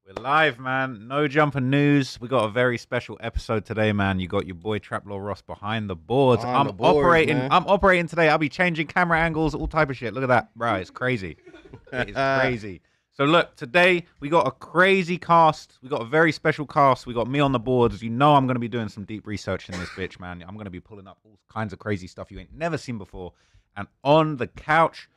We're live, man. No jumper news. We got a very special episode today, man. You got your boy Traplaw Ross behind the boards. Behind the boards, operating. man. I'm operating today. I'll be changing camera angles, all type of shit. Look at that, bro. It's crazy. It is crazy. So look, today we got a crazy cast. We got a very special cast. We got me on the boards. You know I'm going to be doing some deep research in this bitch, man. I'm going to be pulling up all kinds of crazy stuff you ain't never seen before. And on the couch,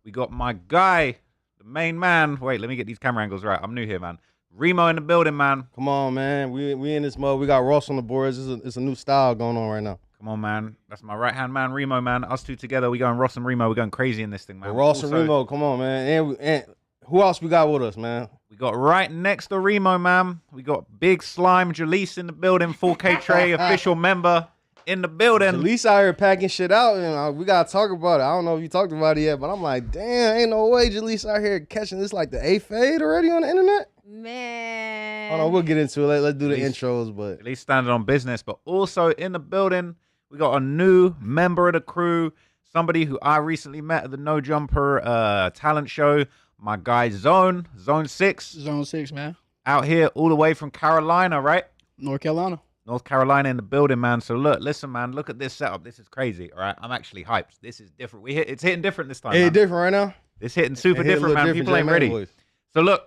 we got my guy, the main man. Wait, let me get these camera angles right. I'm new here, man. Remo in the building, man. Come on, man. We in this mode. We got Ross on the boards. It's a new style going on right now. Come on, man. That's my right-hand man, Remo, man. Us two together, we going Ross and Remo. We're going crazy in this thing, man. But Ross and Remo, come on, man. And who else we got with us, man? We got right next to Remo, man. We got Big Slime Jaleese in the building, 4K Trey, official member in the building. Jaleese out here packing shit out, and we got to talk about it. I don't know if you talked about it yet, but I'm like, damn, ain't no way Jaleese out here catching this like the A fade already on the internet. Man. Hold on, we'll get into it. Let's do the intros, but At least standing on business. But also in the building, we got a new member of the crew, somebody who I recently met at the No Jumper talent show. My guy Zone 6. Zone 6, man. Out here all the way from Carolina, right? North Carolina. North Carolina in the building, man. So look, listen, man, look at this setup. This is crazy, all right? I'm actually hyped. This is different. It's hitting different this time, it's man. different right now. It's hitting super It hit a different, little man. People ain't J-Man ready. voice. So look,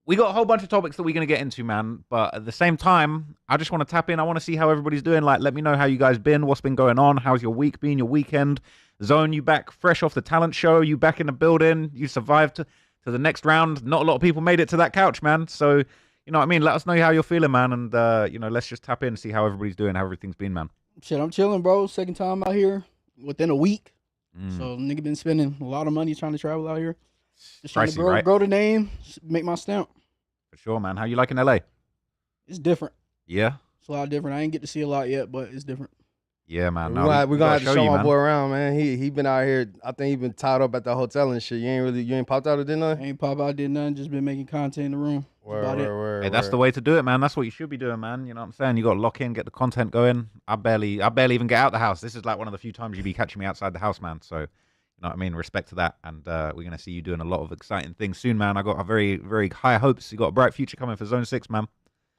we got a whole bunch of topics that we're going to get into, man. But at the same time, I just want to tap in. I want to see how everybody's doing. Like, let me know how you guys been. What's been going on? How's your week been, your weekend? Zone, you back fresh off the talent show. You back in the building. You survived to the next round. Not a lot of people made it to that couch, man. So, you know what I mean? Let us know how you're feeling, man. And, let's just tap in and see how everybody's doing, how everything's been, man. Shit, I'm chilling, bro. Second time out here within a week. So, nigga been spending a lot of money trying to travel out here. Just trying Pricey, to right? grow the name, make my stamp. For sure, man. How you liking LA? It's different. Yeah? It's a lot different. I ain't get to see a lot yet, but it's different. Yeah, man. We're No, gonna, we gonna have to show you, my man. boy around, man. He been out here. I think he been tied up at the hotel and shit. You ain't popped out or did nothing? Ain't pop out, did nothing. Just been making content in the room. That's about it. Hey, that's the way to do it, man. That's what you should be doing, man. You know what I'm saying? You got to lock in, get the content going. I barely even get out the house. This is like one of the few times you be catching me outside the house, man. So, you know what I mean? Respect to that. And we're going to see you doing a lot of exciting things soon, man. I got a very, very high hopes. You got a bright future coming for Zone 6, man.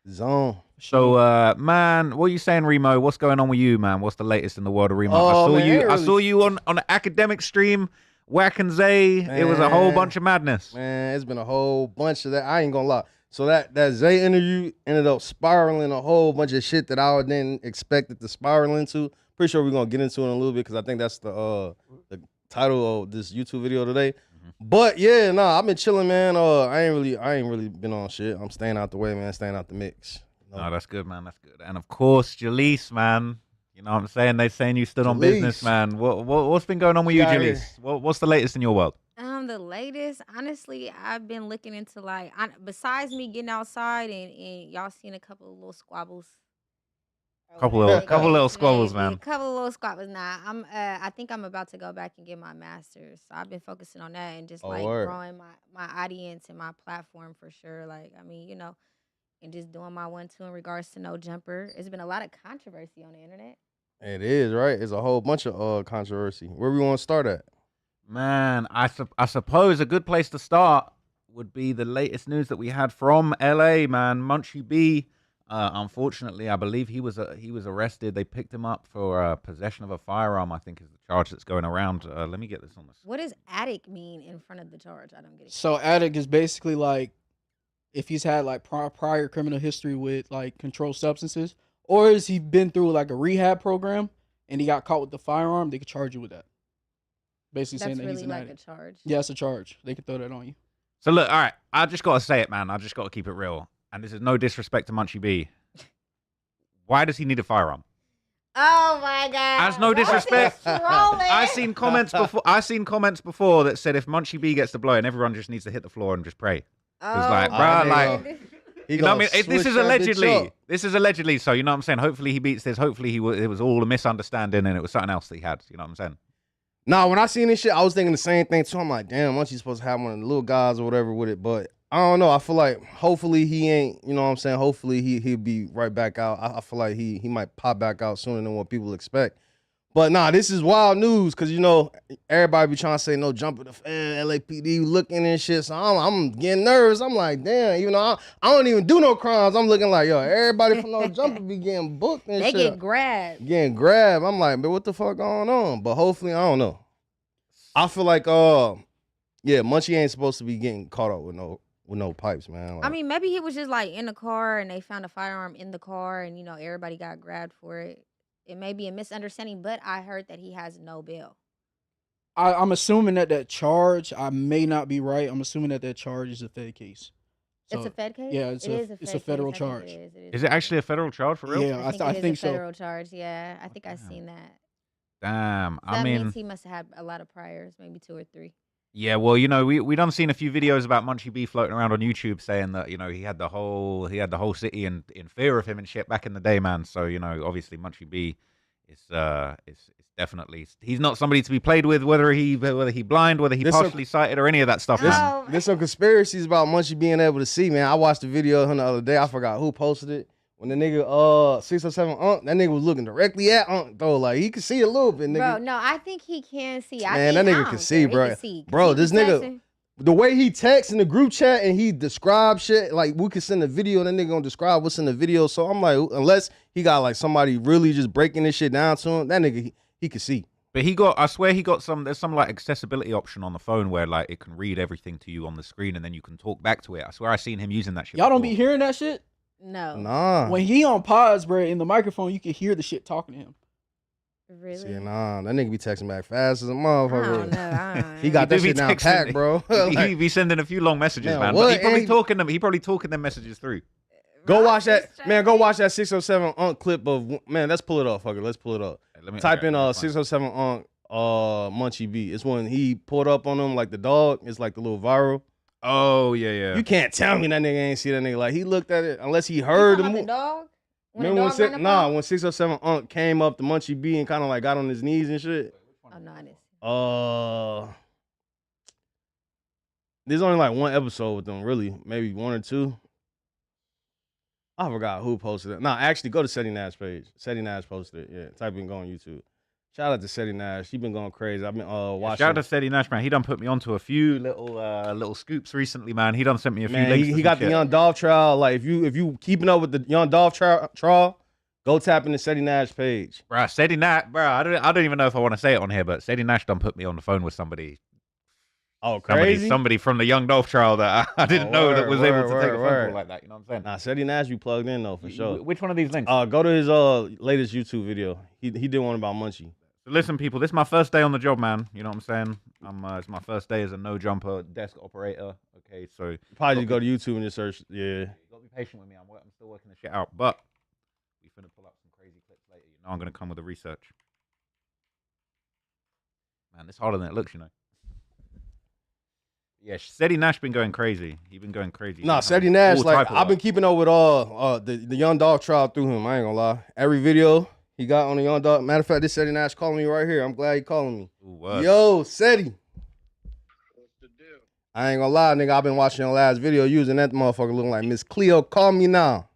Zone. So, man, what are you saying, Remo? What's going on with you, man? What's the latest in the world of Remo? I saw you on an academic stream, Wack and Zay. Man. It was a whole bunch of madness. Man, it's been a whole bunch of that. I ain't gonna lie. So that Zay interview ended up spiraling a whole bunch of shit that I didn't expect it to spiral into. Pretty sure we're gonna get into it in a little bit because I think that's the title of this YouTube video today. But yeah, I've been chilling, man. I ain't really been on shit. I'm staying out the way, man. Staying out the mix. No, that's good, man. That's good. And of course, Jaleese, man. You know what I'm saying? They saying you stood on Jaleese. business, man. What's been going on with you, Got Jaleese? What's the latest in your world? The latest, honestly, I've been looking into like, besides me getting outside and y'all seen a couple of little squabbles. Couple little squabbles, man. A couple of little squabbles. Nah, I think I'm about to go back and get my master's. So I've been focusing on that and just like word. growing my audience and my platform for sure. Like, I mean, and just doing my 1-2 in regards to No Jumper. It's been a lot of controversy on the internet. It is, right? It's a whole bunch of controversy. Where we want to start at? Man, I suppose a good place to start would be the latest news that we had from LA, man. Munchie B. Unfortunately, I believe he was arrested. They picked him up for possession of a firearm, I think is the charge that's going around. Let me get this on this. What does addict mean in front of the charge? I don't get it. So addict is basically like if he's had like prior criminal history with like controlled substances, or has he been through like a rehab program and he got caught with the firearm, they could charge you with that. Basically That's saying that really he's an like addict. a charge. Yeah, it's a charge. They could throw that on you. So look, all right, I just got to say it, man. I just got to keep it real. And this is no disrespect to Munchie B. Why does he need a firearm? Oh my God! As no disrespect, Trolling. I seen comments before that said if Munchie B gets the blow, and everyone just needs to hit the floor and just pray. It's like, bruh, like, you know what I mean? This is allegedly. This is allegedly. So you know what I'm saying? Hopefully he beats this. Hopefully it was all a misunderstanding and it was something else that he had. You know what I'm saying? Nah, when I seen this shit, I was thinking the same thing too. I'm like, damn, Munchie's supposed to have one of the little guys or whatever with it, but I don't know. I feel like hopefully he ain't, you know what I'm saying? Hopefully he'll be right back out. I feel like he might pop back out sooner than what people expect. But nah, this is wild news because you know everybody be trying to say no jumper the Fed, LAPD looking and shit. So I'm getting nervous. I'm like, damn, even though I don't even do no crimes, I'm looking like, yo, everybody from no jumper be getting booked and They shit. get grabbed. Getting grabbed. I'm like, man, what the fuck going on? But hopefully, I don't know. I feel like, yeah, Munchie ain't supposed to be getting caught up with no pipes, man. Like, I mean, maybe he was just like in the car and they found a firearm in the car and, you know, everybody got grabbed for it. It may be a misunderstanding, but I heard that he has no bail. I'm assuming that charge, I may not be right. I'm assuming that charge is a Fed case. It's a Fed case? Yeah, it's a federal case. I charge. think it Is it actually a federal charge for real? Yeah, I it think is so. a federal charge. Yeah, I think I've seen that. Damn. So I that mean, means he must have had a lot of priors, maybe 2 or 3. yeah, well, you know, we done seen a few videos about Munchie B floating around on YouTube saying that, you know, he had the whole city in fear of him and shit back in the day, man. So, you know, obviously Munchie B is definitely, he's not somebody to be played with, whether he blind, whether he partially sighted or any of that stuff, man. There's some conspiracies about Munchie being able to see, man. I watched the video of him the other day. I forgot who posted it. When the nigga 607 Unc, that nigga was looking directly at Unc though, like he could see a little bit, nigga. Bro, no, I think he can see. Man, that nigga can see, bro. Bro, this nigga, the way he texts in the group chat and he describes shit, like we could send a video and that nigga gonna describe what's in the video. So I'm like, unless he got like somebody really just breaking this shit down to him, that nigga he could see. But I swear he got there's some like accessibility option on the phone where like it can read everything to you on the screen and then you can talk back to it. I swear I seen him using that shit. Y'all don't be hearing that shit? No. Nah. When he on pods, bro, in the microphone, you can hear the shit talking to him. Really? See, nah, that nigga be texting back fast as a motherfucker. I don't know. He got that shit down packed, bro. He be sending a few long messages, man. What? But he probably talking them messages through. Go watch that, man. Go watch that 607 Unc clip of, man. Let's pull it up, fucker. Let's pull it up. Type in 607 Unc Munchie B. It's when he pulled up on him like the dog. It's like the little viral. Oh yeah. You can't tell me that nigga ain't see that nigga. Like he looked at it unless he heard the the dog. Remember when 607 Unc came up to Munchie B and kind of like got on his knees and shit. Oh no, I didn't. There's only like one episode with them, really, maybe 1 or 2. I forgot who posted it. Nah, actually, go to Seti Nash page. Seti Nash posted it. Yeah, type in, go on YouTube. Shout out to Seti Nash. He been going crazy. I've been watching. Shout out to Seti Nash, man. He done put me onto a few little scoops recently, man. He done sent me a few links. He got the Young Dolph trial. Like if you keeping up with the Young Dolph trial, go tap in the Seti Nash page. Bro, Seti Nash, bro. I don't even know if I want to say it on here, but Seti Nash done put me on the phone with somebody. Oh, crazy! Somebody from the Young Dolph trial that I didn't know that was able to take a phone call like that. You know what I'm saying? Nah, Seti Nash, you plugged in though for sure. Which one of these links? Go to his latest YouTube video. He did one about Munchie. So listen, people, this is my first day on the job, man. You know what I'm saying? It's my first day as a no jumper desk operator. Okay, so probably just go to YouTube and just search. Yeah, you gotta be patient with me. I'm still working this shit out, but we finna pull up some crazy clips later. You know, I'm gonna come with the research. Man, it's harder than it looks, you know. Yeah, Seti Nash been going crazy. He been going crazy. Nah, Seti Nash, like I've been keeping up with the Young Dolph trial through him. I ain't gonna lie. Every video he got on the Young Dolph. Matter of fact, this Seti Nash calling me right here. I'm glad he calling me. Ooh, yo, Seti. What's the deal? I ain't gonna lie, nigga. I've been watching your last video using that motherfucker looking like Miss Cleo. Call me now.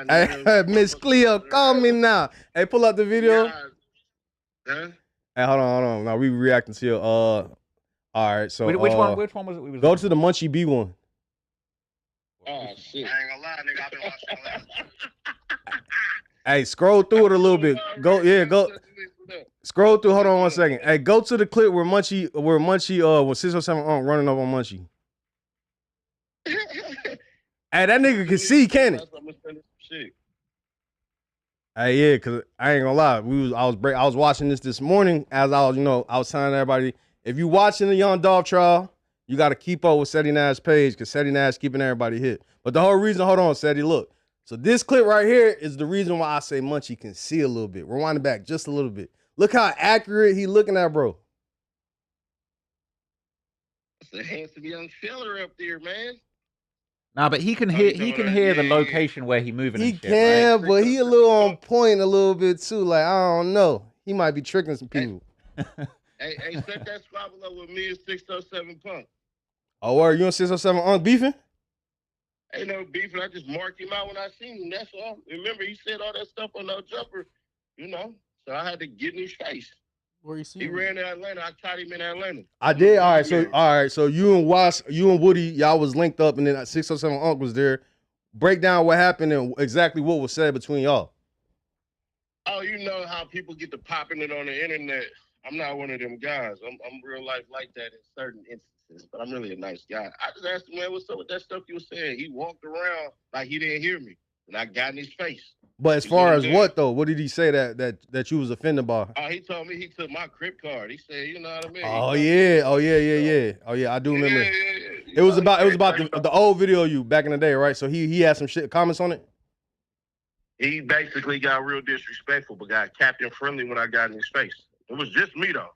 Hey, Miss Cleo, call me now. Hey, pull up the video. Huh? Hey, hold on. Now we reacting to your all right, so which one was it? We was go to the Munchie B one. Oh shit! I ain't gonna lie, nigga. I've been watching that. Hey, scroll through it a little bit. Go. Scroll through. Hold on 1 second. Hey, go to the clip where Munchie, when 607 running up on Munchie. Hey, that nigga can see, can't it? Hey, yeah, cause I ain't gonna lie, I was watching this morning as I was telling everybody. If you watching the Young Dolph trial, you got to keep up with Seti Nash's page because Seti Nash keeping everybody hit. But the whole reason, hold on, Seti, look. So this clip right here is the reason why I say Munchie can see a little bit. Rewind it back just a little bit. Look how accurate he looking at, bro. It's a handsome young fella up there, man. Nah, but he can hear the location where he moving. He and shit, can, right? but he a little on point a little bit too. Like, I don't know. He might be tricking some people. Hey, set that squabble up with me and 607 Punk. Oh, word, you and 607 beefing? Ain't no beefing. I just marked him out when I seen him. That's all. Remember, he said all that stuff on No Jumper, you know. So I had to get in his face. Where you see He him? ran to Atlanta. I caught him in Atlanta. I did. All right. So you and Woody, y'all was linked up, and then 607 Unc was there. Break down what happened and exactly what was said between y'all. Oh, you know how people get to popping it on the internet. I'm not one of them guys. I'm real life like that in certain instances, but I'm really a nice guy. I just asked him, man, what's up with that stuff you were saying? He walked around like he didn't hear me, and I got in his face. But as far as what though, what did he say that you was offended by? He told me he took my Crip card. He said, you know what I mean? Oh yeah. I do remember. Yeah. It was about the old video of you back in the day, right? So he had some shit comments on it. He basically got real disrespectful, but got captain friendly when I got in his face. It was just me though.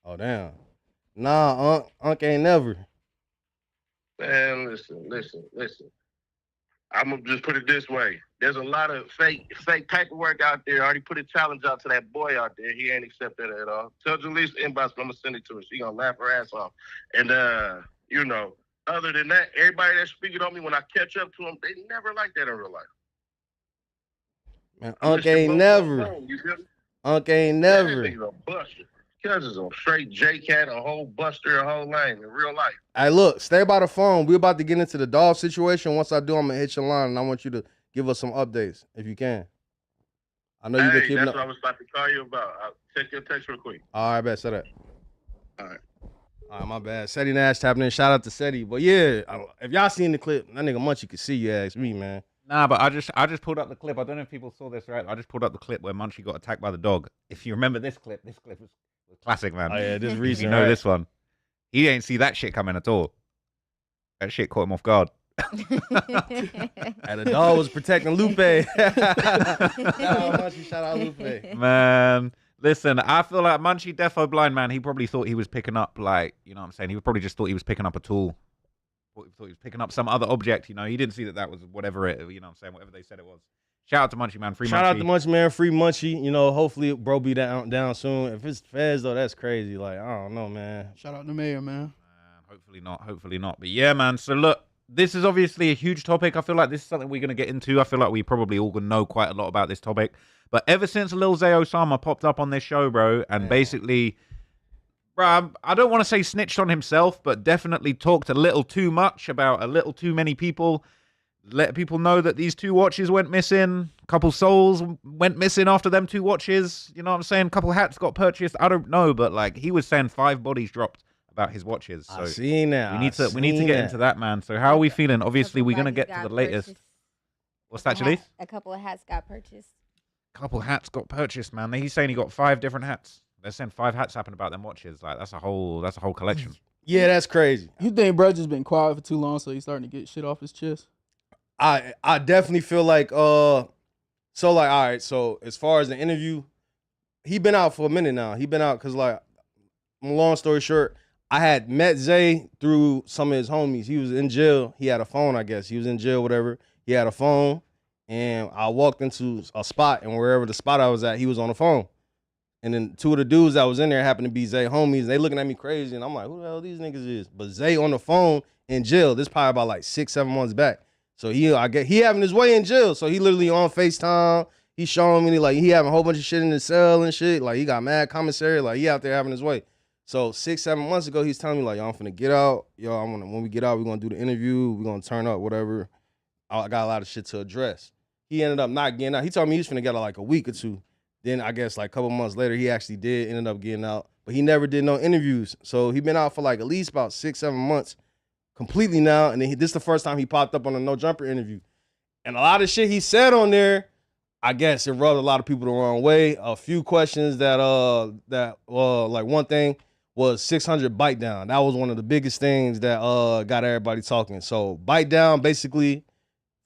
Oh damn. Nah, Unc ain't never. Man, listen. I'm gonna just put it this way. There's a lot of fake paperwork out there. I already put a challenge out to that boy out there. He ain't accept that at all. Tell Jalise to inbox, I'm gonna send it to her. She gonna laugh her ass off. And you know, other than that, everybody that's speaking on me when I catch up to them, they never like that in real life. Man, Unc ain't never. Unc ain't never. Cuz is a straight J-Cat, a whole buster, a whole lane in real life. Hey, look, stay by the phone. We're about to get into the dog situation. Once I do, I'm gonna hit your line, and I want you to give us some updates if you can. I know you've been keeping that's up. what I was about to call you about. I'll check your text real quick. All right, bet. Set up. All right. All right, my bad. Seti Nash tapping in. Shout out to Seti. But yeah, if y'all seen the clip, that nigga Munchie could see you. Ask me, man. Nah, but I just pulled up the clip. I don't know if people saw this, right? I just pulled up the clip where Munchie got attacked by the dog. If you remember this clip was classic, man. Oh yeah, this If recent. you know right? this one. He ain't see that shit coming at all. That shit caught him off guard. And the dog was protecting Lupe. Shout out Munchie, shout out Lupe. Man, listen, I feel like Munchie defo blind, man. He probably thought he was picking up, like, you know what I'm saying? He probably just thought he was picking up a tool. Thought he was picking up some other object, you know? He didn't see that was whatever it, you know what I'm saying? Whatever they said it was. Shout out to Munchie, man. Free Shout Munchie. out to Munchie, man. Free Munchie. You know, hopefully bro be down soon. If it's Feds though, that's crazy. Like, I don't know, man. Shout out to Mayor, man. Hopefully not. But yeah, man. So look, this is obviously a huge topic. I feel like this is something we're going to get into. I feel like we probably all gonna know quite a lot about this topic. But ever since Lil Zay Osama popped up on this show, bro, and basically, bro, I don't want to say snitched on himself, but definitely talked a little too much about a little too many people. Let people know that these 2 watches went missing. A couple souls went missing after them 2 watches. You know what I'm saying? A couple hats got purchased. I don't know, but like he was saying 5 bodies dropped about his watches. So I seen that. we need to get into that, man. So how are we feeling? Obviously, we're gonna get to the latest. Purchased. What's that, Jalise? A couple of hats got purchased. Couple hats got purchased, man. He's saying he got 5 different hats. They're saying 5 hats happened about them watches. Like that's a whole collection. Yeah, that's crazy. You think bro just been quiet for too long, so he's starting to get shit off his chest? I definitely feel like all right, so as far as the interview, he been out for a minute now. He been out because like long story short, I had met Zay through some of his homies. He was in jail. He had a phone, I guess. He was in jail, whatever. He had a phone, and I walked into a spot, and wherever the spot I was at, he was on the phone. And then 2 of the dudes that was in there happened to be Zay homies. They looking at me crazy, and I'm like, who the hell these niggas is? But Zay on the phone in jail. This probably about like 6-7 months back. So he having his way in jail. So he literally on FaceTime. He showing me like he having a whole bunch of shit in the cell and shit. Like he got mad commissary. Like he out there having his way. So 6-7 months ago, he's telling me like, yo, I'm finna get out. Yo, when we get out, we're gonna do the interview. We're gonna turn up, whatever. I got a lot of shit to address. He ended up not getting out. He told me he was finna get out like a week or 2. Then I guess like a couple months later, he actually ended up getting out. But he never did no interviews. So he been out for like at least about 6-7 months completely now. And then this is the first time he popped up on a No Jumper interview. And a lot of shit he said on there, I guess it rubbed a lot of people the wrong way. A few questions that like one thing was 600 bite down. That was one of the biggest things that got everybody talking. So bite down, basically,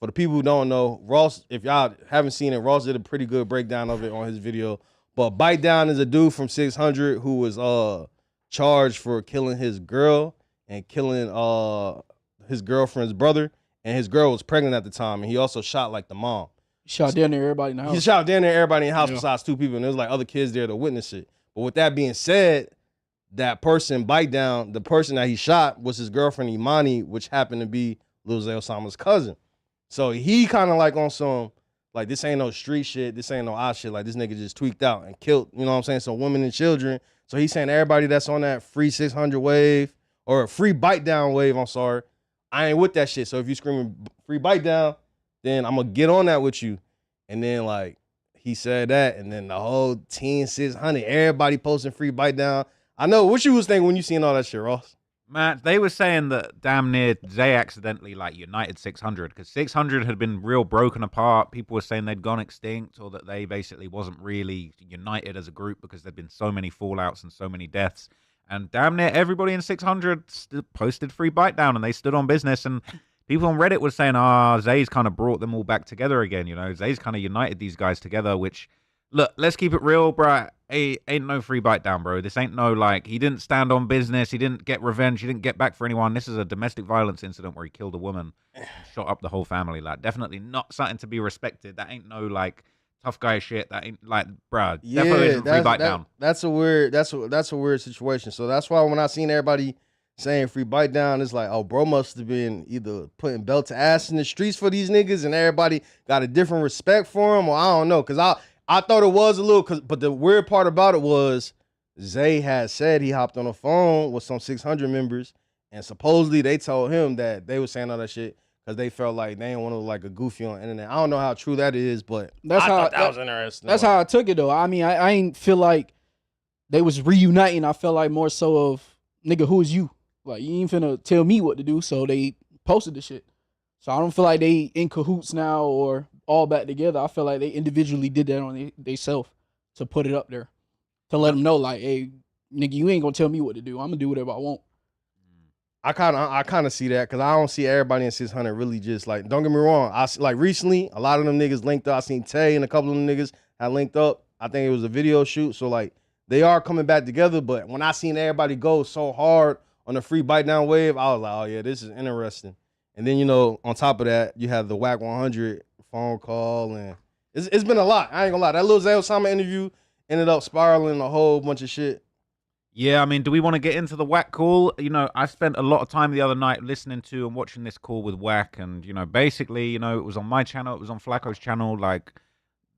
for the people who don't know, Ross, if y'all haven't seen it, Ross did a pretty good breakdown of it on his video. But bite down is a dude from 600 who was charged for killing his girl and killing his girlfriend's brother. And his girl was pregnant at the time. And he also shot like the mom. He shot down there everybody in the house. He shot down there everybody in the house besides 2 people. And there was like other kids there to witness it. But with that being said, that person bite down, the person that he shot was his girlfriend Imani, which happened to be Lil Zay Osama's cousin. So he kind of like on some, Like, this ain't no street shit. This ain't no odd shit. Like, this nigga just tweaked out and killed, you know what I'm saying, some women and children. So he's saying everybody that's on that free 600 wave or a free bite down wave, I'm sorry, I ain't with that shit. So if you screaming free bite down, then I'm going to get on that with you. And then, like, he said that, and then the whole Team 600, everybody posting free bite down. I know. What you was thinking when you seen all that shit, Ross? Man, they were saying that damn near Zay accidentally like united 600 because 600 had been real broken apart. People were saying they'd gone extinct or that they basically wasn't really united as a group because there'd been so many fallouts and so many deaths. And damn near everybody in 600 posted free bite down and they stood on business. And people on Reddit were saying, Zay's kind of brought them all back together again. You know, Zay's kind of united these guys together, which, look, let's keep it real, bro. Ain't no free bite down, bro. This ain't no, like, he didn't stand on business. He didn't get revenge. He didn't get back for anyone. This is a domestic violence incident where he killed a woman and shot up the whole family. Like, definitely not something to be respected. That ain't no, like, tough guy shit. That ain't, like, bro, definitely isn't free bite down. That's a weird situation. So that's why when I seen everybody saying free bite down, it's like, oh, bro must have been either putting belt to ass in the streets for these niggas and everybody got a different respect for him, or I don't know, because I thought it was a little, but the weird part about it was Zay had said he hopped on the phone with some 600 members, and supposedly they told him that they were saying all that shit because they felt like they didn't want to look like a goofy on the internet. I don't know how true that is, but I thought that was interesting. That's how I took it, though. I mean, I ain't feel like they was reuniting. I felt like more so of, nigga, who is you? Like, you ain't finna tell me what to do, so they posted the shit. So I don't feel like they in cahoots now or all back together. I feel like they individually did that on they self to put it up there to let them know, like, hey, nigga, you ain't gonna tell me what to do. I'm gonna do whatever I want. I kind of see that because I don't see everybody in 600 really just like. Don't get me wrong. Like recently, a lot of them niggas linked up. I seen Tay and a couple of them niggas had linked up. I think it was a video shoot. So like they are coming back together. But when I seen everybody go so hard on the free bite down wave, I was like, oh yeah, this is interesting. And then, you know, on top of that, you have the Wack 100 phone call, and it's been a lot. I ain't gonna lie. That Lil Zay Osama interview ended up spiraling a whole bunch of shit. Yeah, I mean, do we want to get into the Wack call? You know, I spent a lot of time the other night listening to and watching this call with Wack, and, you know, basically, you know, it was on my channel, it was on Flacco's channel. Like,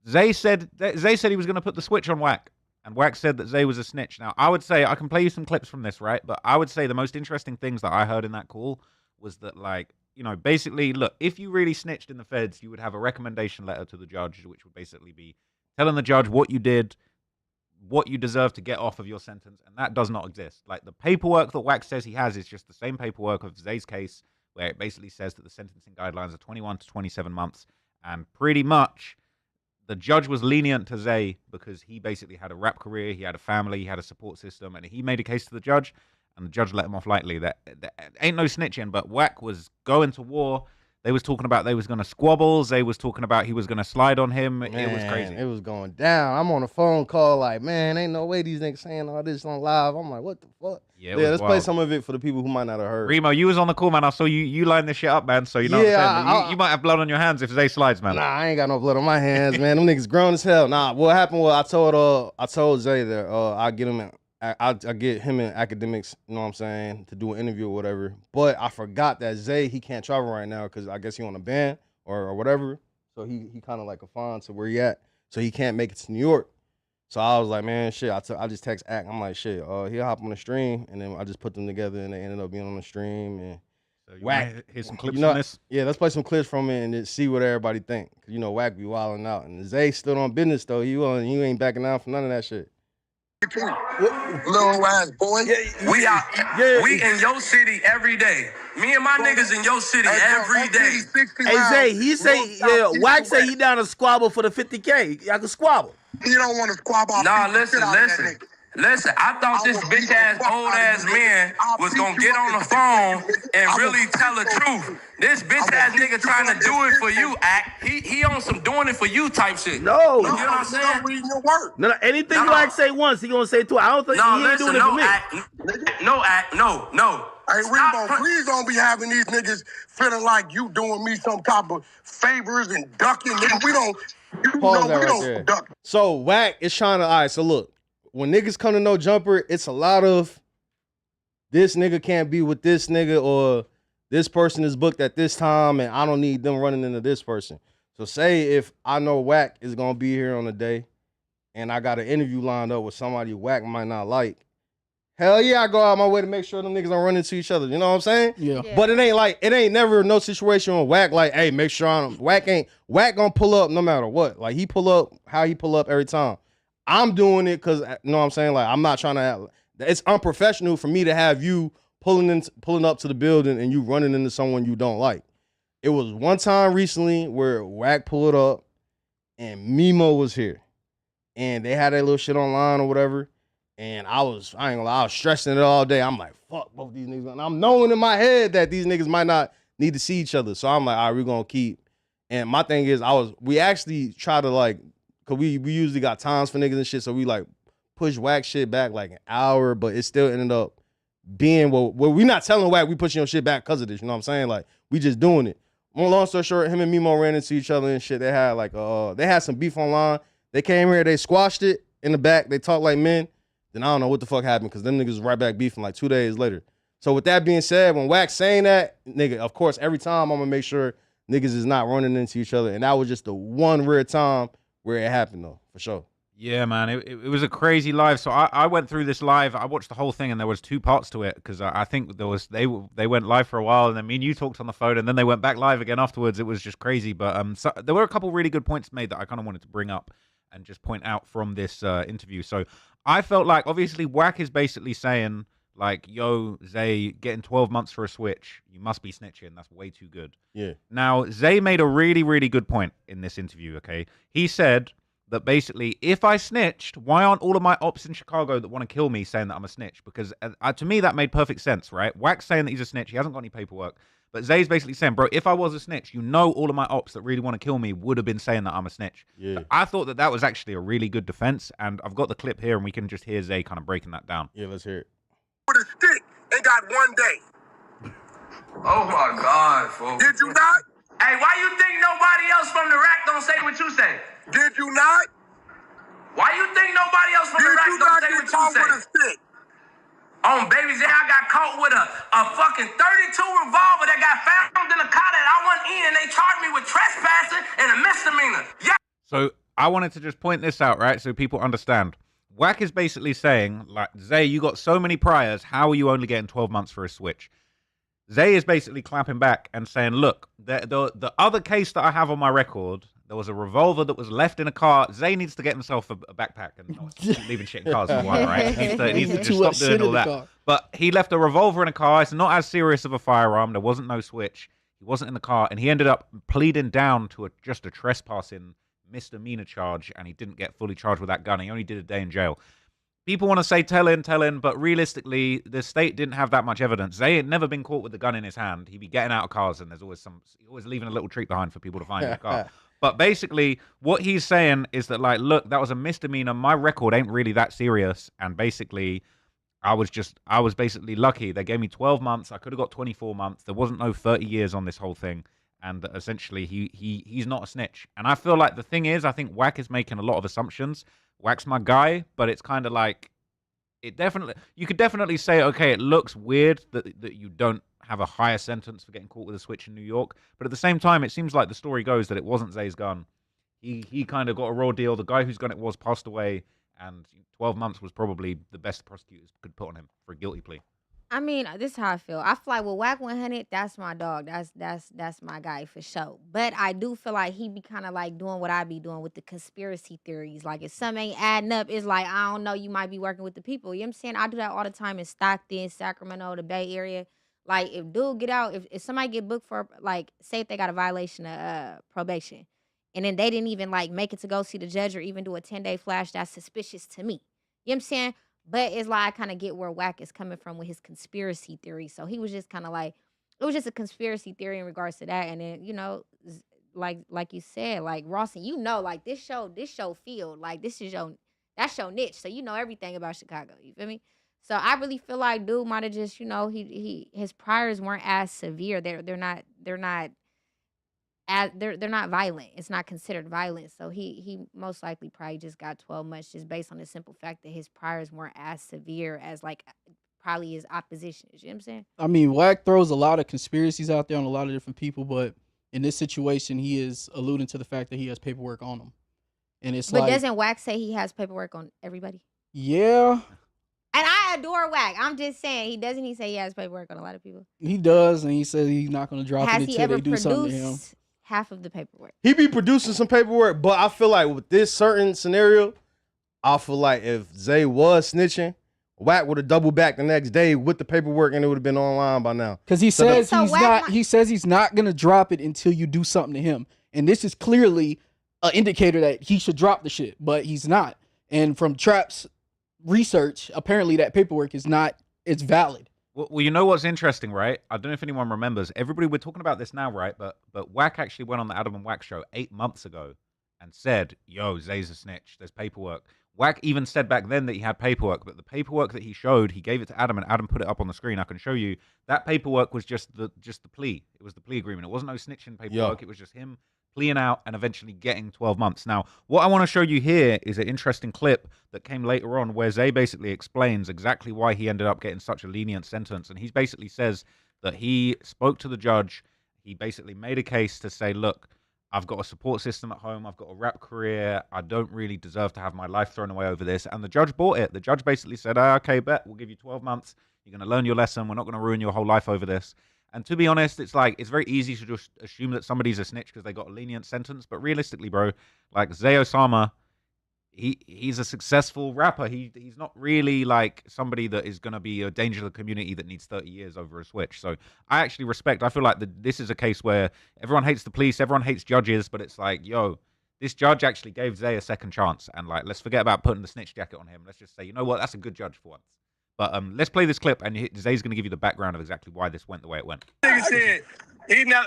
Zay said he was going to put the switch on Wack, and Wack said that Zay was a snitch. Now, I would say, I can play you some clips from this, right? But I would say the most interesting things that I heard in that call was that, like, you know, basically, look, if you really snitched in the feds, you would have a recommendation letter to the judge, which would basically be telling the judge what you did, what you deserve to get off of your sentence, and that does not exist. Like, the paperwork that Wack says he has is just the same paperwork of Zay's case, where it basically says that the sentencing guidelines are 21 to 27 months, and pretty much the judge was lenient to Zay because he basically had a rap career, he had a family, he had a support system, and he made a case to the judge, and the judge let him off lightly. That ain't no snitching, but Wack was going to war. They was talking about they was going to squabble. Zay was talking about he was going to slide on him. Man, it was crazy. It was going down. I'm on a phone call like, man, ain't no way these niggas saying all this on live. I'm like, what the fuck? Yeah, let's play some of it for the people who might not have heard. Remo, you was on the call, man. I saw you line this shit up, man. So you know what I'm saying? You might have blood on your hands if Zay slides, man. Nah, I ain't got no blood on my hands, man. Them niggas grown as hell. Nah, what happened was I told Zay that I get him in academics, you know what I'm saying, to do an interview or whatever. But I forgot that Zay, he can't travel right now because I guess he on a ban or whatever. So he kind of like confined to where he at. So he can't make it to New York. So I was like, man, shit. I just text Act. I'm like, shit. He'll hop on the stream, and then I just put them together, and they ended up being on the stream. And so Wack, here's some clips from this. Yeah, let's play some clips from it and just see what everybody think. Cause you know Wack be wilding out, and Zay stood on business though. You ain't backing down for none of that shit. Little ass boy. We out. We in your city every day. Me and my niggas in your city every day. Hey Zay, he say Wack say he down to squabble for the 50K. Y'all can squabble. You don't want to squabble. Nah, listen. I thought this bitch ass old ass man was gonna get on the phone and really tell the truth. This bitch ass nigga trying to do it for you, Act. He on some doing it for you type shit. No. You know what I'm saying? Reading your work. No, anything Wack say once, he gonna say two. I don't think he ain't doing it for me. Act, no. Hey, Remo, please don't be having these niggas feeling like you doing me some type of favors and ducking. We don't. Pause that right there. Duck. So Wack is trying to. All right. So look, when niggas come to No Jumper, it's a lot of this nigga can't be with this nigga, or this person is booked at this time, and I don't need them running into this person. So say if I know Wack is gonna be here on the day, and I got an interview lined up with somebody Wack might not like. Hell yeah, I go out my way to make sure them niggas don't run into each other. You know what I'm saying? Yeah. But it ain't never no situation on Wack like, hey, make sure Wack gonna pull up no matter what. Like he pull up how he pull up every time. I'm doing it because you know what I'm saying. Like I'm not trying to. It's unprofessional for me to have you pulling up to the building and you running into someone you don't like. It was one time recently where Wack pulled up and Mimo was here, and they had that little shit online or whatever. And I ain't gonna lie, I was stressing it all day. I'm like, fuck both these niggas. And I'm knowing in my head that these niggas might not need to see each other. So I'm like, all right, we're gonna keep. And my thing is, we actually try to like, cause we usually got times for niggas and shit. So we like push Wack shit back like an hour, but it still ended up being, well we not telling Wack we pushing your shit back because of this. You know what I'm saying? Like, we just doing it. Long story short, him and Mimo ran into each other and shit. They had like, they had some beef online. They came here, they squashed it in the back. They talked like men. Then I don't know what the fuck happened because them niggas was right back beefing like 2 days later. So with that being said, when Wack's saying that, nigga, of course, every time I'm gonna make sure niggas is not running into each other. And that was just the one rare time where it happened though, for sure. Yeah, man, it was a crazy live. So I went through this live. I watched the whole thing, and there was 2 parts to it because I think they went live for a while, and then me and you talked on the phone, and then they went back live again afterwards. It was just crazy. But so there were a couple really good points made that I kind of wanted to bring up and just point out from this interview. So I felt like obviously Wack is basically saying like, yo, Zay, getting 12 months for a switch, you must be snitching. That's way too good. Yeah. Now, Zay made a really, really good point in this interview, okay? He said that basically, if I snitched, why aren't all of my ops in Chicago that want to kill me saying that I'm a snitch? Because to me, that made perfect sense, right? Wack's saying that he's a snitch. He hasn't got any paperwork. But Zay's basically saying, bro, if I was a snitch, you know all of my ops that really want to kill me would have been saying that I'm a snitch. Yeah. I thought that was actually a really good defense, and I've got the clip here, and we can just hear Zay kind of breaking that down. Yeah, let's hear it. With a stick and got 1 day. Oh my God, fool. Did you not? Hey, why you think nobody else from the rack don't say what you say? Did you not? Why you think nobody else from the Did rack you don't not say get what caught you with a say? stick? On babies, I got caught with a fucking 32 revolver that got found in a car that I went in, and they charged me with trespassing and a misdemeanor. Yeah. So I wanted to just point this out, right, so people understand. Wack is basically saying, like, Zay, you got so many priors, how are you only getting 12 months for a switch? Zay is basically clapping back and saying, look, the other case that I have on my record, there was a revolver that was left in a car. Zay needs to get himself a backpack and not keep leaving shit in cars for a while, right? He needs to just stop doing all that. But he left a revolver in a car. It's not as serious of a firearm. There wasn't no switch. He wasn't in the car. And he ended up pleading down to just a trespassing misdemeanor charge, and he didn't get fully charged with that gun. He only did a day in jail. People want to say tell in, but realistically, the state didn't have that much evidence. Zay had never been caught with the gun in his hand. He'd be getting out of cars, and there's always always leaving a little treat behind for people to find in the car. But basically, what he's saying is that, like, look, that was a misdemeanor. My record ain't really that serious, and basically, I was basically lucky. They gave me 12 months. I could have got 24 months. There wasn't no 30 years on this whole thing. And essentially, he's not a snitch. And I feel like the thing is, I think Wack is making a lot of assumptions. Wack's my guy, but it's kind of like, you could definitely say, okay, it looks weird that you don't have a higher sentence for getting caught with a switch in New York. But at the same time, it seems like the story goes that it wasn't Zay's gun. He kind of got a raw deal. The guy whose gun it was passed away, and 12 months was probably the best prosecutors could put on him for a guilty plea. I mean, this is how I feel. I feel like with Wack 100, that's my dog. That's my guy for sure. But I do feel like he be kind of like doing what I be doing with the conspiracy theories. Like if something ain't adding up, it's like, I don't know, you might be working with the people. You know what I'm saying? I do that all the time in Stockton, Sacramento, the Bay Area. Like if dude get out, if somebody get booked for, like, say if they got a violation of probation, and then they didn't even like make it to go see the judge or even do a 10-day flash, that's suspicious to me. You know what I'm saying? But it's like I kind of get where Wack is coming from with his conspiracy theory. So he was just kind of like, it was just a conspiracy theory in regards to that. And then, you know, like you said, like Rawson, you know, like this show field, like that's your niche. So you know everything about Chicago. You feel me? So I really feel like dude might have just, you know, his priors weren't as severe. They're not violent. It's not considered violent. So he most likely probably just got 12 months just based on the simple fact that his priors weren't as severe as like probably his opposition. You know what I'm saying? I mean, Wack throws a lot of conspiracies out there on a lot of different people, but In this situation, he is alluding to the fact that he has paperwork on him. And it's But like, doesn't Wack say he has paperwork on everybody? yeah, And I adore Wack. I'm just saying, he say he has paperwork on a lot of people. he does, and he says he's not going to drop Has it he until ever they do something to him. produced half of the paperwork? He be producing some paperwork, but I feel like with this certain scenario, I feel like if Zay was snitching, Wack would have doubled back the next day with the paperwork, and it would have been online by now. Because he So says So he's Wack not. might- He says he's not going to drop it until you do something to him, and this is clearly an indicator that he should drop the shit, but he's not. And from Trap's research, apparently that paperwork is not. It's valid. Well, you know what's interesting, right? I don't know if anyone remembers. Everybody, we're talking about this now, right? But Wack actually went on the Adam and Wack show 8 months ago and said, "Yo, Zay's a snitch. There's paperwork." Wack even said back then that he had paperwork, but the paperwork that he showed, he gave it to Adam, and Adam put it up on the screen. I can show you. That paperwork was just the plea. It was the plea agreement. It wasn't no snitching paperwork. Yo. It was just him pleading out and eventually getting 12 months. Now, what I want to show you here is an interesting clip that came later on where Zay basically explains exactly why he ended up getting such a lenient sentence. And he basically says that he spoke to the judge. He basically made a case to say, look, I've got a support system at home. I've got a rap career. I don't really deserve to have my life thrown away over this. And the judge bought it. The judge basically said, okay, bet, we'll give you 12 months. You're going to learn your lesson. We're not going to ruin your whole life over this. And to be honest, it's like, it's very easy to just assume that somebody's a snitch because they got a lenient sentence. But realistically, bro, like Zay Osama, he's a successful rapper. He's not really like somebody that is going to be a danger to the community that needs 30 years over a switch. So I actually respect, I feel like this is a case where everyone hates the police, everyone hates judges, but it's like, yo, this judge actually gave Zay a second chance. And like, let's forget about putting the snitch jacket on him. Let's just say, you know what, that's a good judge for once. But let's play this clip, and Zay's going to give you the background of exactly why this went the way it went. Nigga said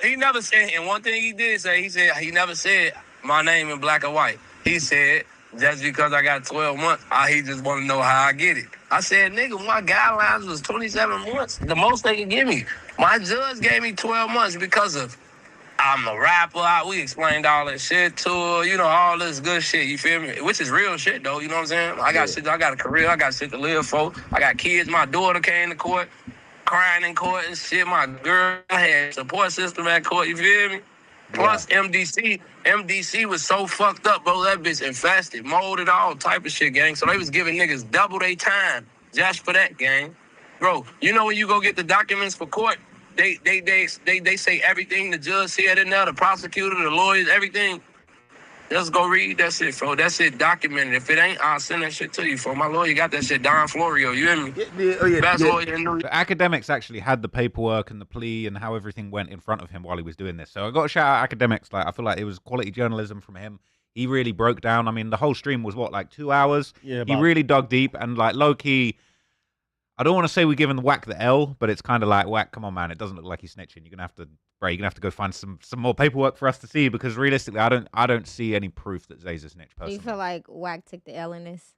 he never said, and one thing he did say, he never said my name in black and white. He said just because I got 12 months, he just want to know how I get it. I said, nigga, my guidelines was 27 months, the most they could give me. My judge gave me 12 months because of I'm a rapper. We explained all that shit to her, you know, all this good shit, you feel me? Which is real shit, though, you know what I'm saying? I got shit, I got a career, I got shit to live for. I got kids, my daughter came to court, crying in court and shit. My girl, I had support system at court, you feel me? Plus, MDC was so fucked up, bro. That bitch infested, molded, all type of shit, gang. So they was giving niggas double their time just for that, gang. Bro, you know when you go get the documents for court, they say everything the judge said in there, the prosecutor, the lawyers, everything. Just go read that shit, bro. That shit documented. If it ain't, I'll send that shit to you, bro. My lawyer got that shit, Don Florio, you hear me? Best lawyer in New York. The academics actually had the paperwork and the plea and how everything went in front of him while he was doing this. So I got to shout out academics. Like, I feel like it was quality journalism from him. He really broke down. I mean, the whole stream was what, like 2 hours? Yeah, he really dug deep and like low key. I don't want to say we're giving Wack the L, but it's kind of like, Wack, come on, man. It doesn't look like he's snitching. You're gonna have to, bro. You're gonna have to go find some more paperwork for us to see, because realistically, I don't see any proof that Zay's a snitch. Do Personally, you feel like Wack took the L in this?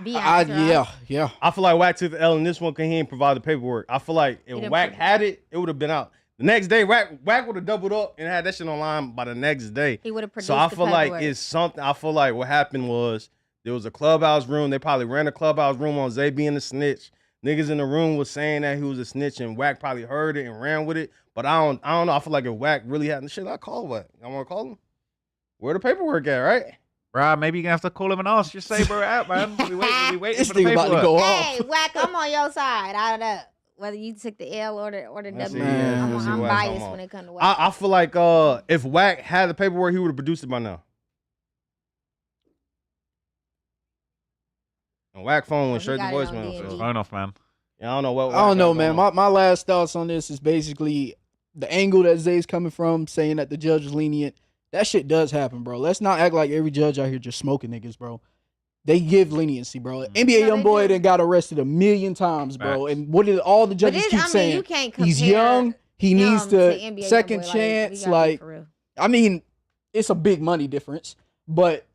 Be honest, Yeah. I feel like Wack took the L in this one because he didn't provide the paperwork. I feel like if didn't Wack put- had it, it would have been out. The next day, Wack would have doubled up and had that shit online by the next day. He would have produced So I the feel like paperwork. it's something. I feel like what happened was there was a clubhouse room. They probably ran a clubhouse room on Zay being a snitch. Niggas in the room was saying that he was a snitch, and Wack probably heard it and ran with it. But I don't know. I feel like if Wack really had the shit, I call Wack. I want to call him. Where the paperwork at, right? bro, maybe you're gonna have to call him and ask. Just say, bro, out, man. We waiting This for the nigga about to paperwork. go Hey, off. Wack, I'm on your side. I don't know whether you took the L or the Let's see, W. yeah, I'm, let's see I'm what Wack's biased on. when it comes to Wack. I feel like if Wack had the paperwork, he would have produced it by now. And Wack phone went He straight to got it on voicemail. D&D. So. Phone off, man. Yeah, I don't know what. I don't know, Wack got man. going on. My last thoughts on this is basically the angle that Zay's coming from, saying that the judge is lenient. That shit does happen, bro. Let's not act like every judge out here just smoking niggas, bro. They give leniency, bro. NBA No, young they boy do. done got arrested 1,000,000 times, bro. Facts. And what did all the But judges this, keep I mean, saying? you can't compare He's young. He him needs to to NBA second Youngboy. chance. we gotta be Like, for real. I mean, it's a big money difference, but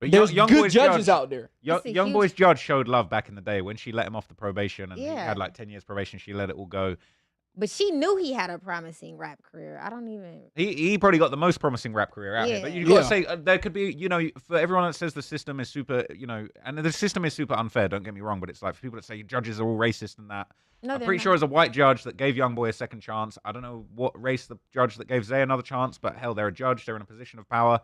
But there's Young good Boy's judges judge- out there. It's a Young huge- Boy's judge showed love back in the day when she let him off the probation and he Yeah. had like 10 years probation. She let it all go. But she knew he had a promising rap career. I don't even. He probably got the most promising rap career out here. But you got to say there could be, for everyone that says the system is super, and the system is super unfair. Don't get me wrong, but it's like for people that say judges are all racist and that. No, I'm pretty sure as a white judge that gave Youngboy a second chance. I don't know what race the judge that gave Zay another chance, but hell, they're a judge. They're in a position of power.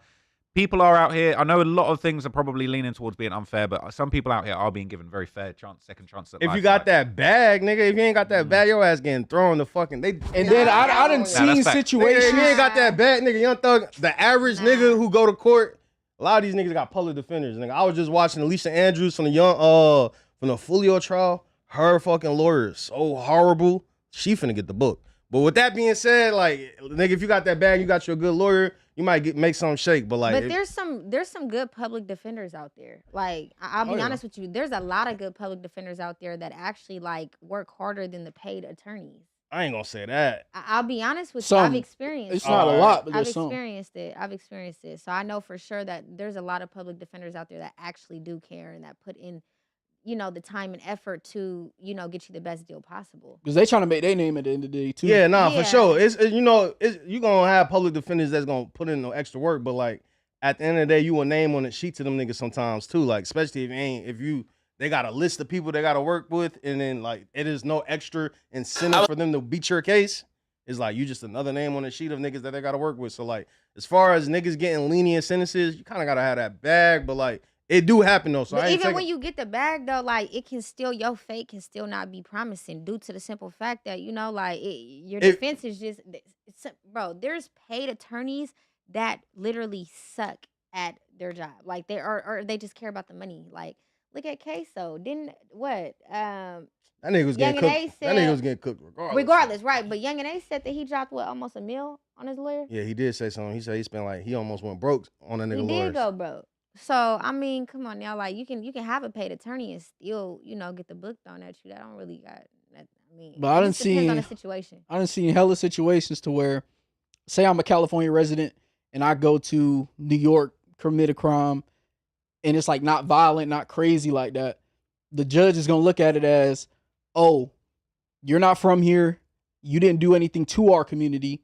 People are out here. I know a lot of things are probably leaning towards being unfair, but some people out here are being given very fair chance, second chance. If you got that bag, nigga, if you ain't got that bag, your ass getting thrown the fucking. And then I done seen situations. If you ain't got that bag, nigga, Young Thug, the average nigga who go to court, a lot of these niggas got public defenders. Nigga, I was just watching Alicia Andrews from the Fulio trial. Her fucking lawyer is so horrible. She finna get the book. But with that being said, like, nigga, if you got that bag, you got your good lawyer, you might make something shake. But like, there's some good public defenders out there. Like, I'll be honest with you, there's a lot of good public defenders out there that actually like work harder than the paid attorneys. I ain't gonna say that. I'll be honest with you. I've experienced. It's not a lot, but I've there's some. experienced it. I've experienced it. So I know for sure that there's a lot of public defenders out there that actually do care and that put in, the time and effort to, get you the best deal possible. Because they trying to make their name at the end of the day too. Yeah, for sure. It's you gonna have public defenders that's gonna put in no extra work, but like at the end of the day, you a name on the sheet to them niggas sometimes too. Like especially they got a list of people they gotta work with, and then like it is no extra incentive for them to beat your case. It's like you just another name on the sheet of niggas that they gotta work with. So like as far as niggas getting lenient sentences, you kind of gotta have that bag, but like. It do happen though, so but even when you get the bag though, like it can still your fate can still not be promising due to the simple fact that your defense is just bro. There's paid attorneys that literally suck at their job, like they are, or they just care about the money. Like look at Queso, didn't what? That nigga was getting cooked. That nigga was getting cooked regardless, right? But Young and A said that he dropped almost $1 million on his lawyer. Yeah, he did say something. He said he spent he almost went broke on that nigga lawyer. He did go broke. So I mean, come on now, like you can have a paid attorney and still, get the book thrown at you. That don't really got. But I didn't see on the situation. I didn't see hella situations to where, say I'm a California resident and I go to New York, commit a crime, and it's like not violent, not crazy like that. The judge is gonna look at it as, oh, you're not from here, you didn't do anything to our community.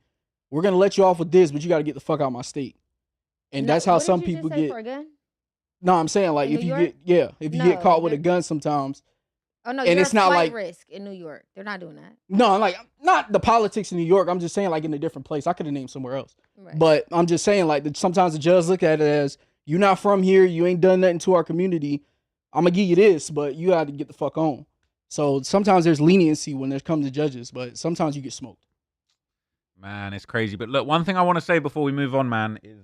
We're gonna let you off with this, but you got to get the fuck out of my state. And that's how some people get. For a gun? No, I'm saying like if you get caught with a gun sometimes. Oh no, and it's not like risk in New York. They're not doing that. No, I'm like not the politics in New York. I'm just saying like in a different place. I could have named somewhere else. Right. But I'm just saying like sometimes the judge look at it as you're not from here, you ain't done nothing to our community. I'm gonna give you this, but you got to get the fuck on. So sometimes there's leniency when it comes to judges, but sometimes you get smoked. Man, it's crazy. But look, one thing I want to say before we move on, man, is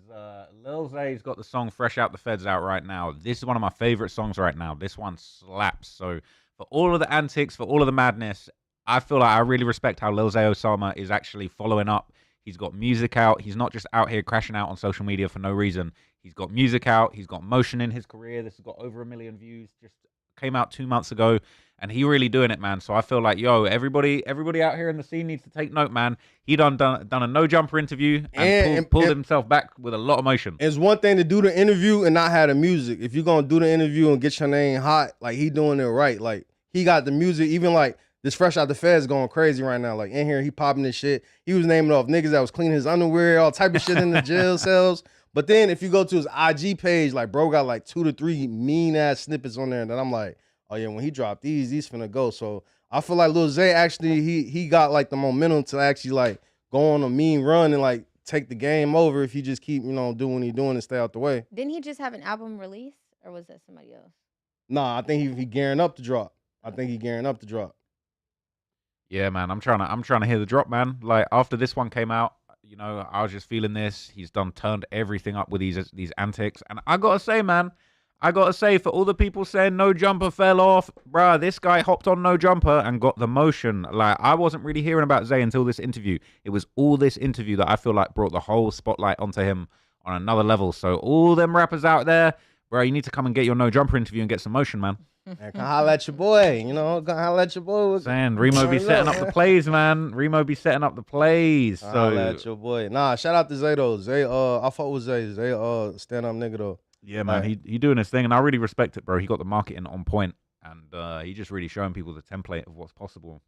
Lil Zay's got the song Fresh Out the Feds out right now. This is one of my favorite songs right now. This one slaps. So for all of the antics, for all of the madness, I feel like I really respect how Lil Zay Osama is actually following up. He's got music out. He's not just out here crashing out on social media for no reason. He's got music out. He's got motion in his career. This has got over 1 million views. Just came out 2 months ago. And he really doing it, man. So I feel like, everybody out here in the scene needs to take note, man. He done a no jumper interview and pulled himself back with a lot of motion. It's one thing to do the interview and not have the music. If you're gonna do the interview and get your name hot, like he doing it right. Like he got the music, even like this Fresh Out the Feds going crazy right now. Like in here, he popping this shit. He was naming off niggas that was cleaning his underwear, all type of shit in the jail cells. But then if you go to his IG page, like bro got like 2 to 3 mean ass snippets on there that I'm like, oh yeah, when he dropped these finna go. So I feel like Lil Zay actually he got like the momentum to actually like go on a mean run and like take the game over if he just keep doing what he doing and stay out the way. Didn't he just have an album release or was that somebody else? Nah, I think he gearing up to drop. Yeah, man, I'm trying to hear the drop, man. Like after this one came out, I was just feeling this. He's turned everything up with these antics, and I gotta say, man. For all the people saying No Jumper fell off, bruh, this guy hopped on No Jumper and got the motion. Like, I wasn't really hearing about Zay until this interview. It was all this interview that I feel like brought the whole spotlight onto him on another level. So all them rappers out there, bro, you need to come and get your No Jumper interview and get some motion, man. Man, come holla at your boy, come holla at your boy. Saying Remo be setting up the plays, man. So holla at your boy. Nah, shout out to Zay though. Zay, I fuck with Zay. Zay, stand up nigga though. Yeah, man, he doing his thing, and I really respect it, bro. He got the marketing on point, and he just really showing people the template of what's possible.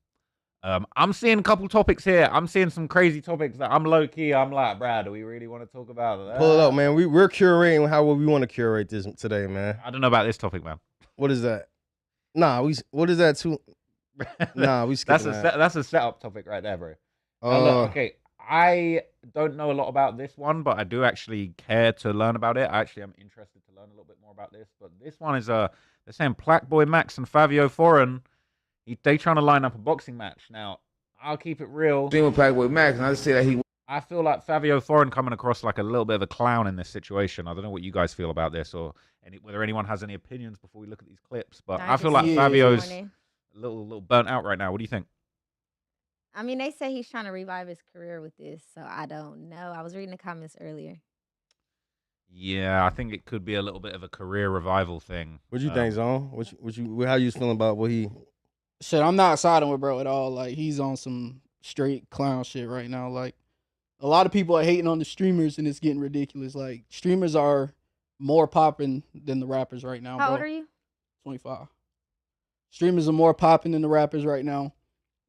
I'm seeing a couple topics here. I'm seeing some crazy topics that I'm low key. I'm like, Brad, do we really want to talk about that? Pull it up, man. We're curating how we want to curate this today, man. I don't know about this topic, man. What is that? Nah, what is that too? Nah, we skipping that. That's a setup topic right there, bro. Now, look, okay, I don't know a lot about this one, but I do actually care to learn about it. I actually am interested to learn a little bit more about this. But this one is they're saying Blackboy Max and Fabio Foreign, they trying to line up a boxing match. Now, I'll keep it real. Stream with Blackboy Max, and I just say that I feel like Fabio Foreign coming across like a little bit of a clown in this situation. I don't know what you guys feel about this, or whether anyone has any opinions before we look at these clips. But I feel like Fabio's a little burnt out right now. What do you think? I mean, they say he's trying to revive his career with this, so I don't know. I was reading the comments earlier. Yeah, I think it could be a little bit of a career revival thing. What you think, Zone? How you feeling about what he? Shit, I'm not siding with bro at all. Like, he's on some straight clown shit right now. Like, a lot of people are hating on the streamers, and it's getting ridiculous. Like, streamers are more popping than the rappers right now. How bro. old are you? 25. Streamers are more popping than the rappers right now,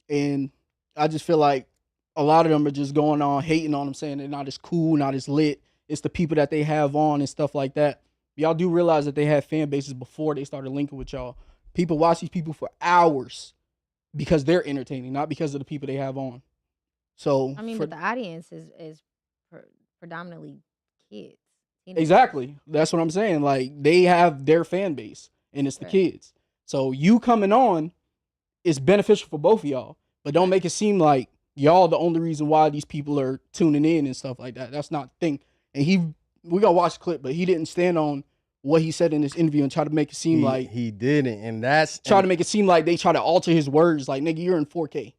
and I just feel like a lot of them are just going on hating on them, saying they're not as cool, not as lit. It's the people that they have on and stuff like that. Y'all do realize that they had fan bases before they started linking with y'all. People watch these people for hours because they're entertaining, not because of the people they have on. So I mean, but the audience is predominantly kids. Exactly. That's what I'm saying. Like, they have their fan base, and it's the kids. So you coming on is beneficial for both of y'all. But don't make it seem like y'all the only reason why these people are tuning in and stuff like that. That's not the thing. And we gotta watch the clip, but he didn't stand on what he said in this interview and try to make it seem like he didn't, and that's try to make it seem like they try to alter his words. Like, nigga, you're in 4K.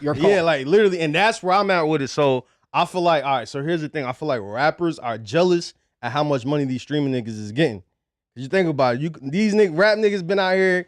Yeah, like literally, and that's where I'm at with it. So I feel like, all right. So here's the thing: I feel like rappers are jealous at how much money these streaming niggas is getting. Cause you think about it, these rap niggas been out here.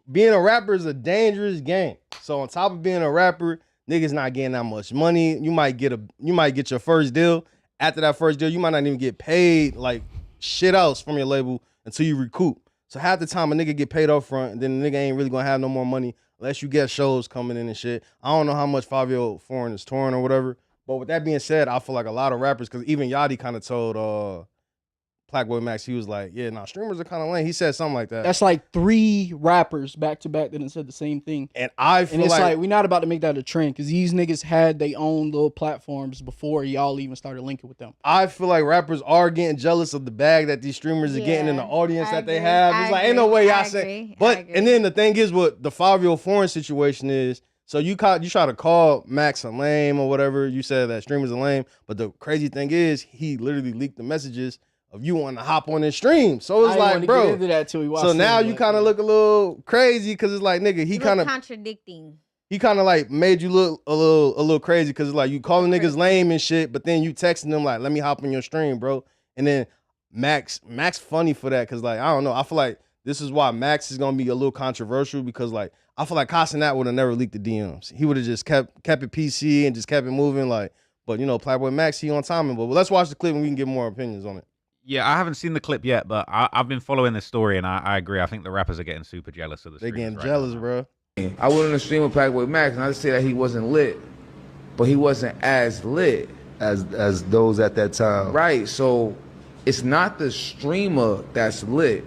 Being a rapper is a dangerous game. So on top of being a rapper, niggas not getting that much money. You might get your first deal. After that first deal, you might not even get paid like shit else from your label until you recoup. So half the time a nigga get paid up front, and then the nigga ain't really gonna have no more money unless you get shows coming in and shit. I don't know how much Fabio Foreign is touring or whatever. But with that being said, I feel like a lot of rappers, because even Yachty kind of told Blackboy Max, he was like, yeah, streamers are kind of lame. He said something like that. That's like 3 rappers back to back that said the same thing. And I feel it's like we're not about to make that a trend, because these niggas had their own little platforms before y'all even started linking with them. I feel like rappers are getting jealous of the bag that these streamers are getting and the audience that they have. It's like, ain't no way y'all say. But and then the thing is, what the Fabio Foreign situation is, so you try to call Max a lame or whatever. You said that streamers are lame, but the crazy thing is, he literally leaked the messages of you wanting to hop on his stream. So it's like, bro. Get into that till we watch so now you kind of look a little crazy, because it's like, nigga, he kind of contradicting. He kind of like made you look a little crazy, because it's like you calling niggas lame and shit, but then you texting them like, let me hop on your stream, bro. And then Max funny for that, because like, I don't know. I feel like this is why Max is gonna be a little controversial, because like I feel like Casanat would have never leaked the DMs. He would have just kept it PC and just kept it moving. Like, but Playboy Max, he on timing. But let's watch the clip and we can get more opinions on it. Yeah, I haven't seen the clip yet, but I've been following this story, and I agree. I think the rappers are getting super jealous of the They're streamers getting jealous, now. bro. I went on the stream with Blackboy Max, and I just say that he wasn't lit, but he wasn't as lit as those at that time. Right. So it's not the streamer that's lit.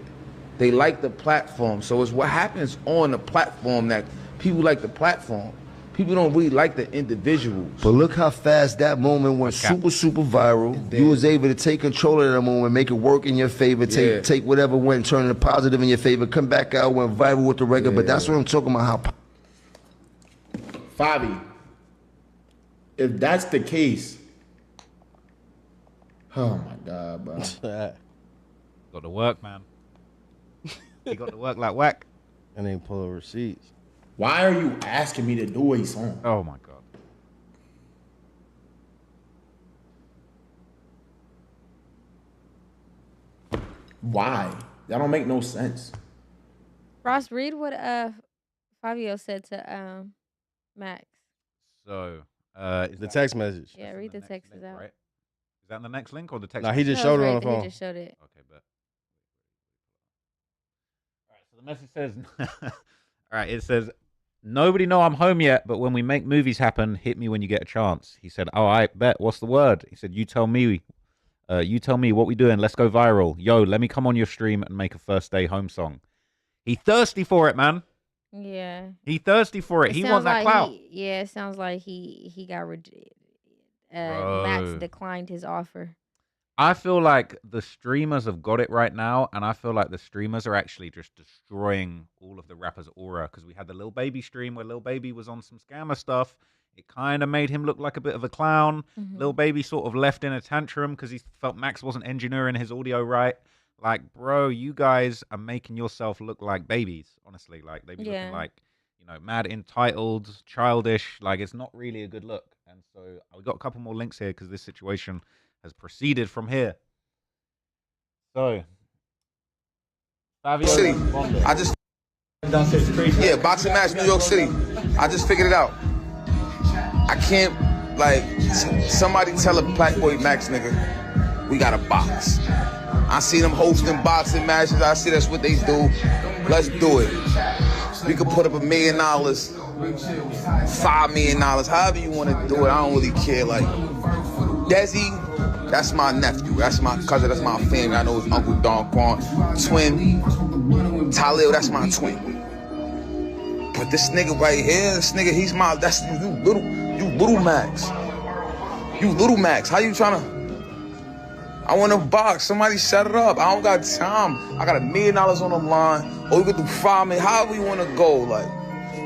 They like the platform. So it's what happens on the platform that people like the platform. People don't really like the individuals. But look how fast that moment went super viral. You was able to take control of that moment, make it work in your favor, take whatever went, turn it positive in your favor, come back out, went viral with the record. But that's what I'm talking about. Fabi, if that's the case, oh my God, bro. Got to work, man. You got to work like Wack. And then pull receipts. Why are you asking me to do a song? Oh my God. Why? That don't make no sense. Ross, read what Fabio said to Max. So the text message. Yeah, read the text out. Right? Is that in the next link or the text? No, he just showed it on the phone. He just showed it. Okay, but all right. So the message says, all right. It says, Nobody know I'm home yet, but when we make movies happen, hit me when you get a chance. He said, oh, I bet. What's the word? He said, you tell me what we doing. Let's go viral. Yo, let me come on your stream and make a first day home song. He thirsty for it, man. Yeah. He thirsty for it. He wants that clout. It sounds like he got Max declined his offer. I feel like the streamers have got it right now, and I feel like the streamers are actually just destroying all of the rappers' aura, because we had the Lil Baby stream where Lil Baby was on some scammer stuff. It kind of made him look like a bit of a clown. Lil Baby sort of left in a tantrum because he felt Max wasn't engineering his audio right. Like, bro, you guys are making yourself look like babies, honestly. Like, they be looking like, mad entitled, childish. Like, it's not really a good look. And so we got a couple more links here because this situation has proceeded from here. So, Fabio City. I just boxing match, New York City. I just figured it out. I can't somebody tell a Black Boy Max nigga, we got a box. I see them hosting boxing matches. I see that's what they do. Let's do it. We could put up $1 million, $5 million, however you want to do it. I don't really care. Like Desi, that's my nephew. That's my cousin. That's my family. I know his uncle Don Quan. Twin. Talil, that's my twin. But this nigga right here, he's my. That's you little Max. You little Max. How you trying to? I want to box. Somebody set it up. I don't got time. I got $1 million on the line. Or we could do $5 million. However you want to go. Like,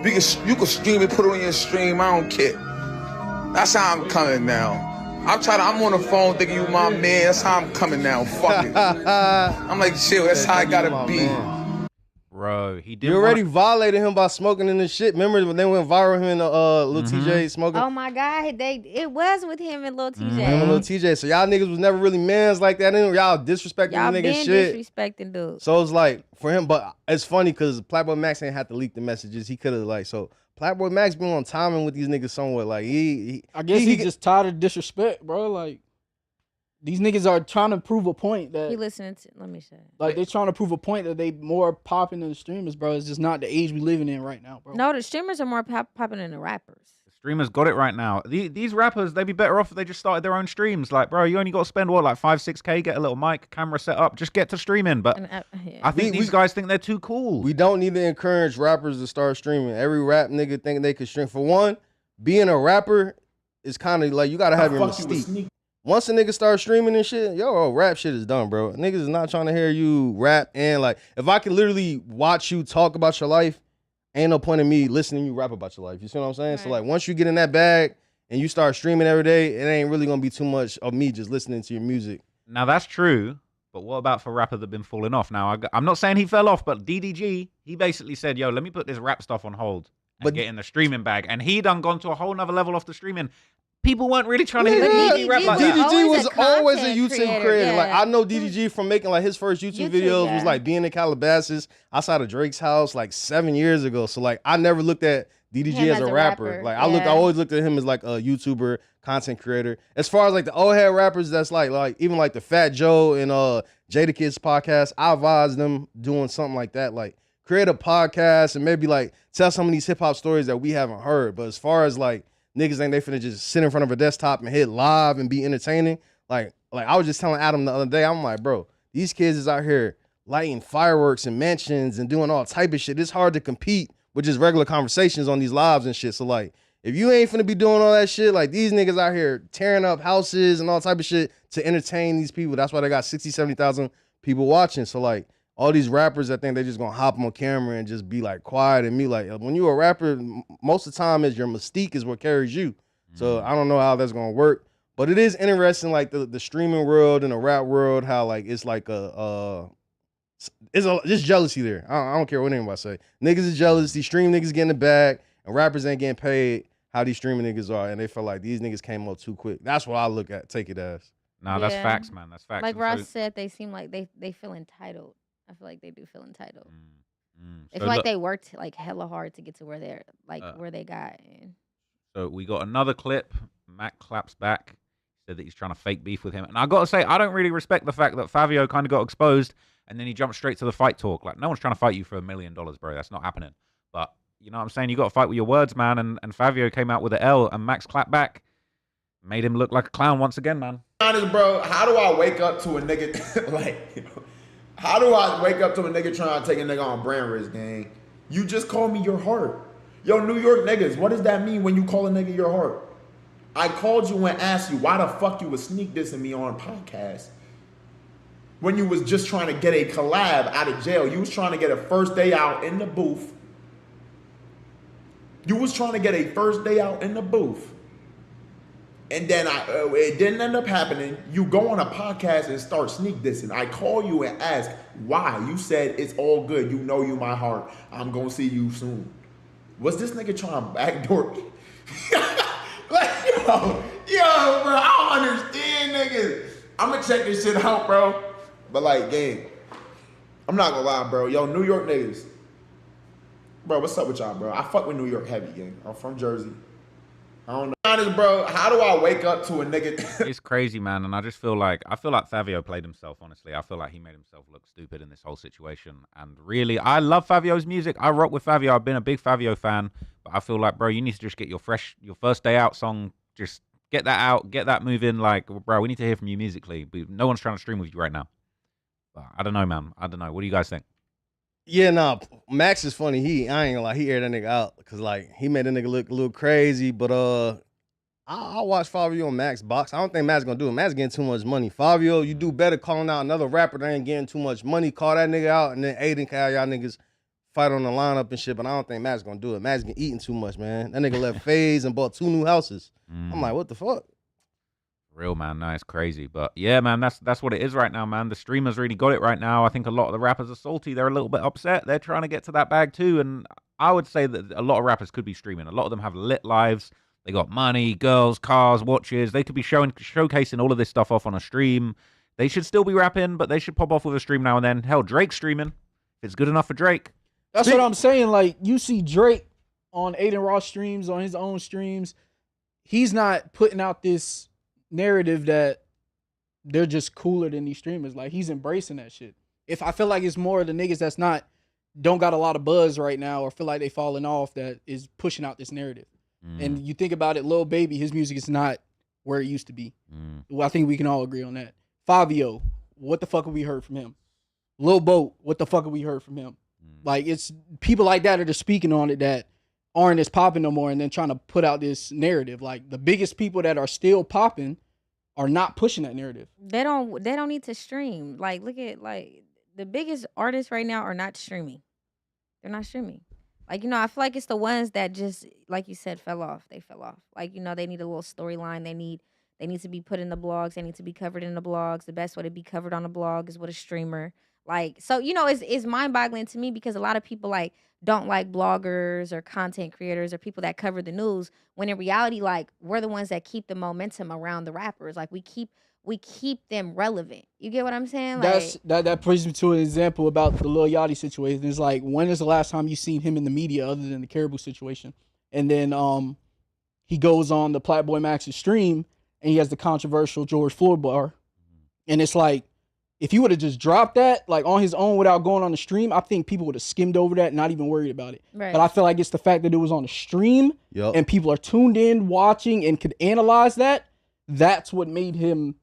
you can stream it, put it on your stream. I don't care. That's how I'm coming now. I'm on the phone thinking you my man. That's how I'm coming now. Fuck it. I'm like, chill. That's how I gotta be. Bro, he did. You already violated him by smoking in the shit. Remember when they went viral, him and Lil TJ smoking? Oh my God, it was with him and Lil TJ. Him and Lil TJ. So y'all niggas was never really mans like that. Y'all disrespecting the nigga shit. Disrespecting dude. So it's like for him, but it's funny because Playboy Max ain't had to leak the messages. He could have so Playboy Max been on timing with these niggas somewhat. Like I guess he just tired of disrespect, bro. Like these niggas are trying to prove a point that he listening to. Let me say. Like they trying to prove a point that they more popping than the streamers, bro. It's just not the age we living in right now, bro. No, the streamers are more popping than the rappers. The streamers got it right now. These rappers, they'd be better off if they just started their own streams. Like, bro, you only got to spend what, like $5-6K, get a little mic, camera set up, just get to streaming. But I think these guys think they're too cool. We don't need to encourage rappers to start streaming. Every rap nigga think they can stream. For one, being a rapper is kind of like you gotta have your mystique. Once a nigga start streaming and shit, rap shit is done, bro. Niggas is not trying to hear you rap. And like, if I could literally watch you talk about your life, ain't no point in me listening to you rap about your life. You see what I'm saying? Right. So like, once you get in that bag and you start streaming every day, it ain't really gonna be too much of me just listening to your music. Now that's true, but what about for rappers that have been falling off? Now I'm not saying he fell off, but DDG, he basically said, yo, let me put this rap stuff on hold and get in the streaming bag. And he done gone to a whole nother level off the streaming. People weren't really trying to hear DDG rap like that. DDG was always a YouTube creator. Yeah. Like I know DDG from making like his first YouTube videos was like being in Calabasas outside of Drake's house like 7 years ago. So like I never looked at DDG as a rapper. Like I always looked at him as like a YouTuber, content creator. As far as like the old head rappers, that's like even like the Fat Joe and Jadakiss podcast, I advise them doing something like that. Like create a podcast and maybe like tell some of these hip hop stories that we haven't heard. But as far as like niggas think they finna just sit in front of a desktop and hit live and be entertaining. Like I was just telling Adam the other day, I'm like, bro, these kids is out here lighting fireworks and mansions and doing all type of shit. It's hard to compete with just regular conversations on these lives and shit. So like, if you ain't finna be doing all that shit, like these niggas out here tearing up houses and all type of shit to entertain these people. That's why they got 60, 70,000 people watching. So like, all these rappers, I think they just gonna hop on camera and just be like quiet and me. Like when you a rapper, most of the time is your mystique is what carries you. So I don't know how that's gonna work, but it is interesting, like the streaming world and the rap world, how like it's like it's jealousy there. I don't care what anybody say. Niggas is jealous. These stream niggas getting the bag and rappers ain't getting paid. How these streaming niggas are, and they feel like these niggas came up too quick. That's what I look at. Take it as. Nah, that's facts, man. That's facts. Like Ross said, they seem like they feel entitled. I feel like they do feel entitled. They feel like they worked like hella hard to get to where they're where they got. So we got another clip. Mac claps back, said that he's trying to fake beef with him, and I gotta say I don't really respect the fact that Fabio kind of got exposed and then he jumped straight to the fight talk. Like no one's trying to fight you for $1 million, bro. That's not happening. But you know what I'm saying? You got to fight with your words, man. And Fabio came out with an L, and Max clapped back, made him look like a clown once again, man. Honest, bro, how do I wake up to a nigga like? How do I wake up to a nigga trying to take a nigga on brand risk, gang? You just call me your heart. Yo, New York niggas, what does that mean when you call a nigga your heart? I called you and asked you why the fuck you was sneak dissing me on a podcast when you was just trying to get a collab out of jail. You was trying to get a first day out in the booth. You was trying to get a first day out in the booth. And then it didn't end up happening. You go on a podcast and start sneak dissing. I call you and ask why. You said it's all good. You know you my heart. I'm gonna see you soon. Was this nigga trying to backdoor me? Like, yo, bro, I don't understand niggas. I'm gonna check this shit out, bro. But like, gang, I'm not gonna lie, bro. Yo, New York niggas. Bro, what's up with y'all, bro? I fuck with New York heavy, gang. I'm from Jersey. I don't know. Honest, bro, how do I wake up to a nigga? It's crazy, man, and I feel like Fabio played himself, honestly. I feel like he made himself look stupid in this whole situation. And really, I love Fabio's music. I rock with Fabio. I've been a big Fabio fan, but I feel like, bro, you need to just get your first day out song, just get that out, get that moving. Like, bro, we need to hear from you musically. But no one's trying to stream with you right now. But I don't know, man. I don't know. What do you guys think? Yeah, nah, Max is funny. I ain't gonna lie, he aired that nigga out because like he made that nigga look a little crazy. But I'll watch Fabio on Max box. I don't think Max gonna do it. Max getting too much money. Fabio, you do better calling out another rapper that ain't getting too much money. Call that nigga out, and then Aiden can have y'all niggas fight on the lineup and shit. But I don't think Max gonna do it. Max getting eating too much, man. That nigga left FaZe and bought 2 new houses. I'm like, what the fuck? Real, man. No, it's crazy. But yeah, man, that's what it is right now, man. The streamers really got it right now. I think a lot of the rappers are salty. They're a little bit upset. They're trying to get to that bag too. And I would say that a lot of rappers could be streaming. A lot of them have lit lives. They got money, girls, cars, watches. They could be showcasing all of this stuff off on a stream. They should still be rapping, but they should pop off with a stream now and then. Hell, Drake's streaming. If it's good enough for Drake. That's what I'm saying. Like, you see Drake on Aiden Ross streams, on his own streams. He's not putting out this narrative that they're just cooler than these streamers. Like, he's embracing that shit. If I feel like it's more of the niggas that's don't got a lot of buzz right now or feel like they falling off that is pushing out this narrative. And you think about it, Lil Baby, his music is not where it used to be. Well, I think we can all agree on that. Fabio, what the fuck have we heard from him? Lil Boat, what the fuck have we heard from him? Like, it's people like that are just speaking on it that aren't as popping no more and then trying to put out this narrative. Like, the biggest people that are still popping are not pushing that narrative. They don't need to stream. Like, look at, like, the biggest artists right now are not streaming. They're not streaming. Like, you know, I feel like it's the ones that just, like you said, fell off. They fell off. Like, you know, they need a little storyline. They need to be put in the blogs. They need to be covered in the blogs. The best way to be covered on a blog is with a streamer. Like, so, you know, it's mind-boggling to me because a lot of people, like, don't like bloggers or content creators or people that cover the news, when in reality, like, we're the ones that keep the momentum around the rappers. Like, we keep them relevant. You get what I'm saying? Like, that brings me to an example about the Lil Yachty situation. It's like, when is the last time you seen him in the media other than the Caribou situation? And then he goes on the Playboy Max's stream and he has the controversial George Floyd bar. And it's like, if he would have just dropped that like on his own without going on the stream, I think people would have skimmed over that and not even worried about it. Right. But I feel like it's the fact that it was on the stream and people are tuned in, watching, and could analyze that. That's what made him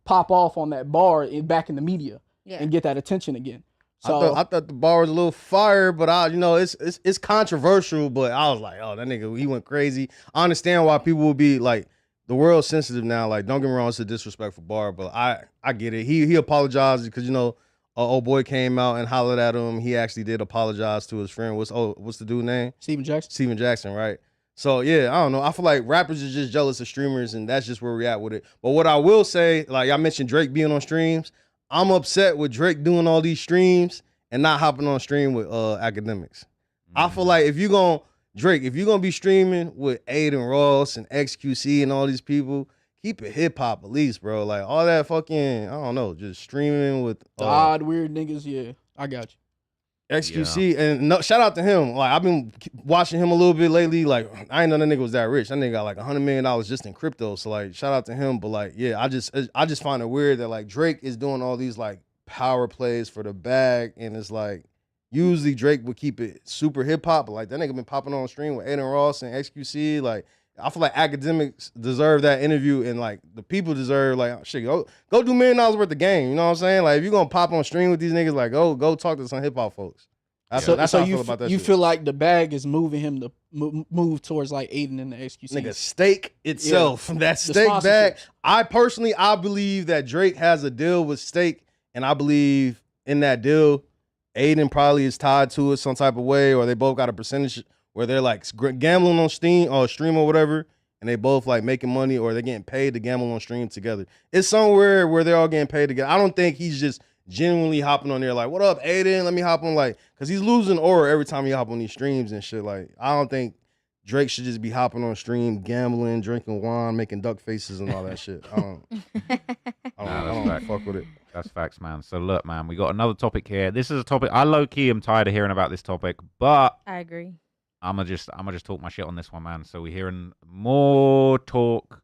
pop off on that bar back in the media and get that attention again. So I thought the bar was a little fire, but it's controversial. But I was like, oh, that nigga, he went crazy. I understand why people will be like, the world's sensitive now. Like, don't get me wrong, it's a disrespectful bar, but I get it. He apologized because, you know, old boy came out and hollered at him. He actually did apologize to his friend. What's the dude's name? Steven Jackson, right? So yeah, I don't know. I feel like rappers are just jealous of streamers, and that's just where we're at with it. But what I will say, like I mentioned Drake being on streams, I'm upset with Drake doing all these streams and not hopping on stream with academics. I feel like if you're gonna be streaming with Aiden Ross and XQC and all these people, keep it hip hop at least, bro. Like all that fucking, I don't know, just streaming with odd, weird niggas. Yeah, I got you. XQC, and no, shout out to him. Like I've been watching him a little bit lately. Like I didn't know that nigga was that rich. That nigga got like $100 million just in crypto. So like, shout out to him. But like, yeah, I just find it weird that like Drake is doing all these like power plays for the bag, and it's like usually Drake would keep it super hip hop, but like that nigga been popping on stream with Aiden Ross and XQC. Like I feel like academics deserve that interview, and like the people deserve like shit. Go do $1 million worth of game. You know what I'm saying? Like if you're gonna pop on stream with these niggas, like go talk to some hip hop folks. That's how I feel about that. You shit. feel like the bag is moving him to move towards like Aiden and the XQC. Nigga, steak itself. Yeah. That steak bag. I believe that Drake has a deal with Steak, and I believe in that deal, Aiden probably is tied to it some type of way, or they both got a percentage where they're like gambling on Steam or stream or whatever, and they both like making money, or they're getting paid to gamble on stream together. It's somewhere where they're all getting paid together. I don't think he's just genuinely hopping on there like, what up, Aiden? Let me hop on, like, because he's losing aura every time he hop on these streams and shit. Like, I don't think Drake should just be hopping on stream, gambling, drinking wine, making duck faces and all that shit. I don't fuck with it. That's facts, man. So look, man, we got another topic here. This is a topic I low-key am tired of hearing about this topic, but I agree. I'ma just talk my shit on this one, man. So we're hearing more talk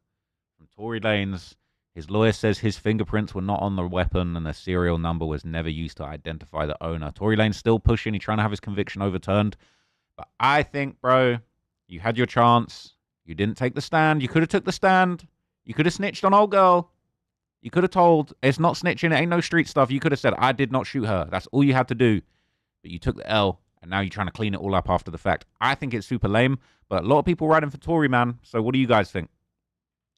from Tory Lanez. His lawyer says his fingerprints were not on the weapon and the serial number was never used to identify the owner. Tory Lanez still pushing. He's trying to have his conviction overturned. But I think, bro, you had your chance. You didn't take the stand. You could have took the stand. You could have snitched on old girl. You could have told, it's not snitching. It ain't no street stuff. You could have said, I did not shoot her. That's all you had to do. But you took the L, and now you're trying to clean it all up after the fact. I think it's super lame, but a lot of people riding for Tory, man. So what do you guys think?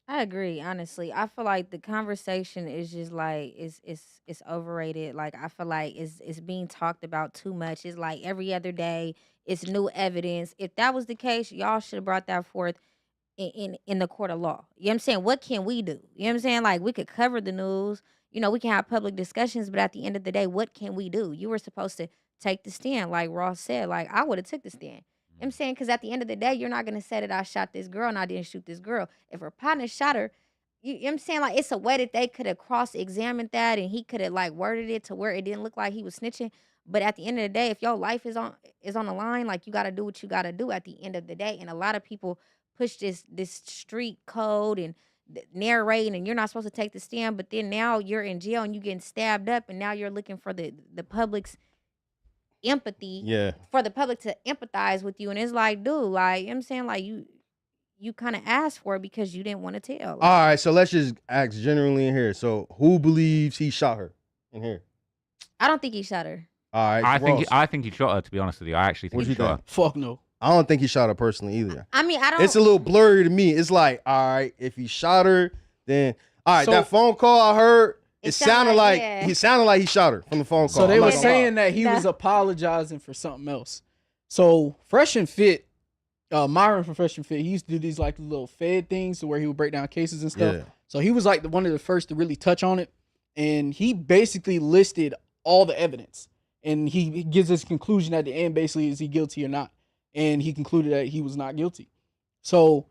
I agree, honestly. I feel like the conversation is just like it's overrated. Like I feel like it's being talked about too much. It's like every other day it's new evidence. If that was the case, y'all should have brought that forth in the court of law. You know what I'm saying? What can we do? You know what I'm saying? Like we could cover the news, you know, we can have public discussions, but at the end of the day, what can we do? You were supposed to take the stand, like Ross said. Like I would have took the stand. You know what I'm saying? Because at the end of the day, you're not going to say that I shot this girl and I didn't shoot this girl. If her partner shot her, you know what I'm saying? Like, it's a way that they could have cross-examined that and he could have, like, worded it to where it didn't look like he was snitching. But at the end of the day, if your life is on the line, like, you got to do what you got to do at the end of the day. And a lot of people push this street code and narrating, and you're not supposed to take the stand. But then now you're in jail and you getting stabbed up, and now you're looking for the public's empathy, for the public to empathize with you. And it's like, dude, like, you know what I'm saying? Like, you kind of asked for it because you didn't want to tell. Like, all right, so let's just ask generally in here. So who believes he shot her in here? I don't think he shot her. All right, I think he shot her, to be honest with you. I actually think he shot her. Fuck no. I don't think he shot her personally either. I mean, I don't. It's a little blurry to me. It's like, all right, if he shot her, then all right, that phone call I heard, it sounded like he shot her from the phone call. So they were saying that he was apologizing for something else. So Fresh and Fit, Myron from Fresh and Fit, he used to do these like little Fed things to where he would break down cases and stuff. Yeah. So he was like one of the first to really touch on it, and he basically listed all the evidence, and he gives his conclusion at the end. Basically, is he guilty or not? And he concluded that he was not guilty. So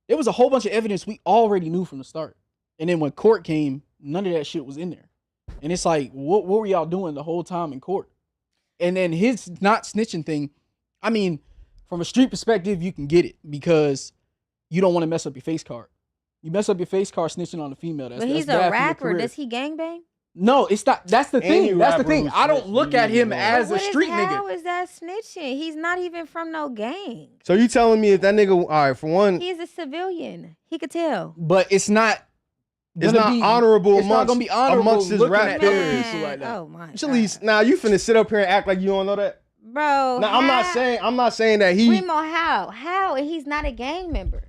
there was a whole bunch of evidence we already knew from the start, and then when court came, none of that shit was in there. And it's like, what were y'all doing the whole time in court? And then his not snitching thing, I mean, from a street perspective, you can get it because you don't want to mess up your face card. You mess up your face card snitching on a female. But he's a rapper. Does he gangbang? No, it's not. That's the thing. That's the thing. I don't look at him as a street nigga. How is that snitching? He's not even from no gang. So you telling me if that nigga, all right, for one, he's a civilian. He could tell. But it's not. It's not honorable. It's not gonna be honorable amongst his rap peers. Like that. Oh my! At least now you finna sit up here and act like you don't know that, bro. Now I'm not saying that he. Remo, how? He's not a gang member.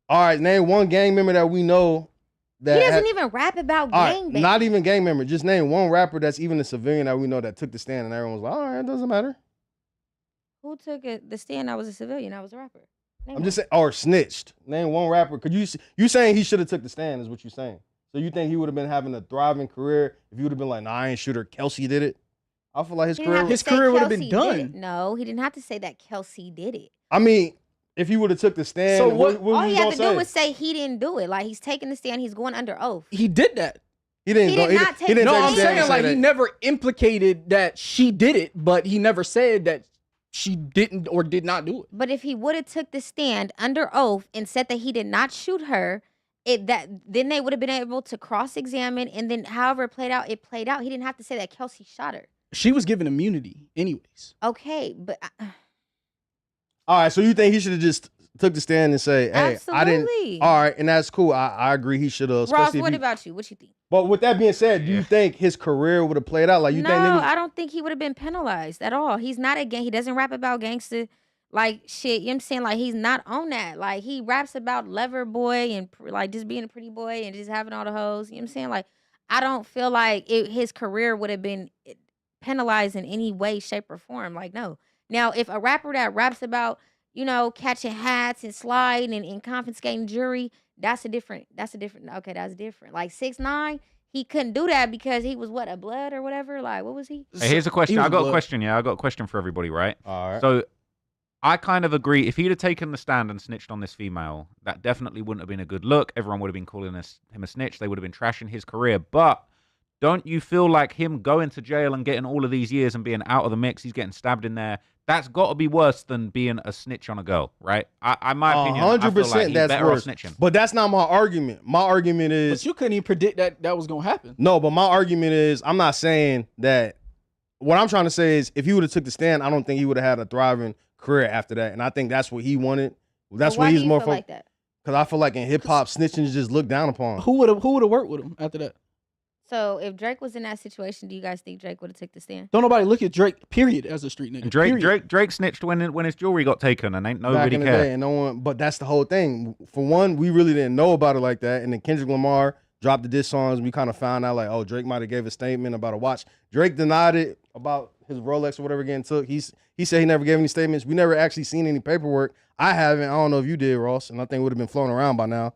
All right, name one gang member that we know that he doesn't even rap about gang. Not even gang member. Just name one rapper that's even a civilian that we know that took the stand, and everyone's like, all right, it doesn't matter. Who took the stand? I was a civilian. I was a rapper. I'm just saying, or snitched. Name one rapper. Could you saying he should have took the stand? Is what you're saying? So you think he would have been having a thriving career if he would have been like, nah, I ain't shoot her. Kelsey did it. I feel like his career would have been done. No, he didn't have to say that Kelsey did it. I mean, if he would have took the stand, so what all he had to do was say he didn't do it. Like he's taking the stand, he's going under oath. He did that. He didn't take the stand. I'm saying like he never implicated that she did it, but he never said that she didn't or did not do it. But if he would have took the stand under oath and said that he did not shoot her, then they would have been able to cross-examine, and then however it played out, He didn't have to say that Kelsey shot her. She was given immunity anyways. Okay, but All right, so you think he should have just took the stand and say, "Hey, I didn't." absolutely. All right, and that's cool. I agree. He should have. Ross, what about you? What you think? But with that being said, do you think his career would have played out like you No, think? I don't think he would have been penalized at all. He's not a gang. He doesn't rap about gangster like shit. You know what I'm saying? Like he's not on that. Like he raps about lover boy and like just being a pretty boy and just having all the hoes. You know what I'm saying? Like I don't feel like his career would have been penalized in any way, shape, or form. Like no. Now if a rapper that raps about catching hats and sliding and confiscating jewelry, that's different. Okay, that's different. Like 6ix9ine, he couldn't do that because he was a blood or whatever. Like what was he? Hey, here's a question. I got a question. Yeah, I got a question for everybody. Right. All right. So I kind of agree. If he'd have taken the stand and snitched on this female, that definitely wouldn't have been a good look. Everyone would have been calling him a snitch. They would have been trashing his career. But don't you feel like him going to jail and getting all of these years and being out of the mix, he's getting stabbed in there, that's got to be worse than being a snitch on a girl, right? My opinion, 100% like that's worse. Snitching. But that's not my argument. My argument is... But you couldn't even predict that was going to happen. No, but my argument is, I'm not saying that... What I'm trying to say is, if he would have took the stand, I don't think he would have had a thriving career after that. And I think that's what he wanted. That's what he's more... like that? Because I feel like in hip-hop, snitching is just looked down upon. Who would have worked with him after that? So if Drake was in that situation, do you guys think Drake would have took the stand? Don't nobody look at Drake, period, as a street nigga. And Drake snitched when his jewelry got taken, and ain't nobody cared. And no one, but that's the whole thing. For one, we really didn't know about it like that. And then Kendrick Lamar dropped the diss songs. We kind of found out like, oh, Drake might have gave a statement about a watch. Drake denied it about his Rolex or whatever getting took. He said he never gave any statements. We never actually seen any paperwork. I haven't. I don't know if you did, Ross, and I think it would have been flown around by now.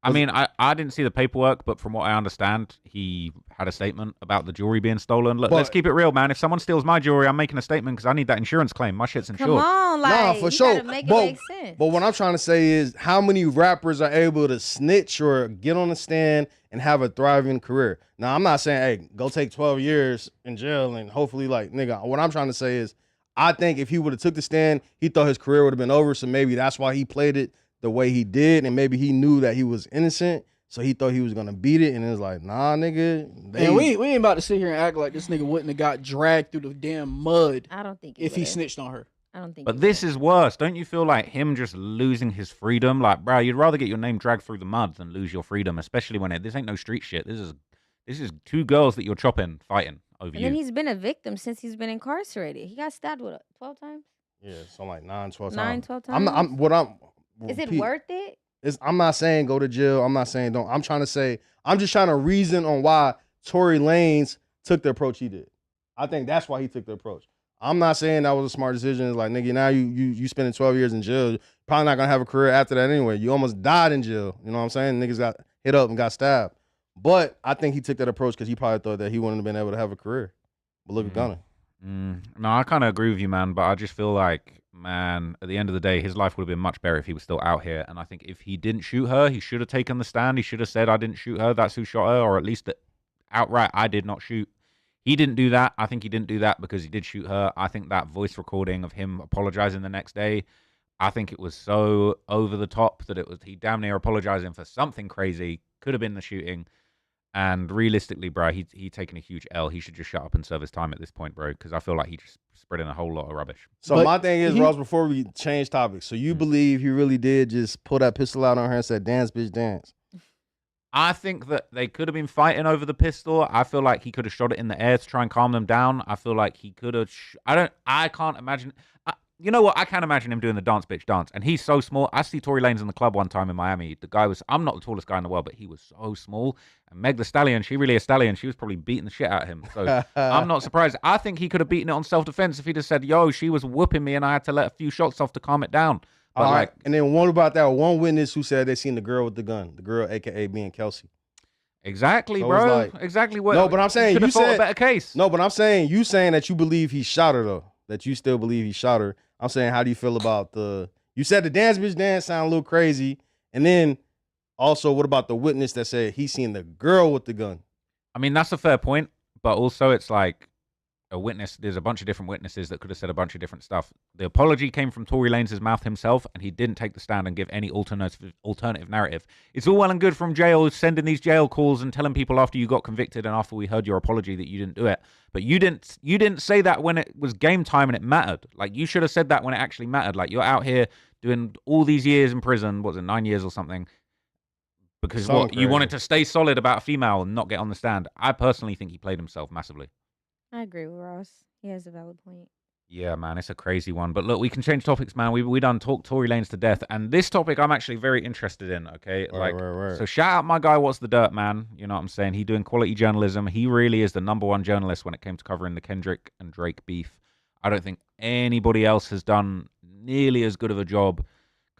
I mean, I didn't see the paperwork, but from what I understand, he had a statement about the jewelry being stolen. Look, let's keep it real, man. If someone steals my jewelry, I'm making a statement because I need that insurance claim. My shit's insured. Come on, like, nah, for you sure. gotta make it make sense. But what I'm trying to say is, how many rappers are able to snitch or get on the stand and have a thriving career? Now, I'm not saying, hey, go take 12 years in jail and hopefully, like, nigga, what I'm trying to say is, I think if he would have took the stand, he thought his career would have been over, so maybe that's why he played it the way he did, and maybe he knew that he was innocent. So he thought he was gonna beat it, and it was like, nah, nigga. And we ain't about to sit here and act like this nigga wouldn't have got dragged through the damn mud. I don't think if he snitched on her. I don't think. But this is worse. Don't you feel like him just losing his freedom? Like, bro, you'd rather get your name dragged through the mud than lose your freedom, especially when this ain't no street shit. This is two girls that you're fighting over and then he's been a victim since he's been incarcerated. He got stabbed 12 times. Yeah, so like 9, 12 times. 9, 12 times. Is it worth it? I'm not saying go to jail. I'm not saying don't. I'm trying to say, I'm just trying to reason on why Tory Lanez took the approach he did. I think that's why he took the approach. I'm not saying that was a smart decision. It's like, nigga, now you spending 12 years in jail. You're probably not gonna have a career after that anyway. You almost died in jail. You know what I'm saying? Niggas got hit up and got stabbed. But I think he took that approach because he probably thought that he wouldn't have been able to have a career. But look at Gunna. No, I kind of agree with you, man. But I just feel like, man, at the end of the day, his life would have been much better if he was still out here. And I think if he didn't shoot her, he should have taken the stand. He should have said, I didn't shoot her. That's who shot her. Or at least outright, I did not shoot. He didn't do that. I think he didn't do that because he did shoot her. I think that voice recording of him apologizing the next day, I think it was so over the top that he damn near apologizing for something crazy. Could have been the shooting. And realistically, bro, he taken a huge L. He should just shut up and serve his time at this point, bro, because I feel like he just spreading a whole lot of rubbish. So my thing is, Ross, before we change topics, so you believe he really did just pull that pistol out on her and said, dance, bitch, dance? I think that they could have been fighting over the pistol. I feel like he could have shot it in the air to try and calm them down. I feel like he could have... I can't imagine... You know what? I can't imagine him doing the dance, bitch, dance. And he's so small. I see Tory Lanez in the club one time in Miami. The guy was... I'm not the tallest guy in the world, but he was so small. And Meg the Stallion, she really a stallion. She was probably beating the shit out of him. So I'm not surprised. I think he could have beaten it on self-defense if he'd have said, yo, she was whooping me and I had to let a few shots off to calm it down. But all right. And then what about that one witness who said they seen the girl with the gun? The girl, a.k.a. being Kelsey. Exactly, So bro. like, exactly what... No, but I'm saying you said a better case. No, but I'm saying you saying that you believe he shot her, though. That you still believe he shot her. I'm saying, how do you feel about you said the dance bitch dance sound a little crazy. And then also, what about the witness that said he seen the girl with the gun? I mean, that's a fair point. But also, it's like, a witness. There's a bunch of different witnesses that could have said a bunch of different stuff. The apology came from Tory Lanez's mouth himself, and he didn't take the stand and give any alternative narrative. It's all well and good from jail sending these jail calls and telling people after you got convicted and after we heard your apology that you didn't do it. But you didn't say that when it was game time and it mattered. Like, you should have said that when it actually mattered. Like, you're out here doing all these years in prison. What was it, 9 years or something? Because you wanted to stay solid about a female and not get on the stand. I personally think he played himself massively. I agree with Ross. He has a valid point. Yeah, man, it's a crazy one. But look, we can change topics, man. We done talk Tory Lanez to death. And this topic I'm actually very interested in, okay? Right. So shout out my guy, What's the Dirt, man. You know what I'm saying? He doing quality journalism. He really is the #1 journalist when it came to covering the Kendrick and Drake beef. I don't think anybody else has done nearly as good of a job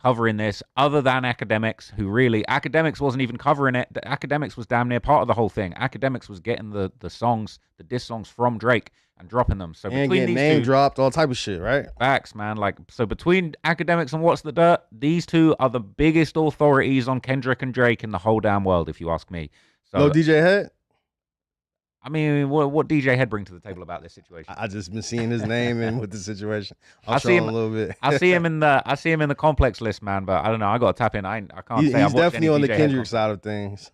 covering this other than Academics, who really... Academics wasn't even covering it. The Academics was damn near part of the whole thing. Academics was getting the songs, the diss songs from Drake and dropping them. So and between getting these name two, dropped, all type of shit, right? Facts, man. Like, so between Academics and What's the Dirt, these two are the biggest authorities on Kendrick and Drake in the whole damn world, if you ask me. So, No DJ Head? I mean, what DJ Head bring to the table about this situation? I just been seeing his name in with the situation. I see him a little bit. I see him in the complex list, man. But I don't know. I got to tap in. I can't say He's I've watched definitely any on the DJ Head Kendrick content. side of things.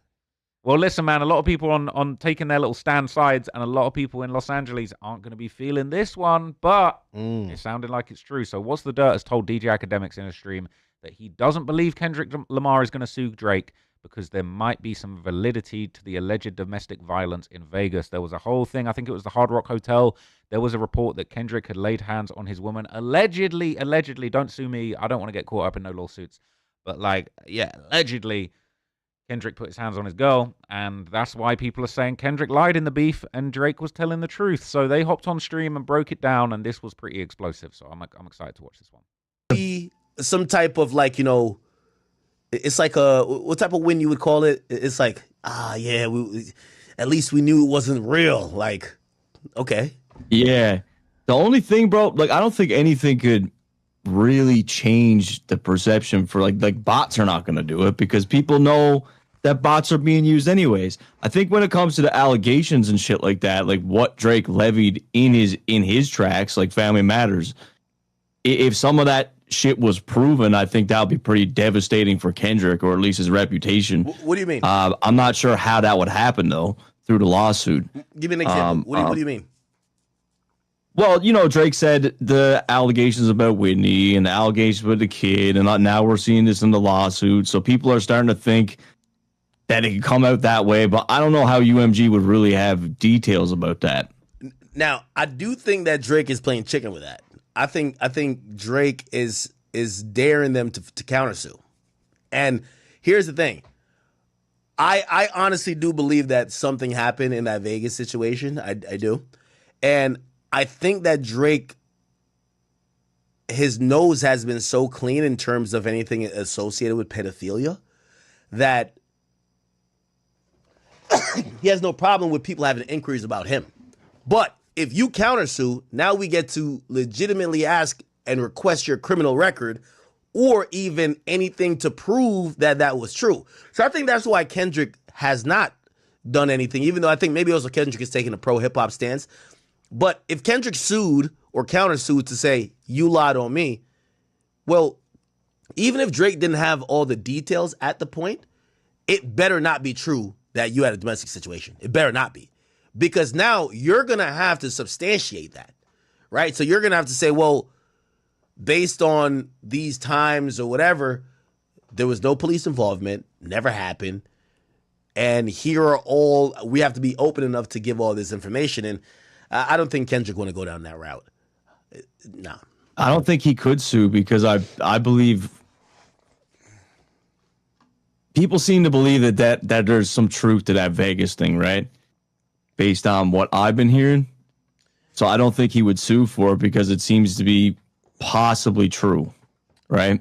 Well, listen, man. A lot of people on taking their little stand sides, and a lot of people in Los Angeles aren't going to be feeling this one. But it sounded like it's true. So, What's the Dirt has told DJ Academics in a stream that he doesn't believe Kendrick Lamar is going to sue Drake, because there might be some validity to the alleged domestic violence in Vegas. There was a whole thing, I think it was the Hard Rock Hotel. There was a report that Kendrick had laid hands on his woman. Allegedly, don't sue me. I don't want to get caught up in no lawsuits. But allegedly, Kendrick put his hands on his girl. And that's why people are saying Kendrick lied in the beef and Drake was telling the truth. So they hopped on stream and broke it down. And this was pretty explosive. So I'm excited to watch this one. Be some type of it's like what type of win you would call it? It's like, at least we knew it wasn't real. Like, okay. Yeah. The only thing, bro, I don't think anything could really change the perception for like bots are not going to do it, because people know that bots are being used anyways. I think when it comes to the allegations and shit like that, like what Drake levied in his tracks, like Family Matters, if some of that shit was proven, I think that would be pretty devastating for Kendrick, or at least his reputation. What do you mean? I'm not sure how that would happen, though, through the lawsuit. Give me an example. What do you mean? Well, Drake said the allegations about Whitney and the allegations with the kid, and now we're seeing this in the lawsuit. So people are starting to think that it could come out that way, but I don't know how UMG would really have details about that. Now, I do think that Drake is playing chicken with that. I think Drake is daring them to countersue. And here's the thing. I honestly do believe that something happened in that Vegas situation. I do. And I think that Drake, his nose has been so clean in terms of anything associated with pedophilia that he has no problem with people having inquiries about him. But if you countersue, now we get to legitimately ask and request your criminal record, or even anything to prove that that was true. So I think that's why Kendrick has not done anything, even though I think maybe also Kendrick is taking a pro-hip-hop stance. But if Kendrick sued or countersued to say, you lied on me, well, even if Drake didn't have all the details at the point, it better not be true that you had a domestic situation. It better not be. Because now you're going to have to substantiate that, right? So you're going to have to say, well, based on these times or whatever, there was no police involvement, never happened. And here are all, we have to be open enough to give all this information. And I don't think Kendrick want to go down that route. No. I don't think he could sue, because I believe people seem to believe that there's some truth to that Vegas thing, right? Based on what I've been hearing. So I don't think he would sue for it, because it seems to be possibly true, right?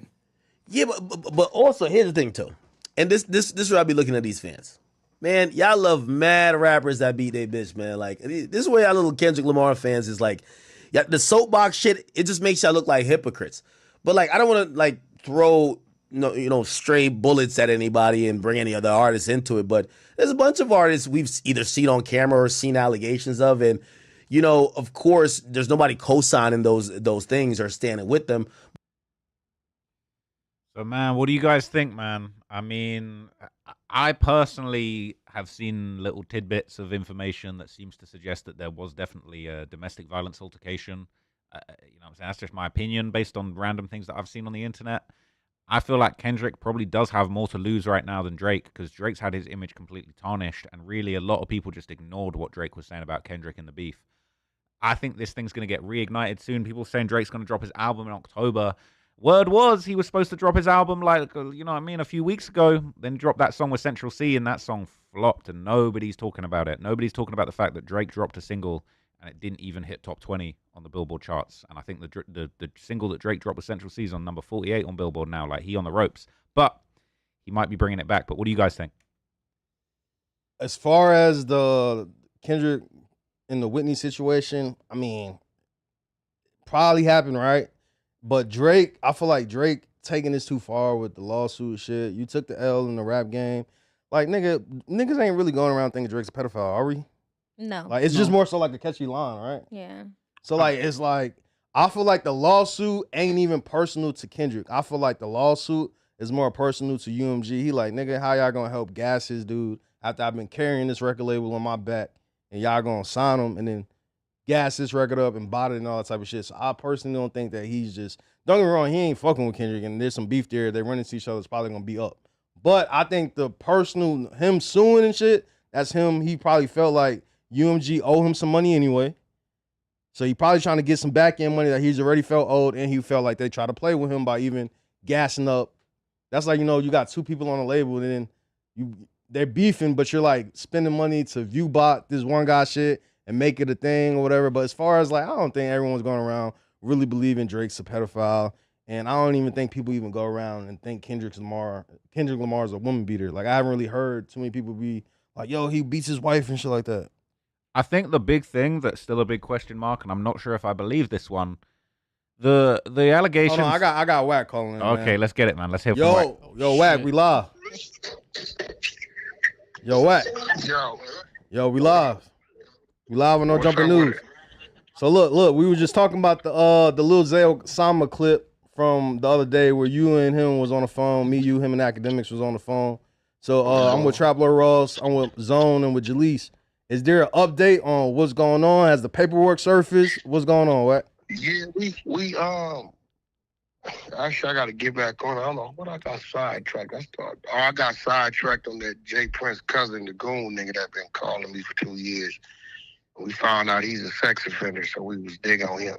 Yeah, but also here's the thing too. And this is where I be looking at these fans. Man, y'all love mad rappers that beat they bitch, man. Like, this is where y'all little Kendrick Lamar fans is like, yeah, the soapbox shit, it just makes y'all look like hypocrites. But like, I don't want to throw stray bullets at anybody and bring any other artists into it, but there's a bunch of artists we've either seen on camera or seen allegations of, and you know, of course, there's nobody co-signing those things or standing with them. So, man, what do you guys think, man? I mean, I personally have seen little tidbits of information that seems to suggest that there was definitely a domestic violence altercation. You know what I'm saying? That's just my opinion based on random things that I've seen on the internet. I feel like Kendrick probably does have more to lose right now than Drake, because Drake's had his image completely tarnished, and really a lot of people just ignored what Drake was saying about Kendrick in the beef. I think this thing's going to get reignited soon. People saying Drake's going to drop his album in October. Word was he was supposed to drop his album, like, you know what I mean, a few weeks ago, then drop that song with Central C, and that song flopped, and nobody's talking about it. Nobody's talking about the fact that Drake dropped a single, and it didn't even hit top 20 on the Billboard charts. And I think the single that Drake dropped with Central C is on number 48 on Billboard now. Like, he on the ropes. But he might be bringing it back. But what do you guys think? As far as the Kendrick and the Whitney situation, I mean, probably happened, right? But Drake, I feel like Drake taking this too far with the lawsuit shit. You took the L in the rap game. Like, niggas ain't really going around thinking Drake's a pedophile, are we? No. Like, it's just more so like a catchy line, right? Yeah. So, like, it's like, I feel like the lawsuit ain't even personal to Kendrick. I feel like the lawsuit is more personal to UMG. He like, nigga, how y'all gonna help gas his dude after I've been carrying this record label on my back, and y'all gonna sign him and then gas this record up and bought it and all that type of shit. So I personally don't think that he's just, don't get me wrong, he ain't fucking with Kendrick, and there's some beef there. They run into each other, it's probably gonna be up. But I think the personal, him suing and shit, that's him. He probably felt like UMG owe him some money anyway. So he probably trying to get some back end money that he's already felt owed, and he felt like they try to play with him by even gassing up. That's like, you know, you got two people on the label, and then they're beefing, but you're like spending money to view bot this one guy shit and make it a thing or whatever. But as far as like, I don't think everyone's going around really believing Drake's a pedophile. And I don't even think people even go around and think Kendrick Lamar's a woman beater. Like, I haven't really heard too many people be like, yo, he beats his wife and shit like that. I think the big thing that's still a big question mark, and I'm not sure if I believe this one, the allegations. Hold on, I got Wack calling in. Okay, man. let's get it, man. Let's hear from Wack. Yo, Wack, we live. Yo, Wack. Yo, we live. We live on No Jumper News. So look, we were just talking about the Lil Zay Osama clip from the other day where you and him was on the phone. Me, you, him, and Academics was on the phone. So I'm with Traveler Ross, I'm with Zone, and with Jaleese. Is there an update on what's going on? Has the paperwork surfaced? What's going on, Wack? Yeah, we actually I gotta get back on. I don't know what I got sidetracked. I got sidetracked on that Jay Prince cousin, the goon nigga that been calling me for 2 years. We found out he's a sex offender, so we was digging on him.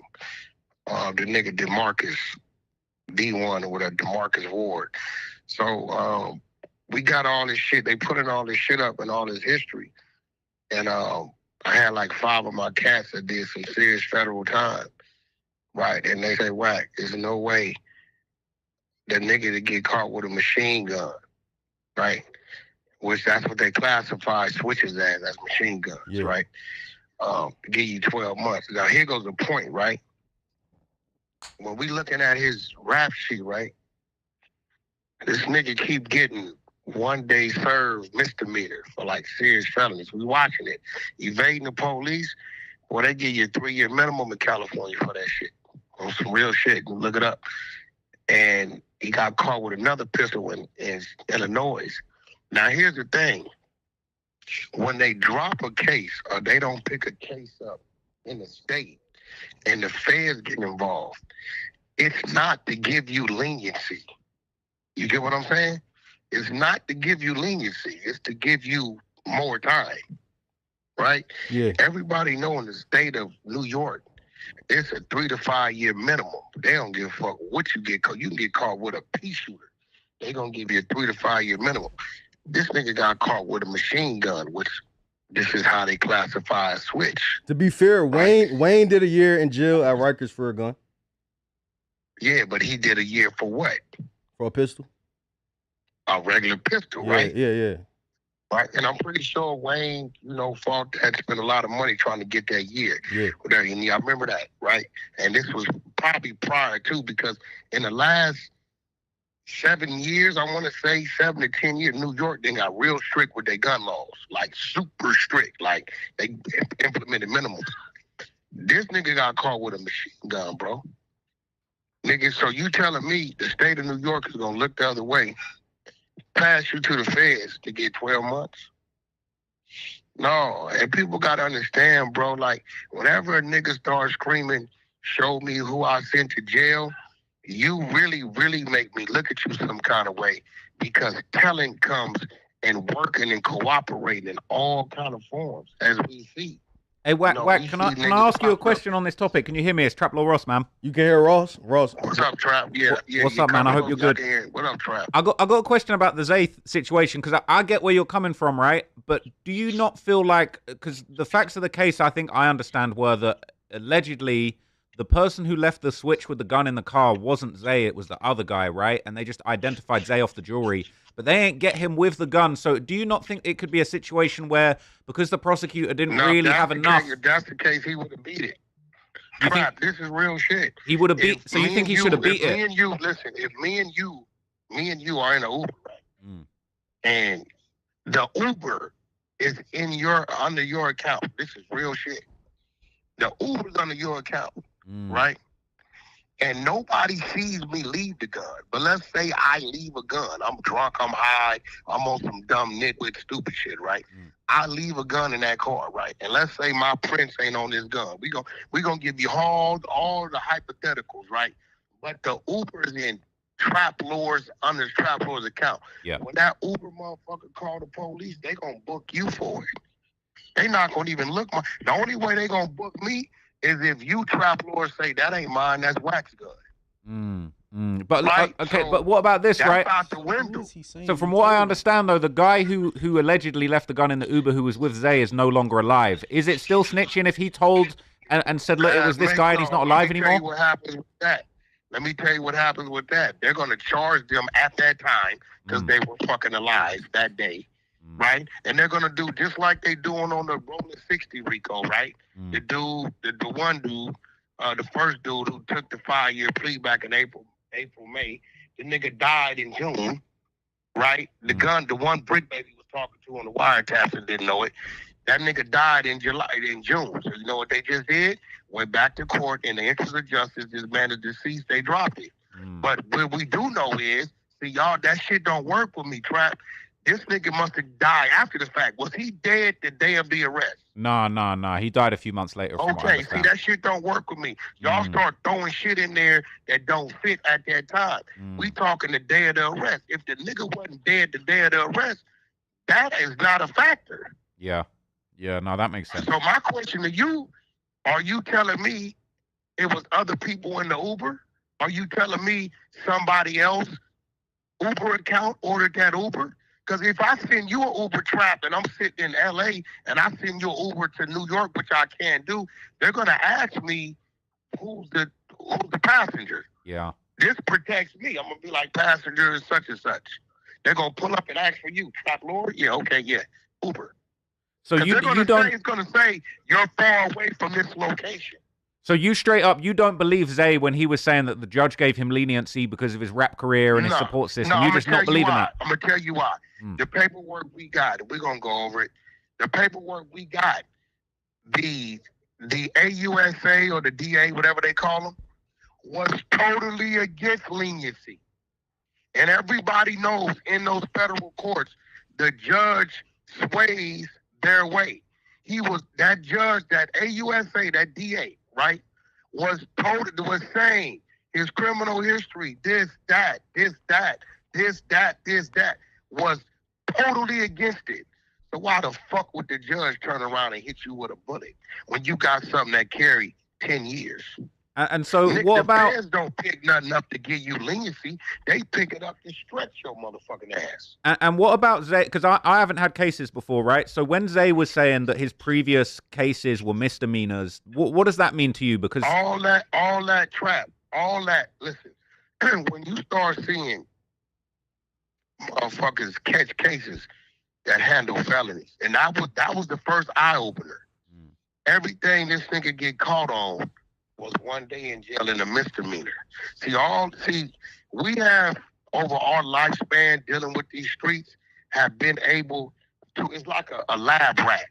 The nigga DeMarcus, D1 or whatever, DeMarcus Ward. So we got all this shit. They put in all this shit up and all this history. And I had like 5 of my cats that did some serious federal time. Right, and they say, Wack, there's no way the nigga to get caught with a machine gun, right? Which that's what they classify switches as machine guns, right? Give you 12 months. Now here goes the point, right? When we looking at his rap sheet, right? This nigga keep getting 1 day served misdemeanor for like serious felonies. We watching it. Evading the police, well, they give you a 3-year minimum in California for that shit. On some real shit, look it up. And he got caught with another pistol in Illinois. Now, here's the thing. When they drop a case or they don't pick a case up in the state and the feds get involved, it's not to give you leniency. You get what I'm saying? It's not to give you leniency. It's to give you more time, right? Yeah. Everybody know in the state of New York, it's a 3 to 5 year minimum. They don't give a fuck what you get caught. You can get caught with a pea shooter. They gonna give you a 3 to 5 year minimum. This nigga got caught with a machine gun, which this is how they classify a switch. To be fair, Wayne did a year in jail at Rikers for a gun. Yeah, but he did a year for what? For a pistol. A regular pistol, right? Yeah. Right, and I'm pretty sure Wayne, fought that, spent a lot of money trying to get that year. Yeah. And I remember that, right? And this was probably prior to, because in the last 7 years, I want to say 7 to 10 years, New York, they got real strict with their gun laws, like super strict. Like they implemented minimums. This nigga got caught with a machine gun, bro. Nigga, so you telling me the state of New York is gonna look the other way, pass you to the feds to get 12 months? No, and people gotta understand, bro, like, whenever a nigga starts screaming, show me who I sent to jail, you really, really make me look at you some kind of way, because telling comes and working and cooperating in all kind of forms, as we see. Hey, Wack, can I ask you a question on this topic? Can you hear me? It's Trap Law Ross, man. You can hear Ross? What's up, Trap? Yeah. What's up, man? I hope you're good. What up, Trap? I got a question about the Zay situation, because I get where you're coming from, right? But do you not feel like, because the facts of the case, I think I understand, were that allegedly the person who left the switch with the gun in the car wasn't Zay, it was the other guy, right? And they just identified Zay off the jewelry, but they ain't get him with the gun. So do you not think it could be a situation where, because the prosecutor didn't really have enough... If that's the case, he would have beat it. Trap, this is real shit. He would have beat... So you think he should have beat it? Me and you, listen, if me and you are in an Uber, right? And the Uber is under your account. This is real shit. The Uber's under your account, right? And nobody sees me leave the gun. But let's say I leave a gun. I'm drunk, I'm high, I'm on some dumb nitwit stupid shit, right? I leave a gun in that car, right? And let's say my prince ain't on this gun. We gonna give you all the hypotheticals, right? But the Uber is in under Trap Lord's account. Yeah. When that Uber motherfucker call the police, they gonna book you for it. They not gonna even look. The only way they gonna book me is if you, Trap Lord, say that ain't mine, that's Wack's gun. But right? okay, So but what about this, that's right? out the window. So from what I understand, though, the guy who allegedly left the gun in the Uber who was with Zay is no longer alive. Is it still snitching if he told and said, look, it was this guy and he's not alive anymore? Let me tell you what happens with that. Let me tell you what happens with that. They're going to charge them at that time because they were fucking alive that day, right? And they're going to do just like they doing on the Rolling 60 Rico, right? The dude, the one dude, the first dude who took the 5-year plea back in April, May, the nigga died in June, right? The one Brick Baby was talking to on the wiretaps and didn't know it. That nigga died in June. So you know what they just did? Went back to court in the interest of justice. This man is deceased. They dropped it. But what we do know is, see, y'all, that shit don't work with me, Trap. This nigga must have died after the fact. Was he dead the day of the arrest? No. He died a few months later. Okay, see, that shit don't work with me. Y'all start throwing shit in there that don't fit at that time. We talking the day of the arrest. If the nigga wasn't dead the day of the arrest, that is not a factor. Yeah, no, that makes sense. So my question to you, are you telling me it was other people in the Uber? Are you telling me somebody else Uber account ordered that Uber? Because if I send you an Uber, Trap, and I'm sitting in L.A. and I send you an Uber to New York, which I can't do, they're going to ask me who's the passenger. Yeah. This protects me. I'm going to be like, passenger is such and such. They're going to pull up and ask for you. Trap Lord? Yeah, okay, yeah. Uber. So you don't... It's going to say you're far away from this location. So you straight up, you don't believe Zay when he was saying that the judge gave him leniency because of his rap career and his support system. You just not believing that. I'm going to tell you why. The paperwork we got, we're going to go over it. The paperwork we got, the AUSA or the DA, whatever they call them, was totally against leniency. And everybody knows in those federal courts, the judge sways their way. That judge, that AUSA, that DA, right, was saying his criminal history, this, that, was totally against it. So why the fuck would the judge turn around and hit you with a bullet when you got something that carried 10 years? And so what about... The feds don't pick nothing up to give you leniency. They pick it up to stretch your motherfucking ass. And what about Zay? Because I haven't had cases before, right? So when Zay was saying that his previous cases were misdemeanors, what does that mean to you? Because all that Trap, all that, listen, when you start seeing motherfuckers catch cases that handle felonies, and that was the first eye-opener. Everything this nigga get caught on was 1 day in jail in a misdemeanor. We have, over our lifespan dealing with these streets, have been able to, it's like a lab rat.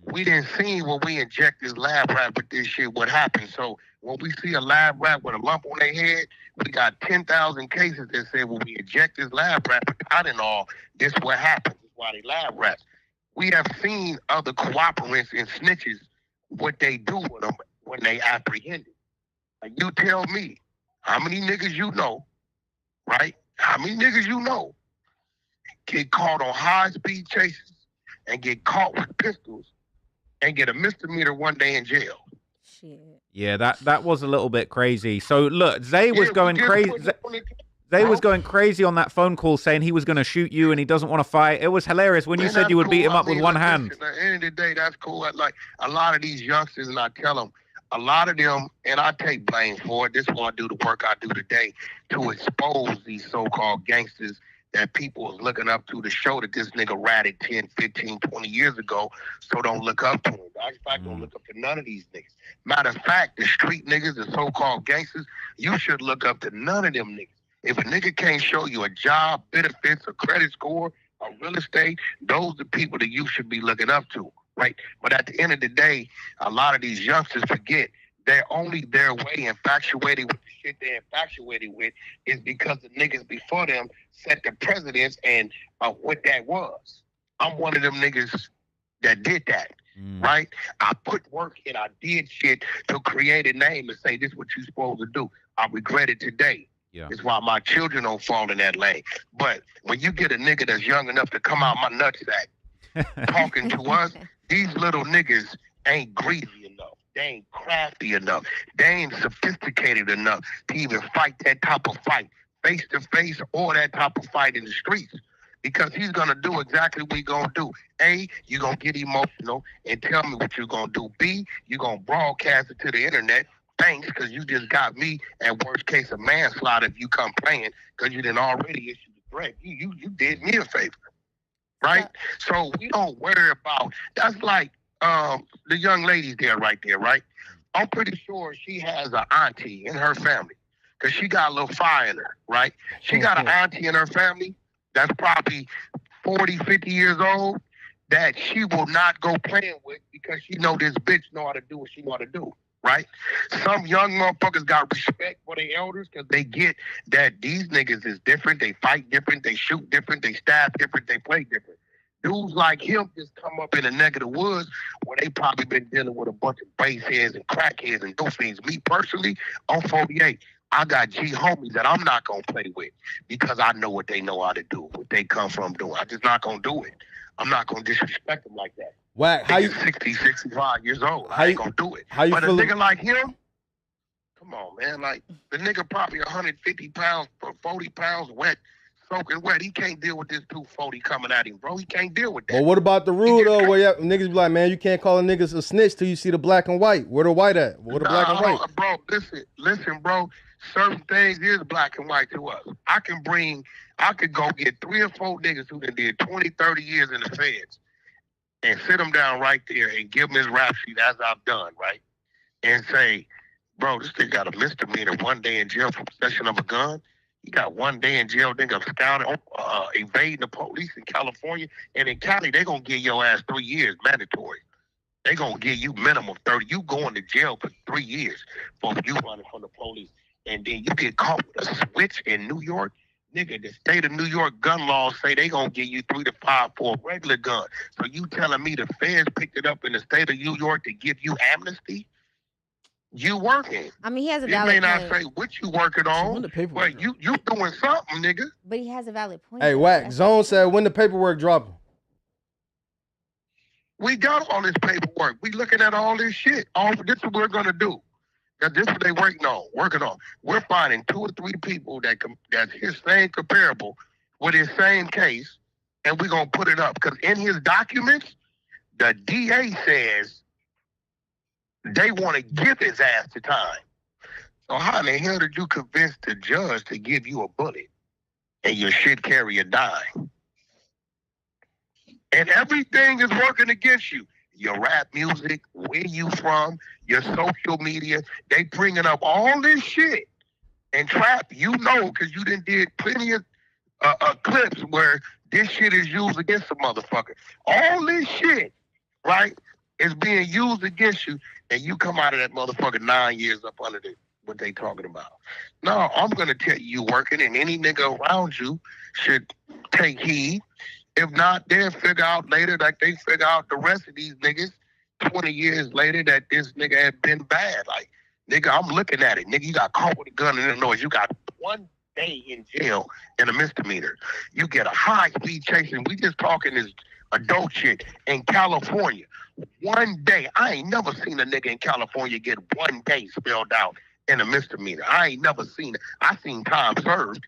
We didn't see when we inject this lab rat with this shit what happens. So when we see a lab rat with a lump on their head, we got 10,000 cases that say when we inject this lab rat with Tylenol, this what happens. That's why they lab rats. We have seen other cooperants and snitches what they do with them when they apprehended. Like you tell me, how many niggas you know, right? How many niggas you know get caught on high-speed chases and get caught with pistols and get a misdemeanor one day in jail? Shit. Yeah, that was a little bit crazy. So look, Zay was going crazy. Zay was going crazy on that phone call saying he was going to shoot you and he doesn't want to fight. It was hilarious when you said you would beat him up with one hand. At the end of the day, that's cool. Like a lot of these youngsters, and I tell them, a lot of them, and I take blame for it. This is why I do the work I do today to expose these so-called gangsters that people was looking up to show that this nigga ratted 10, 15, 20 years ago, so don't look up to him. In fact, don't look up to none of these niggas. Matter of fact, the street niggas, the so-called gangsters, you should look up to none of them niggas. If a nigga can't show you a job, benefits, a credit score, or real estate, those are the people that you should be looking up to, right? But at the end of the day, a lot of these youngsters forget they're only their way infatuated with the shit they're infatuated with is because the niggas before them set the precedence and what that was. I'm one of them niggas that did that, right? I put work in, I did shit to create a name and say, this is what you're supposed to do. I regret it today. Yeah. It's why my children don't fall in that lane. But when you get a nigga that's young enough to come out my nutsack talking to us, these little niggas ain't greedy enough. They ain't crafty enough. They ain't sophisticated enough to even fight that type of fight, face to face, or that type of fight in the streets. Because he's gonna do exactly what he's gonna do. A, you're gonna get emotional and tell me what you're gonna do. B, you're gonna broadcast it to the internet. Thanks, because you just got me at worst case of manslaughter if you come playing, because you didn't already issue the threat. You did me a favor, right? So we don't worry about, that's like the young lady there, right? I'm pretty sure she has an auntie in her family, because she got a little fire in her, right? She got an auntie in her family that's probably 40, 50 years old that she will not go playing with because she know this bitch know how to do what she know how to do. Right? Some young motherfuckers got respect for their elders because they get that these niggas is different. They fight different. They shoot different. They stab different. They play different. Dudes like him just come up in a neck of the woods where they probably been dealing with a bunch of baseheads and crackheads and those things. Me personally, I'm 48. I got G homies that I'm not going to play with because I know what they know how to do, what they come from doing. I'm just not going to do it. I'm not going to disrespect them like that. Wack, how you 60, 65 years old. I ain't gonna do it. But a nigga like him, come on, man. Like the nigga probably 150 pounds, 40 pounds wet, soaking wet. He can't deal with this 240 coming at him, bro. He can't deal with that. Well, what about the rule though, where niggas be like, man, you can't call a nigga a snitch till you see the black and white. Where the white at? Where the black and white? Bro, listen, bro. Certain things is black and white to us. I could go get 3 or 4 niggas who done did 20, 30 years in the feds and sit him down right there and give him his rap sheet as I've done, right? And say, bro, this thing got a misdemeanor, 1 day in jail for possession of a gun. He got 1 day in jail, nigga, scouting, evading the police in California. And in Cali, they going to give your ass 3 years mandatory. They going to give you minimum 30. You going to jail for 3 years for you running from the police. And then you get caught with a switch in New York. Nigga, the state of New York gun laws say they gonna give you 3 to 5 for a regular gun. So you telling me the feds picked it up in the state of New York to give you amnesty? You working. I mean, he has a It valid may not point. say what you working on, but you doing something, nigga. But he has a valid point. Hey, Wack, Zone said when the paperwork dropping. We got all this paperwork. We looking at all this shit. This is what we're gonna do. This is what they working on. We're finding 2 or 3 people that's his same comparable with his same case, and we're gonna put it up. Because in his documents, the DA says they want to give his ass the time. So how in the hell did you convince the judge to give you a bullet and your shit carry a dime? And everything is working against you. Your rap music, where you from, your social media, they bringing up all this shit. And Trap, you know, because you did plenty of clips where this shit is used against a motherfucker. All this shit, right, It's being used against you, and you come out of that motherfucker 9 years up under what they talking about. No, I'm gonna tell you working, and any nigga around you should take heed. If not, they'll figure out later like they figure out the rest of these niggas 20 years later that this nigga had been bad. Like, nigga, I'm looking at it. Nigga, you got caught with a gun in Illinois. You got 1 day in jail in a misdemeanor. You get a high-speed chase, and we just talking this adult shit in California. 1 day. I ain't never seen a nigga in California get 1 day spelled out in a misdemeanor. I ain't never seen it. I seen time served,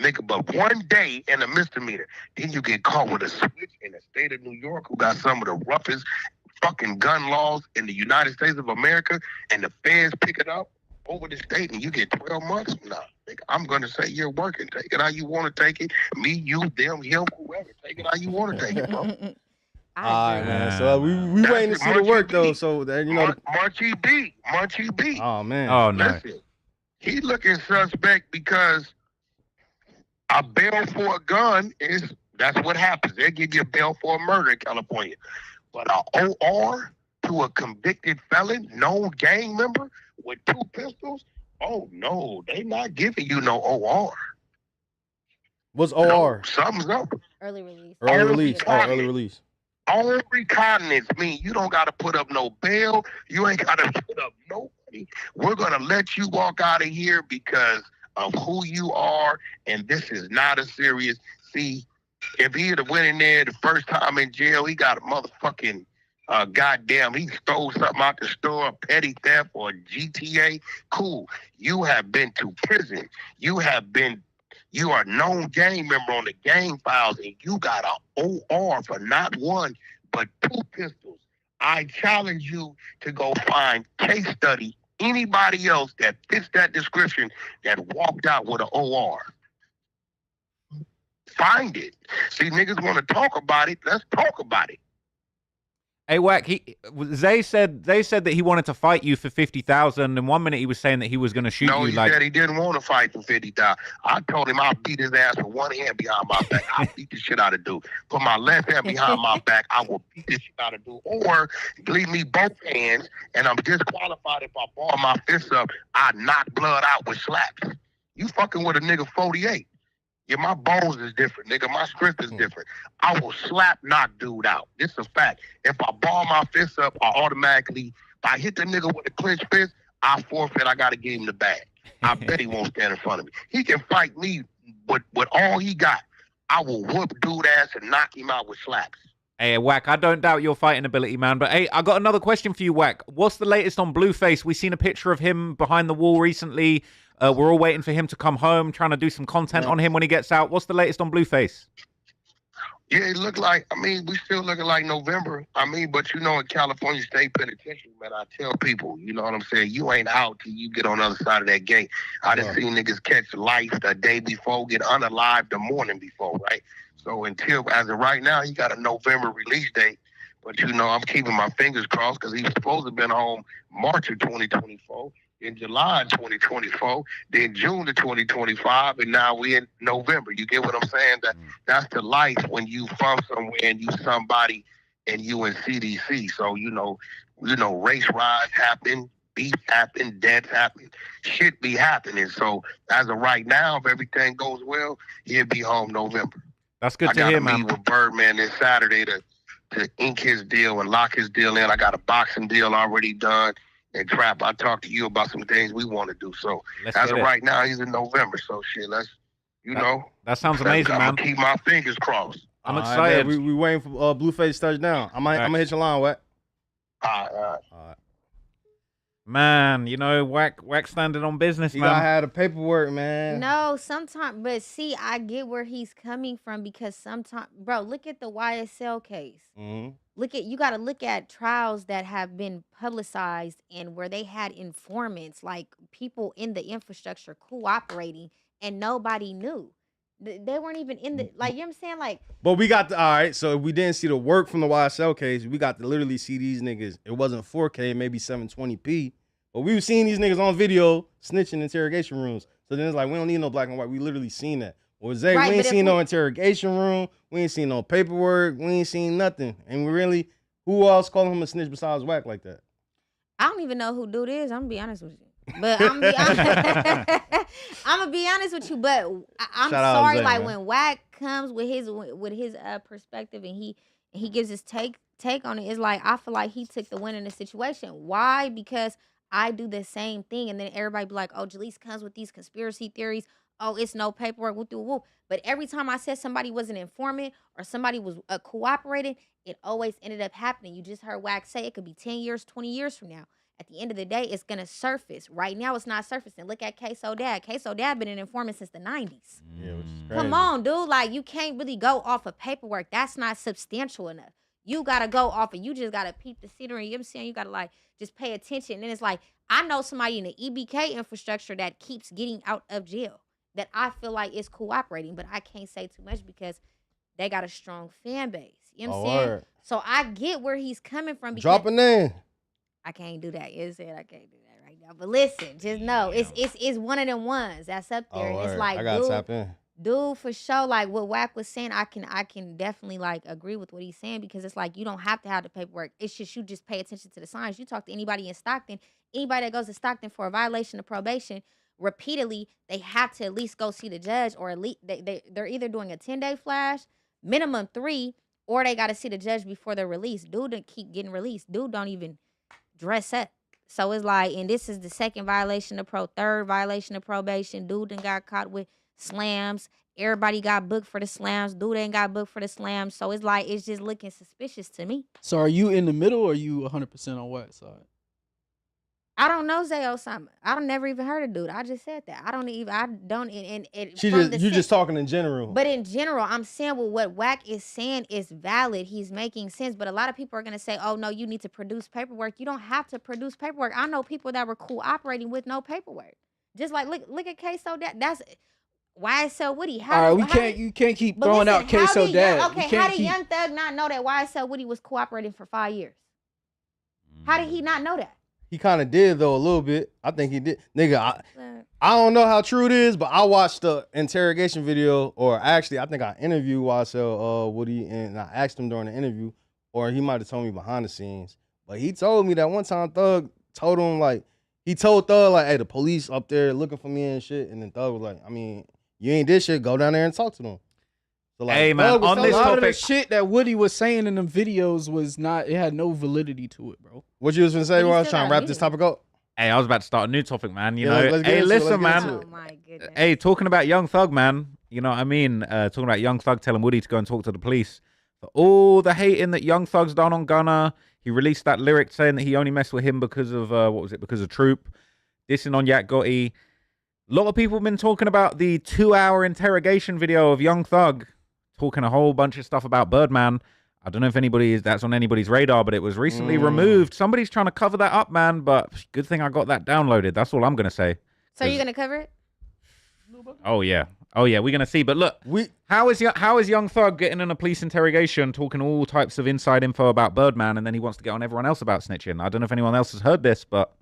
nigga, but 1 day in a misdemeanor. Then you get caught with a switch in the state of New York, who got some of the roughest fucking gun laws in the United States of America, and the feds pick it up over the state, and you get 12 months? Nah, nigga, I'm gonna say you're working. Take it how you want to take it. Me, you, them, him, whoever. Take it how you want to take it, bro. All right, man. So we waiting to see the work though. So that you know, Munchie B. Oh man. Oh no. Listen, he looking suspect because a bail for a gun that's what happens. They give you a bail for a murder in California, but a OR to a convicted felon, known gang member with 2 pistols. Oh no, they not giving you no OR. What's OR? No, something's up. Early release. Early release. Oh, early release. All recognizance mean you don't got to put up no bail. You ain't got to put up no money. We're going to let you walk out of here because of who you are, and this is not a serious. See, if he had went in there the first time in jail, he got a motherfucking goddamn, he stole something out the store, petty theft or GTA. Cool. You have been to prison. You are a known gang member on the gang files, and you got an OR for not 1, but 2 pistols. I challenge you to go find case study anybody else that fits that description that walked out with an OR. Find it. See, niggas want to talk about it. Let's talk about it. Hey, Wack, Zay said that he wanted to fight you for 50,000, and 1 minute he was saying that he was going to shoot No, you. he said he didn't want to fight for 50,000. I told him I'll beat his ass with 1 hand behind my back. I'll beat the shit out of dude. Put my left hand behind my back. I will beat this shit out of dude. Or leave me both hands, and I'm disqualified if I ball my fists up. I knock blood out with slaps. You fucking with a nigga 48. Yeah, my bones is different, nigga. My strength is different. I will slap knock dude out. This is a fact. If I ball my fist up, if I hit the nigga with a clenched fist, I forfeit. I got to give him the bag. I bet he won't stand in front of me. He can fight me with all he got. I will whoop dude ass and knock him out with slaps. Hey, Wack, I don't doubt your fighting ability, man. But hey, I got another question for you, Wack. What's the latest on Blueface? We seen a picture of him behind the wall recently. We're all waiting for him to come home, trying to do some content on him when he gets out. What's the latest on Blueface? Yeah, it looked like, we still looking like November. But in California State Penitentiary, man, I tell people, you know what I'm saying? You ain't out till you get on the other side of that gate. I done seen niggas catch life the day before, get unalived the morning before, right? So as of right now, he got a November release date. But, I'm keeping my fingers crossed because he was supposed to have been home March of 2024. In July 2024, then June of 2025, and now we in November. You get what I'm saying? That's the life when you from somewhere and you somebody and you in CDC. So race riots happen, beef happen, deaths happen, shit be happening. So as of right now, if everything goes well, he'll be home November. That's good to hear, man. I got to meet with Birdman this Saturday to ink his deal and lock his deal in. I got a boxing deal already done. And Trap, I talked to you about some things we want to do. So as of right now, he's in November. So shit, that sounds amazing, man. I'm gonna keep my fingers crossed. I'm excited. Right, we waiting for Blueface touchdown. I'm gonna hit your line, Wack. All right. Man, Wack standing on business, man. You gotta have the paperwork, man. No, sometimes, but see, I get where he's coming from because sometimes, bro, look at the YSL case. Mm-hmm. You got to look at trials that have been publicized and where they had informants, like people in the infrastructure cooperating, and nobody knew. They weren't even in the, like, you know what I'm saying? Like, but we got all right, so if we didn't see the work from the YSL case, we got to literally see these niggas. It wasn't 4K, maybe 720p, but we were seeing these niggas on video snitching in interrogation rooms. So then it's like, we don't need no black and white. We literally seen that. Well, Zay, we ain't seen no interrogation room. We ain't seen no paperwork. We ain't seen nothing. And we really, Who else calling him a snitch besides Wack like that? I don't even know who dude is. I'm gonna be honest with you. But I'm gonna be honest with you. But I'm sorry. Zay, like man. When Wack comes with his perspective and he gives his take on it, it's like I feel like he took the win in the situation. Why? Because I do the same thing, and then everybody be like, "Oh, Jalise comes with these conspiracy theories. Oh, it's no paperwork. Whoop, whoop, whoop." But every time I said somebody was an informant or somebody was cooperating, it always ended up happening. You just heard Wack say it could be 10 years, 20 years from now. At the end of the day, it's going to surface. Right now, it's not surfacing. Look at Queso Dad. Queso Dad been an informant since the 90s. Yeah, which is crazy. Come on, dude. Like, you can't really go off of paperwork. That's not substantial enough. You got to go off and you just got to peep the scenery. You know what I'm saying? You got to, like, just pay attention. And then it's like, I know somebody in the EBK infrastructure that keeps getting out of jail that I feel like is cooperating, but I can't say too much because they got a strong fan base. You know what I'm saying? Word. So I get where he's coming from. Drop a name. I can't do that. You said I can't do that right now. But listen, just know it's one of them ones that's up there. And it's like, I gotta tap in. Dude, for sure, like what Wack was saying, I can definitely like agree with what he's saying because it's like you don't have to have the paperwork. It's just you just pay attention to the signs. You talk to anybody in Stockton, anybody that goes to Stockton for a violation of probation, repeatedly, they have to at least go see the judge or at least they're either doing a 10-day flash, minimum 3, or they got to see the judge before they're released. Dude don't keep getting released. Dude don't even dress up. So it's like, and this is the third violation of probation. Dude done got caught with slams. Everybody got booked for the slams. Dude ain't got booked for the slams. So it's like, it's just looking suspicious to me. So are you in the middle or are you 100% on Wack's side? I don't know Zay Osama. I don't never even heard of dude. I just said that. You just talking in general. But in general, I'm saying what Wack is saying is valid. He's making sense. But a lot of people are going to say, oh, no, you need to produce paperwork. You don't have to produce paperwork. I know people that were cooperating with no paperwork. Just like, look at Queso Dad. That's YSL Woody. You can't keep throwing out Queso Dad. Okay, how did Young Thug not know that YSL Woody was cooperating for 5 years? How did he not know that? He kind of did, though, a little bit. I think he did. Nigga, I don't know how true it is, but I watched the interrogation video, or actually, I think I interviewed YSL Woody, and I asked him during the interview, or he might have told me behind the scenes. But he told me that one time Thug told him, like, he told Thug, like, hey, the police up there looking for me and shit. And then Thug was like, I mean, you ain't this shit, go down there and talk to them. So, like, hey, man, on this topic, the shit that Woody was saying in them videos was not, it had no validity to it, bro. What you was gonna say while I was trying to wrap this topic up? Hey, I was about to start a new topic, man. You know, hey, listen, man. Oh my goodness. Hey, talking about Young Thug, man. You know what I mean? Talking about Young Thug telling Woody to go and talk to the police. For all the hating that Young Thug's done on Gunna, he released that lyric saying that he only messed with him because of, because of Troop. Dissing on Yak Gotti. A lot of people have been talking about the 2-hour interrogation video of Young Thug, talking a whole bunch of stuff about Birdman. I don't know if that's on anybody's radar, but it was recently removed. Somebody's trying to cover that up, man, but good thing I got that downloaded. That's all I'm going to say. So you're going to cover it? Oh, yeah. We're going to see. But look, how is Young Thug getting in a police interrogation, talking all types of inside info about Birdman, and then he wants to get on everyone else about snitching? I don't know if anyone else has heard this, but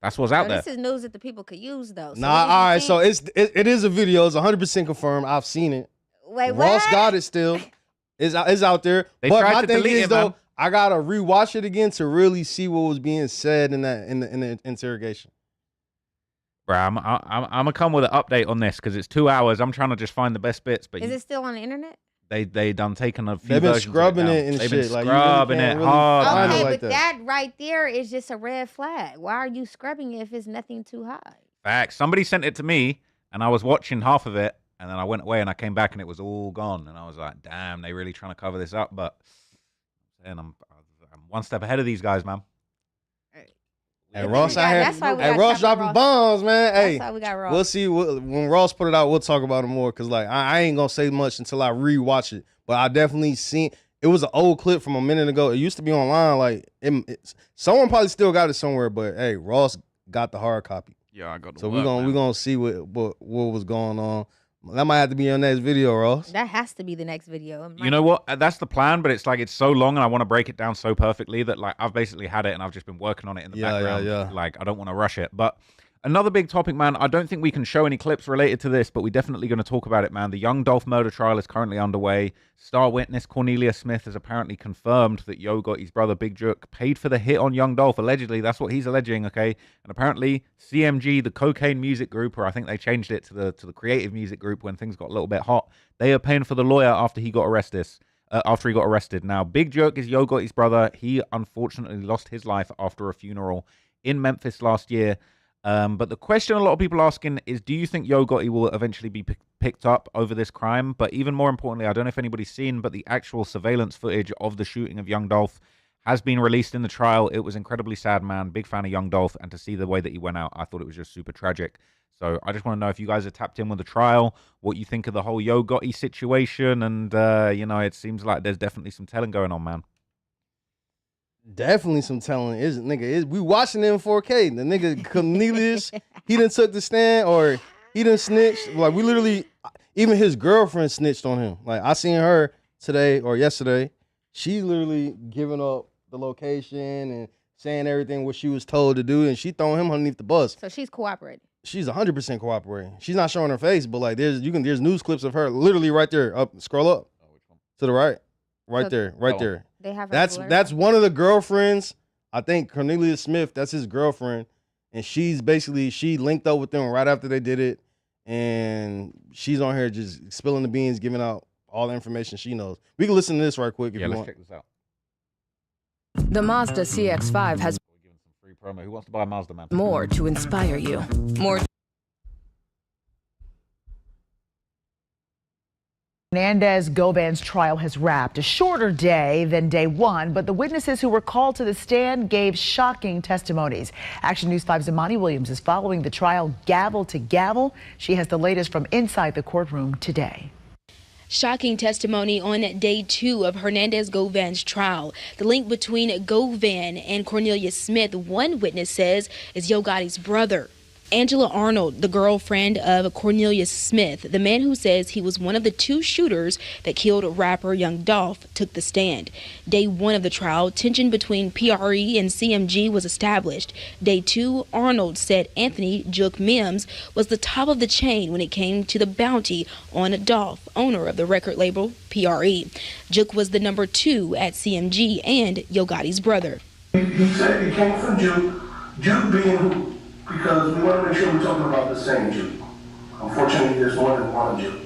that's what's out there. This is news that the people could use, though. So all right. So it is a video. It's 100% confirmed. I've seen it. Wait, Ross got it still. It's out there. They but tried my to thing delete is, it, though, man. I gotta rewatch it again to really see what was being said in the interrogation. Bro, I'm gonna come with an update on this because it's 2 hours. I'm trying to just find the best bits. But is it still on the internet? They done taken a few. They've been versions scrubbing of it and They've shit. been scrubbing it hard. Okay, like but that right there is just a red flag. Why are you scrubbing it if it's nothing too high? Facts. Somebody sent it to me, and I was watching half of it. And then I went away and I came back and it was all gone. And I was like, damn, they really trying to cover this up. But I'm one step ahead of these guys, man. Hey, Ross out here. Hey, Ross dropping bombs, man. That's why we got Ross. We'll see. When Ross put it out, we'll talk about it more. Because, like, I ain't going to say much until I rewatch it. But I definitely seen it was an old clip from a minute ago. It used to be online. Like, someone probably still got it somewhere. But, hey, Ross got the hard copy. Yeah, I got the So we're gonna see what was going on. That might have to be your next video, Ross. That has to be the next video. You know what? That's the plan, but it's like it's so long and I want to break it down so perfectly that like I've basically had it and I've just been working on it in the background. Yeah. Like I don't want to rush it. But Another big topic, man. I don't think we can show any clips related to this, but we're definitely going to talk about it, man. The Young Dolph murder trial is currently underway. Star witness Cornelia Smith has apparently confirmed that Yo Gotti's brother, Big Jook, paid for the hit on Young Dolph. Allegedly, that's what he's alleging, okay? And apparently, CMG, the Cocaine Music Group, or I think they changed it to the Creative Music Group when things got a little bit hot, they are paying for the lawyer after he got arrested. Now, Big Jook is Yo Gotti's brother. He unfortunately lost his life after a funeral in Memphis last year. But the question a lot of people are asking is, do you think Yo Gotti will eventually be picked up over this crime? But even more importantly, I don't know if anybody's seen, but the actual surveillance footage of the shooting of Young Dolph has been released in the trial. It was incredibly sad, man. Big fan of Young Dolph. And to see the way that he went out, I thought it was just super tragic. So I just want to know if you guys are tapped in with the trial, what you think of the whole Yo Gotti situation. And, it seems like there's definitely some telling going on, man. Definitely some telling. We watching it in 4K. The nigga Cornelius, he done took the stand or he done snitched. Like, we literally, even his girlfriend snitched on him. Like, I seen her today or yesterday. She literally giving up the location and saying everything what she was told to do, and she throwing him underneath the bus. So she's cooperating. She's 100% cooperating. She's not showing her face, but like there's news clips of her literally right there. Scroll up to the right. Right there. They have that's one of the girlfriends. I think Cornelia Smith, that's his girlfriend. And she linked up with them right after they did it. And she's on here just spilling the beans, giving out all the information she knows. We can listen to this right quick if you want. Let's check this out. The Mazda CX-5 has Free promo. Who wants to buy a Mazda, man? more to inspire you. More. Hernandez Govan's trial has wrapped. A shorter day than day one, but the witnesses who were called to the stand gave shocking testimonies. Action News 5's Imani Williams is following the trial gavel to gavel. She has the latest from inside the courtroom today. Shocking testimony on day 2 of Hernandez Govan's trial. The link between Govan and Cornelia Smith, one witness says, is Yo Gotti's brother. Angela Arnold, the girlfriend of Cornelius Smith, the man who says he was one of the 2 shooters that killed rapper Young Dolph, took the stand. Day 1 of the trial, tension between PRE and CMG was established. Day 2, Arnold said Anthony Jook Mims was the top of the chain when it came to the bounty on Dolph, owner of the record label PRE. Jook was the number 2 at CMG and Yo Gotti's brother. He said it came from Jook. Jook being who? Because we want to make sure we're talking about the same Jew. Unfortunately, there's more than one Jew.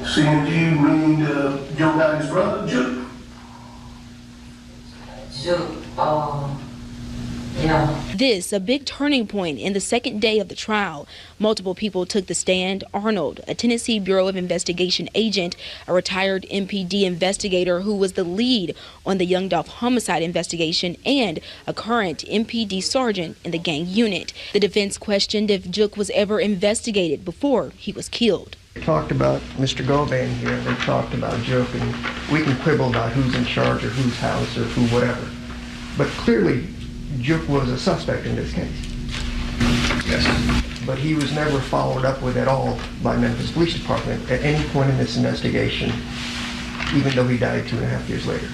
CMG meaning Yo Gotti's brother, Jew? Yeah. This, a big turning point in the second day of the trial. Multiple people took the stand. Arnold, a Tennessee Bureau of Investigation agent, a retired MPD investigator who was the lead on the Young Dolph homicide investigation, and a current MPD sergeant in the gang unit. The defense questioned if Jook was ever investigated before he was killed. They talked about Mr. Govan here. They talked about Jook, and we can quibble about who's in charge or whose house or who whatever. But clearly, Jook was a suspect in this case. Yes. But he was never followed up with at all by Memphis Police Department at any point in this investigation, even though he died 2.5 years later.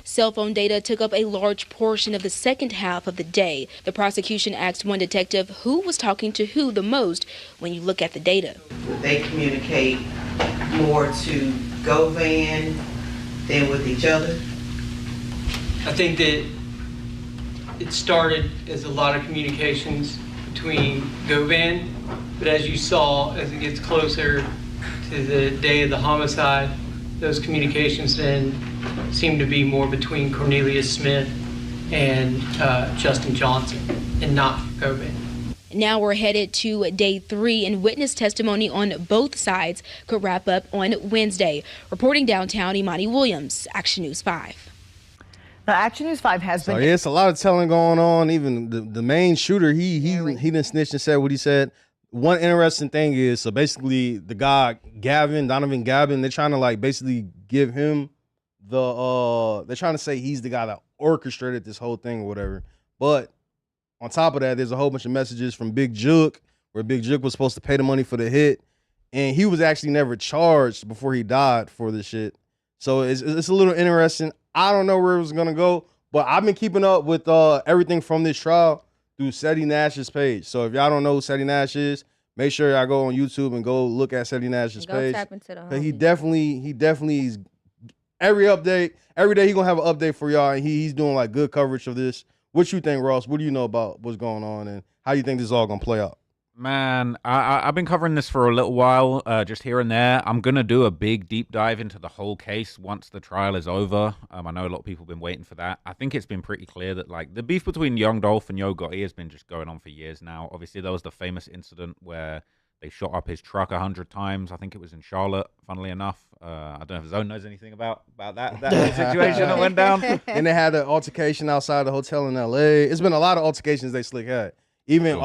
Cell phone data took up a large portion of the second half of the day. The prosecution asked one detective who was talking to who the most when you look at the data. They communicate more to Govan than with each other. I think that it started as a lot of communications between Govan, but as you saw, as it gets closer to the day of the homicide, those communications then seem to be more between Cornelius Smith and Justin Johnson, and not Govan. Now we're headed to day 3, and witness testimony on both sides could wrap up on Wednesday. Reporting downtown, Imani Williams, Action News 5. Now, Action News 5 has been... So, yeah, it's a lot of telling going on. Even the main shooter, he didn't snitch and said what he said. One interesting thing is, so basically the guy, Donovan Gavin, they're trying to like basically give him they're trying to say he's the guy that orchestrated this whole thing or whatever. But on top of that, there's a whole bunch of messages from Big Jook where Big Jook was supposed to pay the money for the hit. And he was actually never charged before he died for this shit. So it's a little interesting. I don't know where it was gonna go, but I've been keeping up with everything from this trial through Seti Nash's page. So if y'all don't know who Seti Nash is, make sure y'all go on YouTube and go look at Seti Nash's page. Tap into the He definitely is every day he gonna have an update for y'all, and he's doing like good coverage of this. What you think, Ross? What do you know about what's going on, and how you think this is all gonna play out? Man, I've been covering this for a little while, just here and there. I'm going to do a big deep dive into the whole case once the trial is over. I know a lot of people have been waiting for that. I think it's been pretty clear that like the beef between Young Dolph and Yo Gotti has been just going on for years now. Obviously, there was the famous incident where they shot up his truck 100 times. I think it was in Charlotte, funnily enough. I don't know if Zone knows anything about that whole situation that went down. And they had an altercation outside the hotel in L.A. It's been a lot of altercations they slick had. Even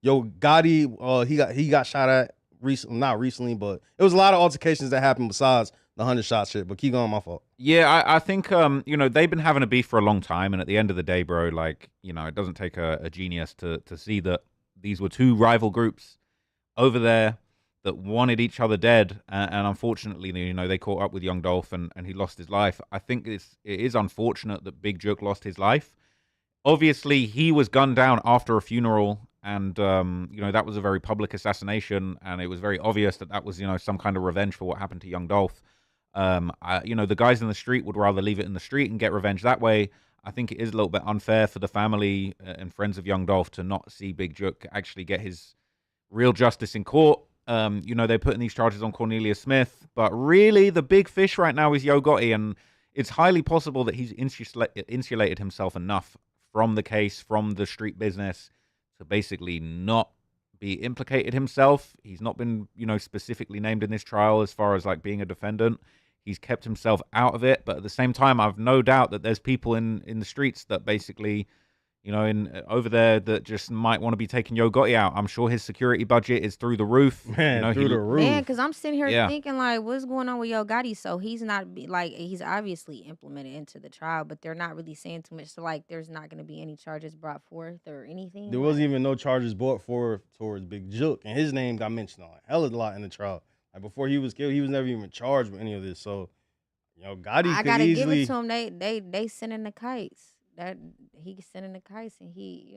Yo Gotti, he got shot at recently, not recently, but it was a lot of altercations that happened besides the 100 shot shit. But keep going, my fault. Yeah, I think they've been having a beef for a long time, and at the end of the day, bro, like, it doesn't take a genius to see that these were two rival groups over there that wanted each other dead, and unfortunately, they caught up with Young Dolph and he lost his life. I think it is unfortunate that Big Jook lost his life. Obviously, he was gunned down after a funeral. And, that was a very public assassination, and it was very obvious that was, some kind of revenge for what happened to Young Dolph. The guys in the street would rather leave it in the street and get revenge that way. I think it is a little bit unfair for the family and friends of Young Dolph to not see Big Jook actually get his real justice in court. They're putting these charges on Cornelia Smith, but really the big fish right now is Yo Gotti, and it's highly possible that he's insulated himself enough from the case, from the street business, to basically not be implicated himself. He's not been, specifically named in this trial as far as like being a defendant. He's kept himself out of it, but at the same time, I've no doubt that there's people in the streets that basically, over there that just might want to be taking Yo Gotti out. I'm sure his security budget is through the roof. Man, through the roof. Man, because I'm sitting here thinking, like, what's going on with Yo Gotti? So he's not, he's obviously implemented into the trial, but they're not really saying too much. So, like, there's not going to be any charges brought forth or anything? There wasn't even no charges brought forth towards Big Jook, and his name got mentioned on a hell of a lot in the trial. Like, before he was killed, he was never even charged with any of this. So, Gotti I got to give it to him. They sending the kites. That he sending the kites, and he,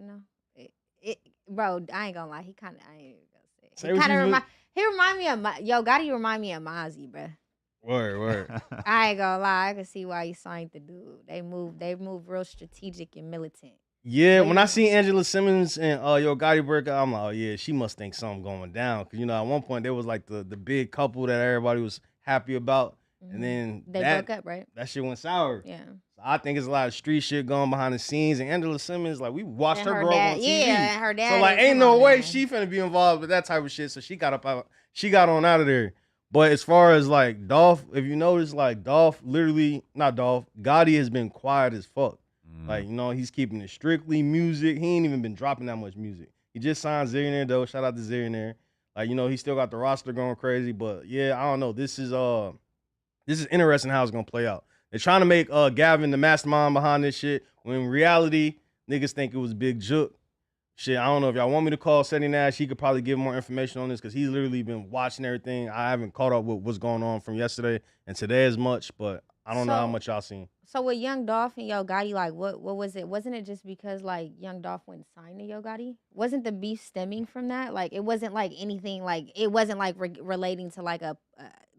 bro, I ain't gonna lie, he kind of, I ain't gonna say. He remind me of Yo Gotti. Remind me of Mozzie, bro. Word. I ain't gonna lie, I can see why he signed the dude. They move real strategic and militant. Yeah, when I see Angela Simmons and Yo Gotti break out, I'm like, oh yeah, she must think something going down. Cause at one point there was like the big couple that everybody was happy about, and then they broke up, right? That shit went sour. Yeah. I think it's a lot of street shit going behind the scenes. And Angela Simmons, like, we watched her grow up on TV. Yeah, her dad. So, like, ain't no way she finna be involved with that type of shit. So she got on out of there. But as far as, like, Dolph, if you notice, like, Gotti has been quiet as fuck. Like, he's keeping it strictly music. He ain't even been dropping that much music. He just signed Zillionaire, though. Shout out to Zillionaire. Like, he still got the roster going crazy. But, yeah, I don't know. This is interesting how it's going to play out. They're trying to make Gavin the mastermind behind this shit, when in reality, niggas think it was Big Jook. Shit, I don't know if y'all want me to call Seti Nash. He could probably give more information on this because he's literally been watching everything. I haven't caught up with what's going on from yesterday and today as much, but I don't know how much y'all seen. So with Young Dolph and Yo Gotti, like, what was it? Wasn't it just because, like, Young Dolph went signed to Yo Gotti? Wasn't the beef stemming from that? Like, it wasn't, like, anything, like, it wasn't, like, relating to, like,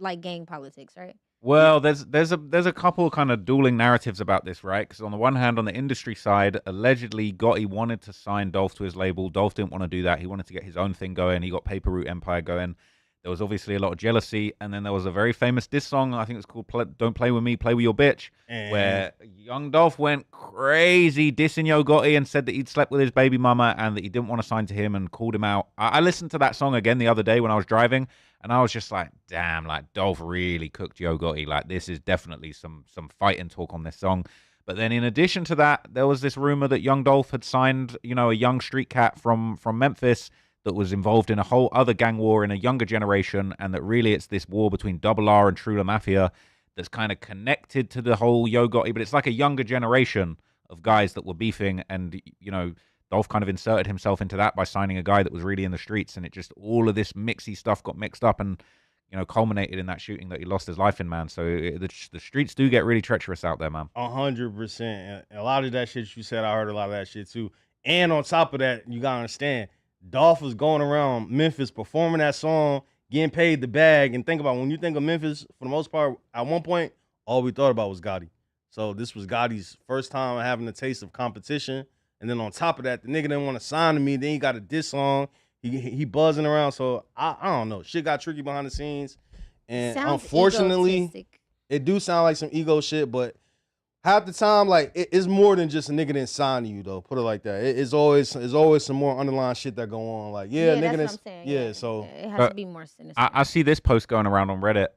like, gang politics, right? Well, there's a couple kind of dueling narratives about this, right? Because on the one hand, on the industry side, allegedly Gotti wanted to sign Dolph to his label. Dolph didn't want to do that. He wanted to get his own thing going. He got Paper Route Empire going. There was obviously a lot of jealousy, and then there was a very famous diss song. I think it's called "Don't Play With Me, Play With Your Bitch," where Young Dolph went crazy dissing Yo Gotti and said that he'd slept with his baby mama and that he didn't want to sign to him and called him out. I listened to that song again the other day when I was driving, and I was just like, damn, like, Dolph really cooked Yo Gotti. Like, this is definitely some fighting talk on this song. But then in addition to that, there was this rumor that Young Dolph had signed, a young street cat from Memphis that was involved in a whole other gang war in a younger generation, and that really it's this war between Double R and True La Mafia that's kind of connected to the whole Yo Gotti, but it's like a younger generation of guys that were beefing, and, Dolph kind of inserted himself into that by signing a guy that was really in the streets, and it just, all of this mixy stuff got mixed up, and, culminated in that shooting that he lost his life in, man. So the streets do get really treacherous out there, man. 100%. And a lot of that shit you said, I heard a lot of that shit too. And on top of that, you gotta understand, Dolph was going around Memphis performing that song, getting paid the bag. And think about when you think of Memphis, for the most part, at one point, all we thought about was Gotti. So this was Gotti's first time having a taste of competition. And then on top of that, the nigga didn't want to sign to me. Then he got a diss song. He buzzing around. So I don't know. Shit got tricky behind the scenes. And unfortunately, egotistic. it do sound like some ego shit, but half the time, like it's more than just a nigga didn't sign to you though. Put it like that. It's always some more underlying shit that go on. Like nigga that's didn't. what I'm saying. Yeah, so it has to be more sinister. I see this post going around on Reddit.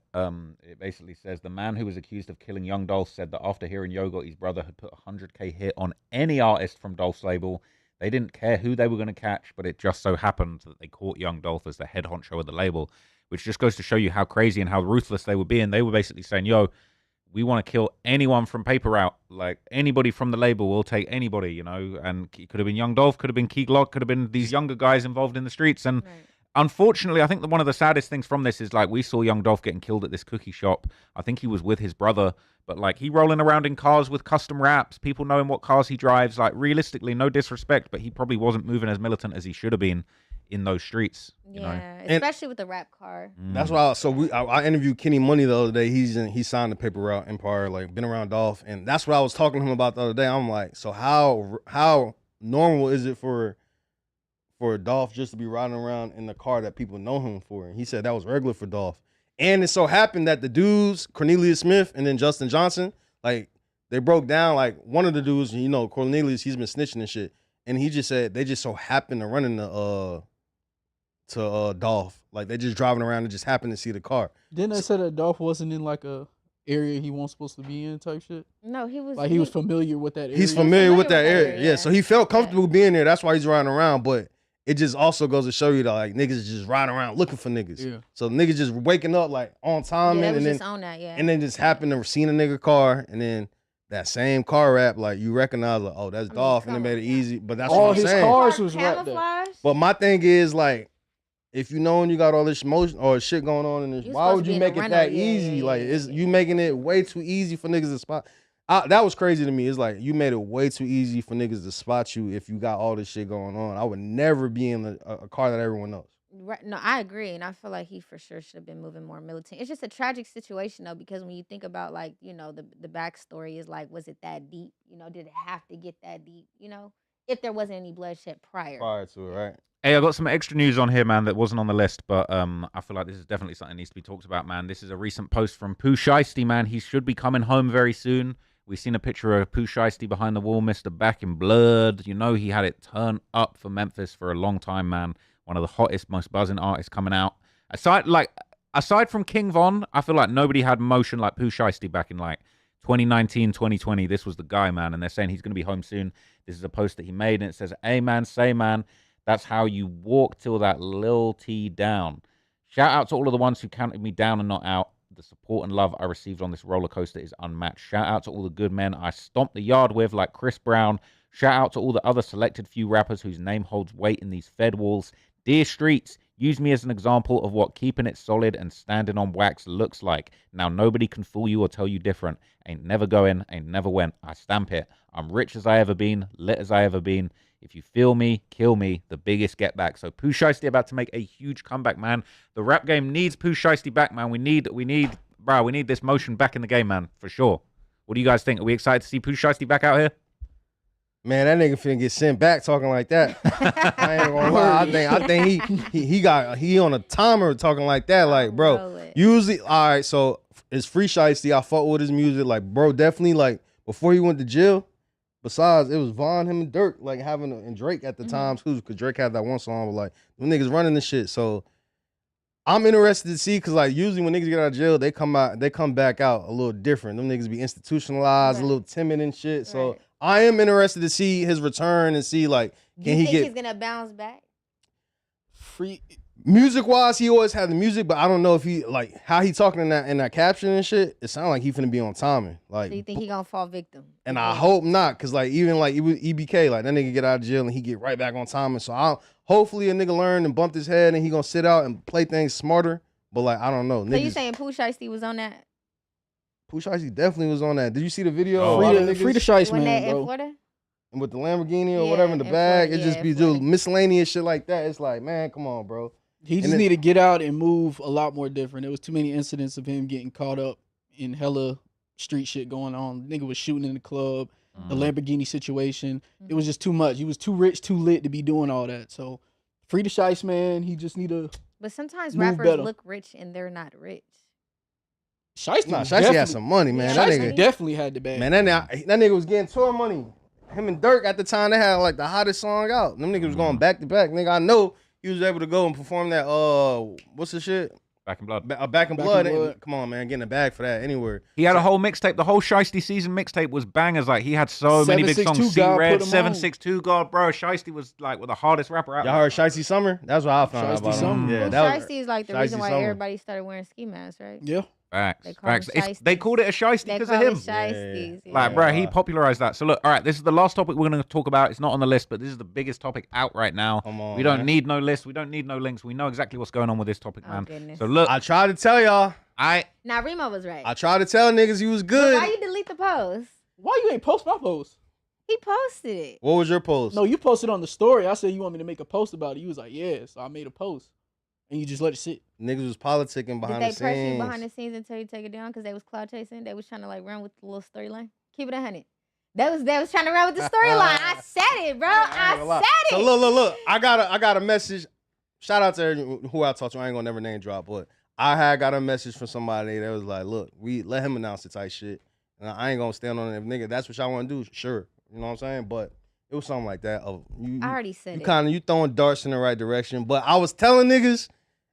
It basically says the man who was accused of killing young Dolph said that after hearing Yo Gotti's brother had put a 100K hit on any artist from Dolph's label, they didn't care who they were going to catch, but it just so happened that they caught young Dolph as the head honcho of the label, which just goes to show you how crazy and how ruthless they were being. They were basically saying, yo, we want to kill anyone from Paper Route. Like, anybody from the label, we'll take anybody, and it could have been young Dolph, could have been Key Glock, could have been these younger guys involved in the streets. And unfortunately, I think that one of the saddest things from this is, like, we saw young Dolph getting killed at this cookie shop. I think he was with his brother, but, like, he rolling around in cars with custom wraps, people knowing what cars he drives. Like, realistically, no disrespect, but he probably wasn't moving as militant as he should have been in those streets. Especially with the rap car. That's why. I interviewed Kenny Money the other day. He signed the Paper Route Empire, like been around Dolph, and that's what I was talking to him about the other day. I'm like, so how normal is it for Dolph just to be riding around in the car that people know him for? And he said that was regular for Dolph. And it so happened that the dudes, Cornelius Smith and then Justin Johnson, like they broke down. Like one of the dudes, Cornelius, he's been snitching and shit, and he just said they just so happened to run into Dolph. Like they just driving around and just happened to see the car. Didn't they say that Dolph wasn't in like a area he wasn't supposed to be in type shit? No, he was. Like he was familiar with that area. He's familiar with that area. Yeah, so he felt comfortable being there. That's why he's riding around. But it just also goes to show you that like niggas is just riding around looking for niggas. Yeah. So niggas just waking up like on time and then on that, and then just happen to seen a nigga car and then that same car wrap, like you recognize like, oh, that's Dolph, and they made it easy. But that's all what I'm his saying. cars was wrapped there. But my thing is like, if you know and you got all this motion or shit going on in this, why would you make it that easy? Like you making it way too easy for niggas to spot. That was crazy to me. It's like you made it way too easy for niggas to spot you if you got all this shit going on. I would never be in a car that everyone knows. Right. No, I agree, and I feel like he for sure should have been moving more militant. It's just a tragic situation though, because when you think about like the backstory is like, was it that deep? Did it have to get that deep? If there wasn't any bloodshed prior to it, right? Hey, I got some extra news on here, man, that wasn't on the list, but I feel like this is definitely something that needs to be talked about, man. This is a recent post from Pooh Shiesty, man. He should be coming home very soon. We've seen a picture of Pooh Shiesty behind the wall, Mr. Back in Blood. He had it turn up for Memphis for a long time, man. One of the hottest, most buzzing artists coming out. Aside from King Von, I feel like nobody had motion like Pooh Shiesty back in like 2019, 2020. This was the guy, man, and they're saying he's going to be home soon. This is a post that he made, and it says, "Hey, man, say, man, that's how you walk till that Lil T down. Shout out to all of the ones who counted me down and not out. The support and love I received on this roller coaster is unmatched. Shout out to all the good men I stomped the yard with like Chris Brown. Shout out to all the other selected few rappers whose name holds weight in these Fed walls. Dear streets, use me as an example of what keeping it solid and standing on wax looks like. Now nobody can fool you or tell you different. Ain't never going, ain't never went. I stamp it. I'm rich as I ever been, lit as I ever been. If you feel me, kill me, the biggest get back." So Pooh Shiesty about to make a huge comeback, man. The rap game needs Pooh Shiesty back, man. We need this motion back in the game, man, for sure. What do you guys think? Are we excited to see Pooh Shiesty back out here? Man, that nigga finna get sent back talking like that. I ain't gonna lie. I think he on a timer talking like that. Like, bro, usually, all right, so it's Free Shiesty. I fought with his music. Like, bro, definitely, like, before he went to jail, besides, it was Von, him, and Dirk, like, and Drake at the time, too, because Drake had that one song, but, like, them niggas running the shit. So, I'm interested to see, because, like, usually when niggas get out of jail, they come back out a little different. Them niggas be institutionalized, a little timid and shit. So, I am interested to see his return and see, like, can he get... he's gonna bounce back? Free... Music-wise, he always had the music, but I don't know if he, like, how he talking in that caption and shit, it sounds like he finna be on timing. Like, so you think he gonna fall victim? And I hope not, because, like, even, like, EBK, like, that nigga get out of jail and he get right back on timing. So, hopefully a nigga learn and bumped his head and he gonna sit out and play things smarter But like, I don't know. So you saying Pooh Shiesty was on that? Pooh Shiesty definitely was on that. Did you see the video? Free the Shiesty, When man, that in bro. Florida? And with the Lamborghini or Yeah, whatever in the in bag, Florida, it just yeah, be in Florida. just miscellaneous shit like that. It's like, man, come on, bro. He just need to get out and move a lot more different. There was too many incidents of him getting caught up in hella street shit going on. Nigga was shooting in the club, the Lamborghini situation. It was just too much. He was too rich, too lit to be doing all that. So free the Shiesty, man. He just need to. But sometimes move rappers better. look rich and they're not rich. Shiesty, Nah, was Shiesty had definitely- some money, man. That Shiesty nigga definitely had the bag. Man, that nigga was getting tour money. Him and Dirk at the time, they had like the hottest song out. Them niggas was going back to back. Nigga, I know he was able to go and perform that. What's the shit? Back in Blood. Back in Blood. Come on, man, getting a bag for that anywhere. He had a whole mixtape. The whole Shiesty season mixtape was bangers. Like he had so many big songs. 762 C God Red, put 'em on. 762 God, bro. Shiesty was like the hardest rapper out. Y'all heard Shiesty Summer? That's what I found out Shiesty about Summer. him. Yeah, Well, that was Shiesty is like the Shiesty reason why Summer. everybody started wearing ski masks, right? Yeah. Facts. They call Facts. him Shiesty. They called it a Shiesty They because call of it him. Shiesties, yeah. Like, bro, he popularized that. So look, all right, this is the last topic we're going to talk about. It's not on the list, but this is the biggest topic out right now. Come on, we don't man. need no list. We don't need no links. We know exactly what's going on with this topic, man. goodness. So look, I tried to tell y'all. Now Remo was right. I tried to tell niggas you was But good. why you delete the post? Why you ain't post my post? He posted it. What was your post? No, you posted on the story. I said you want me to make a post about it. You was like, yeah. So I made a post. And you just let it sit. Niggas was politicking Did behind they the press you scenes. behind the scenes until you take it down because they was cloud chasing? They was trying to like run with the little storyline. Keep it 100. They was trying to run with the storyline. I said it, bro. I said it. So look. I got a message. Shout out to who I talked to. I ain't gonna never name drop, but I had got a message from somebody that was like, look, we let him announce the type shit. And I ain't gonna stand on it. If nigga, that's what y'all wanna do, sure. You know what I'm saying? But it was something like that. I already said it. You throwing darts in the right direction. But I was telling niggas,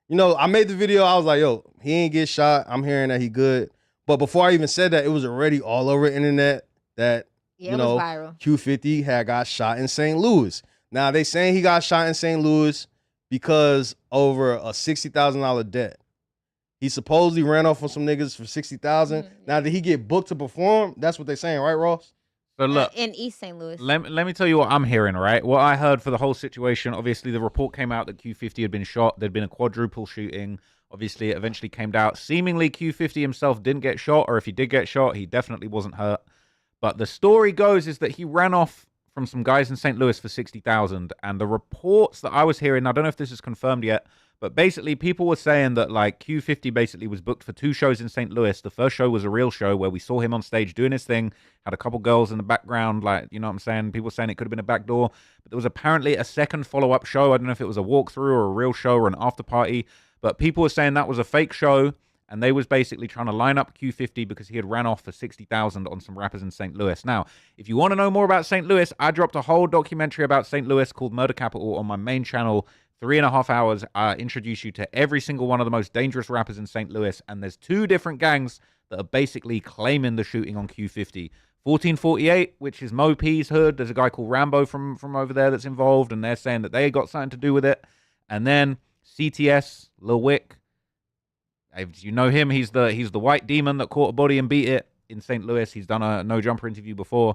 you know, I made the video. I was like, yo, he ain't get shot. I'm hearing that he good. But before I even said that, it was already all over the internet that, Yeah, you it know, was viral. Q50 had got shot in St. Louis. Now, they saying he got shot in St. Louis because over a $60,000 debt. He supposedly ran off on some niggas for $60,000. Now, did he get booked to perform? That's what they're saying, right, Ross? so look, In East St. Louis. let me tell you what I'm hearing, right? What I heard for the whole situation, obviously the report came out that Q50 had been shot. There'd been a quadruple shooting. Obviously, it eventually came out. Seemingly, Q50 himself didn't get shot, or if he did get shot, he definitely wasn't hurt. But the story goes is that he ran off from some guys in St. Louis for $60,000. And the reports that I was hearing, I don't know if this is confirmed yet, but basically people were saying that like Q50 basically was booked for 2 shows in St. Louis. The first show was a real show where we saw him on stage doing his thing, had a couple girls in the background, like, you know what I'm saying? People were saying it could have been a back door. But there was apparently a second follow-up show. I don't know if it was a walkthrough or a real show or an after party. But people were saying that was a fake show. And they was basically trying to line up Q50 because he had ran off for $60,000 on some rappers in St. Louis. Now, if you want to know more about St. Louis, I dropped a whole documentary about St. Louis called Murder Capital on my main channel. 3.5 hours. I introduce you to every single one of the most dangerous rappers in St. Louis. And there's 2 different gangs that are basically claiming the shooting on Q50. 1448, which is Mo P's hood. There's a guy called Rambo from over there that's involved. And they're saying that they got something to do with it. And then CTS, Lil Wick. If you know him, he's the white demon that caught a body and beat it in St. Louis. He's done a No Jumper interview before.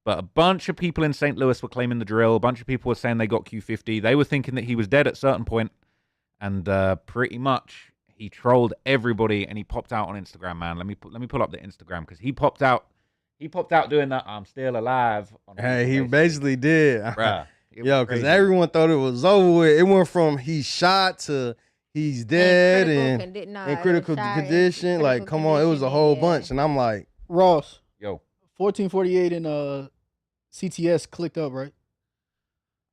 But a bunch of people in St. Louis were claiming the drill. A bunch of people were saying they got Q50. They were thinking that he was dead at a certain point. And pretty much he trolled everybody and he popped out on Instagram, man. Let me pull up the Instagram because he popped out doing that I'm still alive. Hey, he basically did. Bruh, Yo, because everyone thought it was over with. It went from he shot to he's dead and in critical condition. Like, come on, it was a whole bunch. And I'm like, Ross. Yo. 1448 and CTS clicked up, right?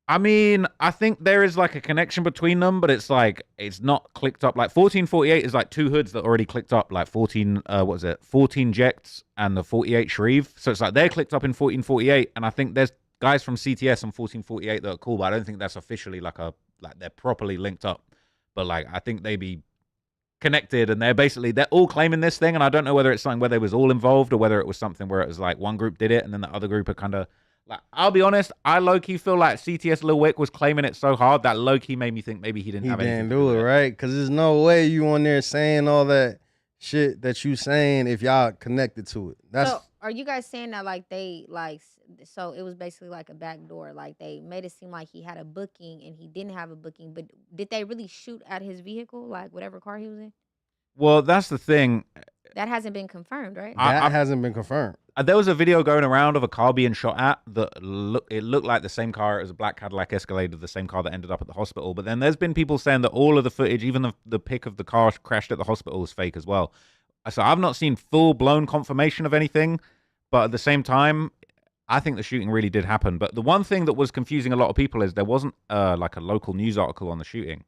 I mean, I think there is like a connection between them, but it's like it's not clicked up. Like 1448 is like 2 hoods that already clicked up, like 14 Jects and the 48 Shreve. So it's like they're clicked up in 1448, and I think there's guys from CTS and 1448 that are cool, but I don't think that's officially like they're properly linked up. But like I think they be connected, and they're all claiming this thing, and I don't know whether it's something where they was all involved or whether it was something where it was like one group did it and then the other group are kind of like, I'll be honest, I low-key feel like CTS Lil Wick was claiming it so hard that low-key made me think maybe he didn't have anything to do it, right? Because there's no way you on there saying all that shit that you saying if y'all connected to it. So are you guys saying that like they like, so it was basically like a back door, like they made it seem like he had a booking and he didn't have a booking, but did they really shoot at his vehicle, like whatever car he was in? Well, that's the thing. That hasn't been confirmed, right? That hasn't been confirmed. There was a video going around of a car being shot at that it looked like the same car. It was a black Cadillac Escalade, the same car that ended up at the hospital. But then there's been people saying that all of the footage, even the pic of the car crashed at the hospital, is fake as well. So I've not seen full-blown confirmation of anything. But at the same time, I think the shooting really did happen. But the one thing that was confusing a lot of people is there wasn't like a local news article on the shooting.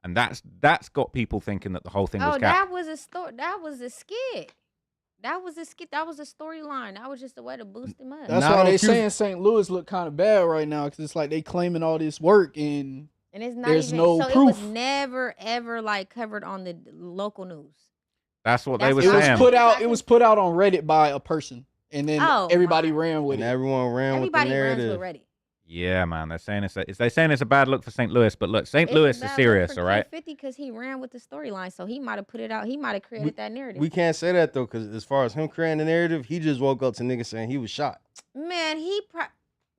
And that's got people thinking that the whole thing was cap. That was a story. That was a skit. That was a skit. That was a storyline. That was just a way to boost him up. That's why they saying St. Louis look kind of bad right now because it's like they claiming all this work and it's not there's even, no so proof. It was never ever like covered on the local news. That's what they were It saying. was put out on Reddit by a person, and then everybody ran with it. Everyone ran with the Everybody runs narrative. with Reddit. Yeah, man, they're saying it's a bad look for St. Louis, but look, St. Louis is serious, all right? 50 because he ran with the storyline, so he might have put it out. He might have created that narrative. We can't say that though, because as far as him creating the narrative, he just woke up to niggas saying he was shot. Man,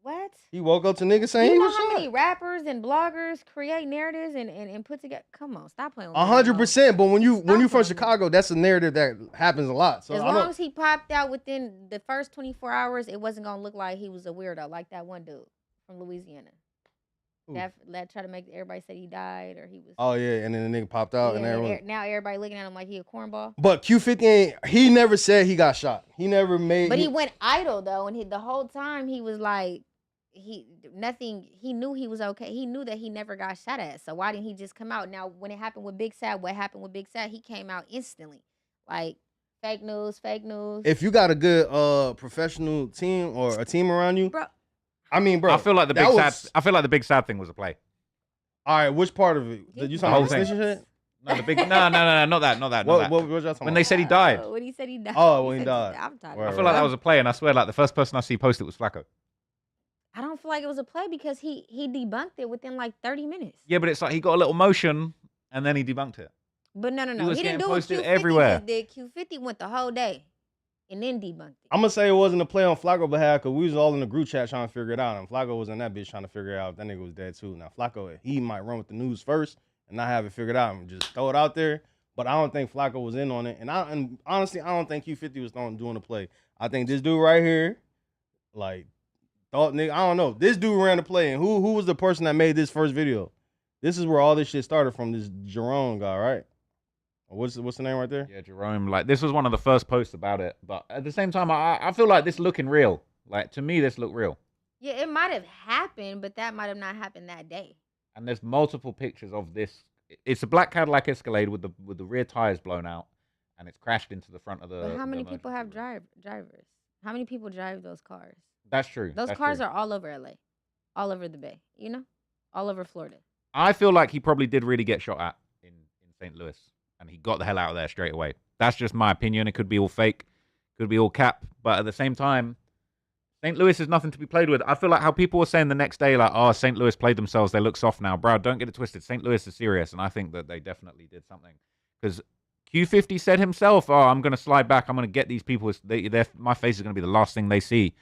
what? He woke up to niggas saying You he know was how shot. many rappers and bloggers create narratives and put together? Come on, stop playing with me. 100%. But when you from Chicago, that's a narrative that happens a lot. So As I long don't. as he popped out within the first 24 hours, it wasn't gonna look like he was a weirdo, like that one dude from Louisiana. That tried to make everybody say he died or he was. Oh yeah, and then the nigga popped out, and everyone. Now everybody looking at him like he a cornball. But Q50 ain't. He never said he got shot. He never made. But he went idle though, and the whole time he was like, he knew he was okay. He knew that he never got shot at. So why didn't he just come out? Now when it happened with Big Sad, what happened with Big Sad? He came out instantly, like fake news. If you got a good professional team or a team around you, bro. I mean, bro. I feel like the big sad thing was a play. All right, which part of it? Did you talk about the snitching shit? No, the big no, not that. What y'all talking When they said he died. When he said he died. Oh, when he died. I feel like that was a play, and I swear, like the first person I see post it was Flacco. I don't feel like it was a play because he debunked it within like 30 minutes. Yeah, but it's like he got a little motion, and then he debunked it. But no. He was He didn't getting do what posted Q50 everywhere. did. Q50 went the whole day and then debunked it. I'm gonna say it wasn't a play on Flacco behalf because we was all in the group chat trying to figure it out, and Flacco was in that bitch trying to figure it out if that nigga was dead too. Now Flacco, he might run with the news first and not have it figured out and just throw it out there. But I don't think Flacco was in on it, and honestly, I don't think Q50 was doing the play. I think this dude right here, like, thought nigga, I don't know. This dude ran the play, and who was the person that made this first video? This is where all this shit started from. This Jerome guy, right? What's the name right there? Yeah, Jerome. Like this was one of the first posts about it, but at the same time, I feel like this looking real. Like to me, this looked real. Yeah, it might have happened, but that might have not happened that day. And there's multiple pictures of this. It's a black Cadillac Escalade with the rear tires blown out, and it's crashed into the front of the. But how many people have drivers? How many people drive those cars? That's true. Those cars are all over LA, all over the Bay. You know, all over Florida. I feel like he probably did really get shot at in St. Louis, and he got the hell out of there straight away. That's just my opinion. It could be all fake, could be all cap, but at the same time, St. Louis is nothing to be played with. I feel like how people were saying the next day, like, oh, St. Louis played themselves. They look soft now. Bro, don't get it twisted. St. Louis is serious, and I think that they definitely did something. Because Q50 said himself, oh, I'm going to slide back. I'm going to get these people. My face is going to be the last thing they see.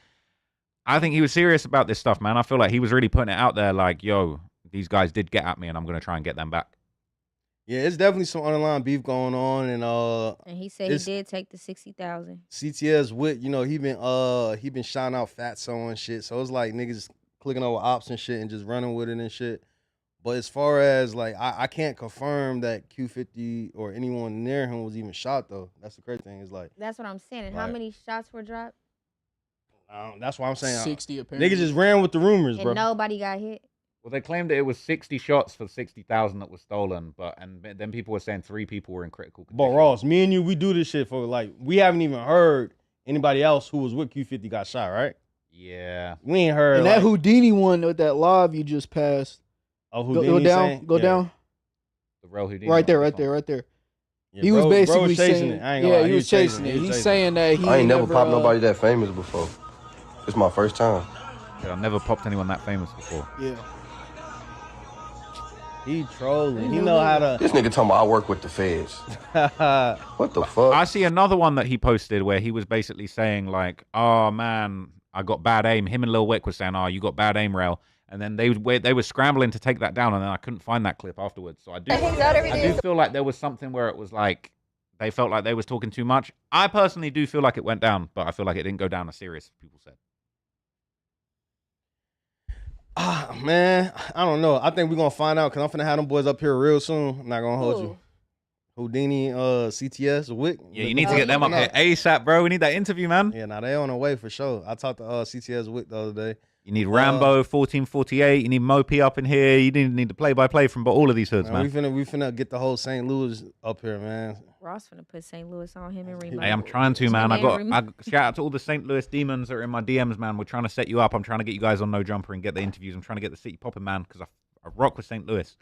I think he was serious about this stuff, man. I feel like he was really putting it out there like, yo, these guys did get at me, and I'm going to try and get them back. Yeah, it's definitely some underlying beef going on, and he said he did take the 60,000. CTS with, you know, he been shouting out Fatso and shit. So it's like niggas clicking over ops and shit and just running with it and shit. But as far as like, I can't confirm that Q50 or anyone near him was even shot though. That's the crazy thing. Is like that's what I'm saying. And like, how many shots were dropped? That's why I'm saying 60 apparently. Niggas just ran with the rumors, and bro. Nobody got hit. Well, they claimed that it was 60 shots for 60,000 that was stolen, and then people were saying 3 people were in critical condition. But Ross, me and you, we do this shit for like, we haven't even heard anybody else who was with Q50 got shot, right? Yeah. We ain't heard. And that Houdini one with that live you just passed. Oh, Houdini go down, saying? go Yeah. down. The real Houdini. Right there. Yeah, he was basically was chasing saying, it. I ain't gonna lie, he was chasing it. He's saying that he I ain't never popped nobody that famous before. It's my first time. Yeah, I've never popped anyone that famous before. Yeah. He trolling. He know how to. This nigga talking about I work with the feds. What the fuck? I see another one that he posted where he was basically saying like, "Oh man, I got bad aim." Him and Lil Wick was saying, "Oh, you got bad aim, Rel." And then they were scrambling to take that down, and then I couldn't find that clip afterwards. So I do feel like there was something where it was like They felt like they was talking too much. I personally do feel like it went down, but I feel like it didn't go down as serious as people said. Man, I don't know. I think we're gonna find out because I'm finna have them boys up here real soon. I'm not gonna hold you. Houdini, CTS, Wick. Yeah, you need to get them up here ASAP, bro. We need that interview, man. Yeah, now they on the way for sure. I talked to CTS Wick the other day. You need Rambo, 1448. You need Mopey up in here. You need the play-by-play from all of these hoods, man. We finna get the whole St. Louis up here, man. Ross finna put St. Louis on him and Remo. Hey, I'm trying to, man. I shout out to all the St. Louis demons that are in my DMs, man. We're trying to set you up. I'm trying to get you guys on No Jumper and get the interviews. I'm trying to get the city popping, man, because I rock with St. Louis.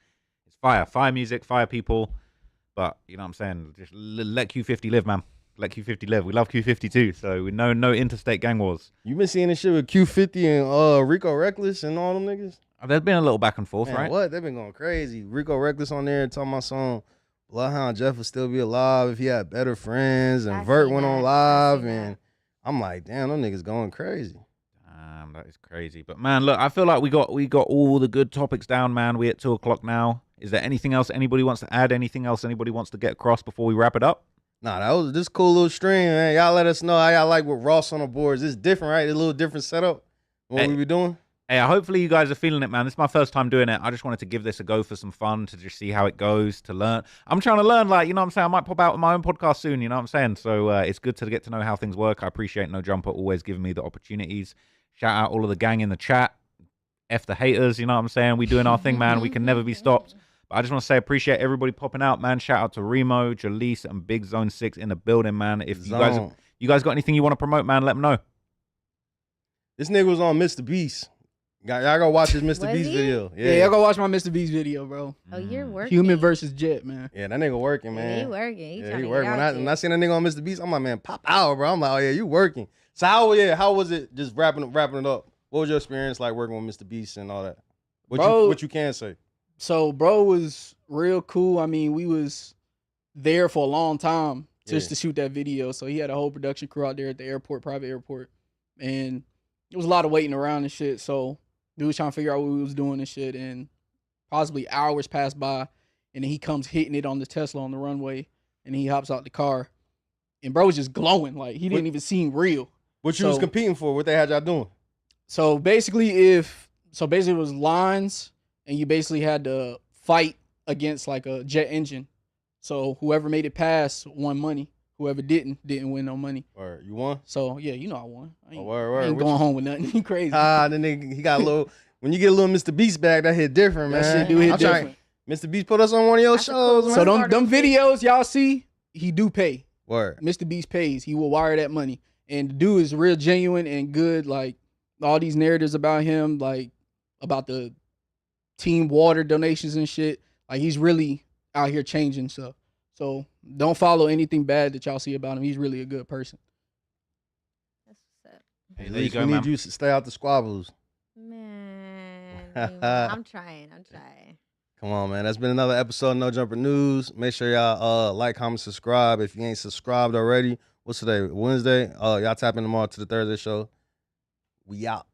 It's fire music, fire people. But you know what I'm saying? Just let Q50 live, man. Let Q50 live. We love Q50 too. So we know no interstate gang wars. You been seeing this shit with Q50 and Rico Reckless and all them niggas? There's been a little back and forth, Man, right? What? They've been going crazy. Rico Reckless on there talking about some Bloodhound Jeff would still be alive if he had better friends, and Vert went on live, and I'm like, damn, them niggas going crazy. That is crazy. But man, look, I feel like we got all the good topics down, man. We at 2:00 now. Is there anything else anybody wants to add? Anything else anybody wants to get across before we wrap it up? Nah, that was this cool little stream, man. Y'all let us know how y'all like with Ross on the boards. It's different, right? It's a little different setup than what we be doing. Hey, hopefully you guys are feeling it, man. This is my first time doing it. I just wanted to give this a go for some fun, to just see how it goes, to learn. I'm trying to learn, like, you know what I'm saying? I might pop out on my own podcast soon, you know what I'm saying? So it's good to get to know how things work. I appreciate No Jumper always giving me the opportunities. Shout out all of the gang in the chat. F the haters, you know what I'm saying? We doing our thing, man. We can never be stopped. But I just want to say appreciate everybody popping out, man. Shout out to Remo, Jaleese, and Big Zone 6 in the building, man. If you guys got anything you want to promote, man, let them know. This nigga was on Mr. Beast. Y'all go watch his Mr. Beast video. Yeah, y'all go watch my Mr. Beast video, bro. Oh, you're working. Human versus Jet, man. Yeah, that nigga working, man. Yeah, he working. He working. When I seen that nigga on Mr. Beast, I'm like, man, pop out, bro. I'm like, oh yeah, you working. So how was it just wrapping it up? What was your experience like working with Mr. Beast and all that? What you can say? So, bro was real cool. I mean, we was there for a long time just to shoot that video. So he had a whole production crew out there at the airport, private airport, and it was a lot of waiting around and shit. So dude was trying to figure out what we was doing and shit, and possibly hours passed by, and then he comes hitting it on the Tesla on the runway, and he hops out the car, and bro was just glowing like he didn't even seem real. What you was competing for? What they had y'all doing? So basically, it was lines, and you basically had to fight against like a jet engine. So whoever made it past won money. Whoever didn't win no money. Or you won? So yeah, you know I won. I ain't, word. I ain't going home with nothing. You crazy? Then nigga, he got a little. When you get a little Mr. Beast back, that hit different, man. That shit do hit different. Mr. Beast put us on one of your shows, man. So them videos y'all see, he do pay. Word. Mr. Beast pays. He will wire that money, and the dude is real genuine and good. Like all these narratives about him, like about the team water donations and shit. Like he's really out here changing stuff. So don't follow anything bad that y'all see about him. He's really a good person. That's what's up. Hey, there you go, we man. need you to stay out the squabbles. Man, I'm trying. Come on, man. That's been another episode of No Jumper News. Make sure y'all like, comment, subscribe. If you ain't subscribed already, what's today? Wednesday? Y'all tap in tomorrow to the Thursday show. We out.